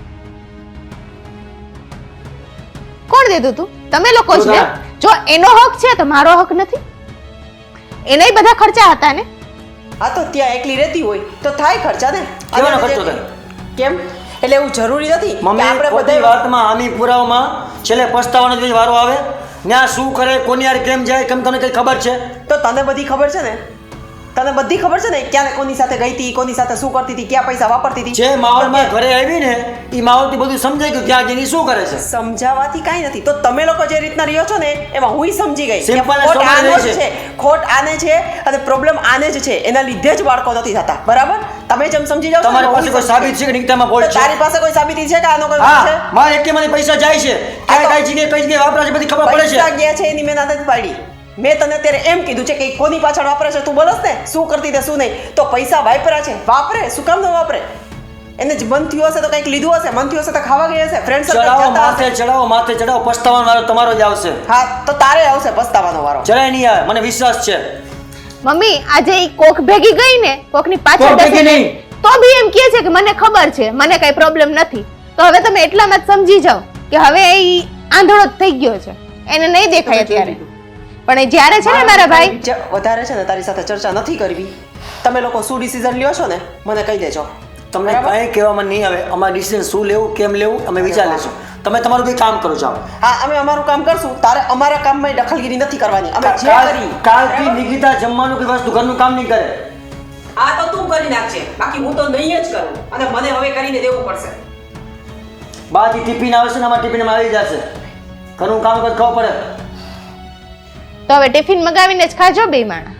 કોણ દેતું હતું? તમે લોકો જ ને. જો એનો હક છે તો મારો હક નથી? એનાય બધા ખર્ચા હતા ને. હા, તો ત્યાં એકલી રહેતી હોય તો થાય ખર્ચા ને. કેવાનો ખર્ચો થાય? કેમ? એટલે એવું જરૂરી નથી કે મમ્મી આપણે બધી બધા વાતમાં આમી પુરાવામાં છેલ્લે પસ્તાવાનો જ વારો આવે. ત્યાં શું કરે, કોની યાર કેમ જાય, કેમ તમને કઈ ખબર છે? તો તને બધી ખબર છે ને. તને બધી ખબર છે ને ક્યાં કોની સાથે ગઈ હતી, કોની સાથે શું કરતી હતી, ક્યાં પૈસા વાપરતી હતી. જે માહોલમાં ઘરે આવી ને એ માહોલથી બધું સમજાઈ ગયું ત્યાં જઈને ઈ શું કરે છે. સમજાવવાથી કાંઈ નથી. તો તમે લોકો જે રીતના રહ્યો છો ને એમાં હુંય સમજી ગઈ કે Simple and ખોટ simple આને જ છે. છે, ખોટ આને છે અને પ્રોબ્લેમ આને જ છે. એના લીધે જ બાળકો નથી થતા. બરાબર? તમે જેમ સમજી જાવ છો ને, તમારી પાસે હુંય કોઈ સાબિત છે કે નિકતામાં સમજી. બોલ તો છે? તારી પાસે કોઈ સાબિતી છે કે આનો કોઈ વાંક છે? હા, મારા એટીએમમાંથી પૈસા જાય છે, ક્યાં કઈ જગ્યાએ વાપરાય છે બધી ખબર પડે પૈસા છે. ગયા છે એની મેં નથી પાડી. મેં તને અત્યારે એમ કીધું છે કે કોની પાછળ વાપરે છે તું બોલસ ને, શું કરતી તે શું નહીં. તો પૈસા વાપરા છે, વાપરે. શું કામ ન વાપરે? એને જ મન થયું હશે તો કંઈક લીધું હશે, મન થયું હશે તો ખાવા ગયા હશે, ફ્રેન્ડ ચડાવો માથે ચડાવો, પસ્તાવાનો વારો તમારો જ આવશે. હા, તો તારે આવશે પસ્તાવાનો વારો. જરાય નહીં આવે, મને વિશ્વાસ છે. મમ્મી, આજે ઈ કોક ભેગી ગઈ ને, કોકની પાછળ કોક ભેગી બેસીને, નહીં. તો બી એમ કહે છે કે મને ખબર છે, મને કઈ પ્રોબ્લેમ નથી. તો હવે તમે એટલામાં જ સમજી જાઓ કે હવે ઈ આંધળો જ થઈ ગયો છે, એને નહીં દેખાય અત્યારે. પણ એ જ્યારે છે ને મારા ભાઈ, વધારે છે ને તારી સાથે ચર્ચા નથી કરવી. તમે લોકો શું ડિસિઝન લ્યો છો ને મને કહી દેજો. તમને કાંઈ કહેવામાં નહીં આવે. અમારે ડિસિઝન શું લેવું, કેમ લેવું, અમે વિચાર લેશું. તમે તમારું બી કામ કરો છો. હા, અમે અમારું કામ કરશું. તારે અમારા કામમાં દખલગીરી નથી કરવાની. અમે જે કરી કાલથી નિકિતા જમવાનું કે વસ્તુ ઘરનું કામ નહીં કરે. આ તો તું કરી નાખજે, બાકી હું તો નહીં જ કરું. અને મને હવે કરીને દેવું પડશે. બાથી ટિફિન આવશે ને અમારા ટિફિનમાં આવી જશે. ઘરનું કામ કર ખબર પડે. તો હવે ટિફિન મગાવીને જ ખાજો બે માણા.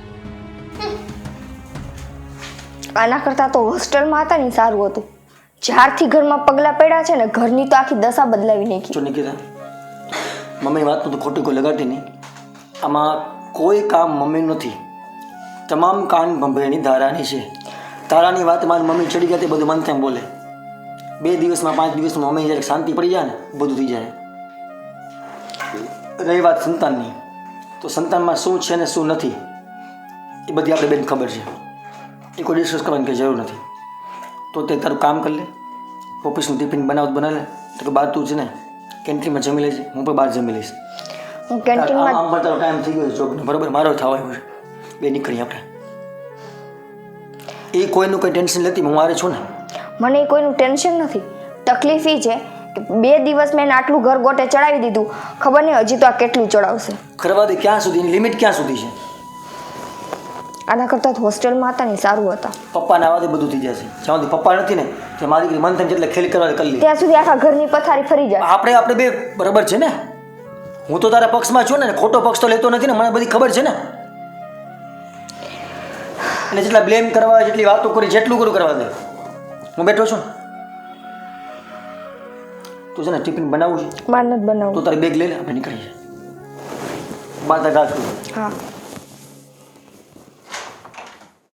આના કરતાં તો હોસ્ટેલમાં હતા ને ઈ સારું હતું. જ્યારથી ઘરમાં પગલાં પડ્યા છે ને ઘરની તો આખી દશા બદલાવી નાખી. જો નિકિતા, મમ્મીની વાતનું તો ખોટી કોઈ લગાડતી નહીં. આમાં કોઈ કામ મમ્મીનું નથી. તમામ કાન ભંભેરની ધારાની છે. ધારાની વાત મારી મમ્મી ચડી ગયા તે બધું મન તેમ બોલે. 2 દિવસમાં 5 દિવસમાં મમ્મી જ્યારે શાંતિ પડી જાય ને બધું થઈ જાય. રહી વાત સંતાનની, તો સંતાનમાં શું છે ને શું નથી એ બધી આપણે બેન ખબર છે. એ કોઈ ડિસ્કસ કરવાની કંઈ જરૂર નથી. તો તે તારું કામ કરી લે. ઓફિસનું ટિફિન બનાવે લે. તો કે બહાર તું છે ને કેન્ટીનમાં જમી લેજે, હું પણ બહાર જમી લઈશ. હું કેન્ટીનમાં આમ પણ તારો ટાઈમ થઈ ગયો છે જોબનો, બરાબર? મારો થવા આવ્યો છે. બે નીકળી આપણે. એ કોઈનું કંઈ ટેન્શન લેતી હું મારે છું ને. મને ઈ કોઈનું ટેન્શન નથી. તકલીફ એ છે કે 2 દિવસ મેં એને આટલું ઘર ગોટે ચડાવી દીધું, ખબર નહીં હજી તો આ કેટલું ચડાવશે. કરવા દે. ક્યાં સુધી? એની લિમિટ ક્યાં સુધી છે? આના કરતાં તો હોસ્ટેલમાં હતા ને ઈ સારું હતા. પપ્પાના આવાથી બધું થઈ જશે. જ્યાં સુધી પપ્પા નથી ને તે મારી દીકરી મન થાય જેટલે ખેલ કરવા કરી લે. ત્યાં સુધી આખા ઘરની પથારી ફરી જાય. આપણે બે બરાબર છે ને. હું તો તારા પક્ષમાં છું ને, ખોટો પક્ષ તો લેતો નથી ને, મને બધી ખબર છે ને. અને જેટલા બ્લેમ કરવા, જેટલી વાતો કરી, જેટલું કરું કરવા દે. હું બેઠો છું. તું છે ને ટિફિન બનાવું છે, માર નથી બનાવવું. તો તારી બેગ લઈ લે, આપણે નીકળી જાય. બાતા ગાત કરું. હા.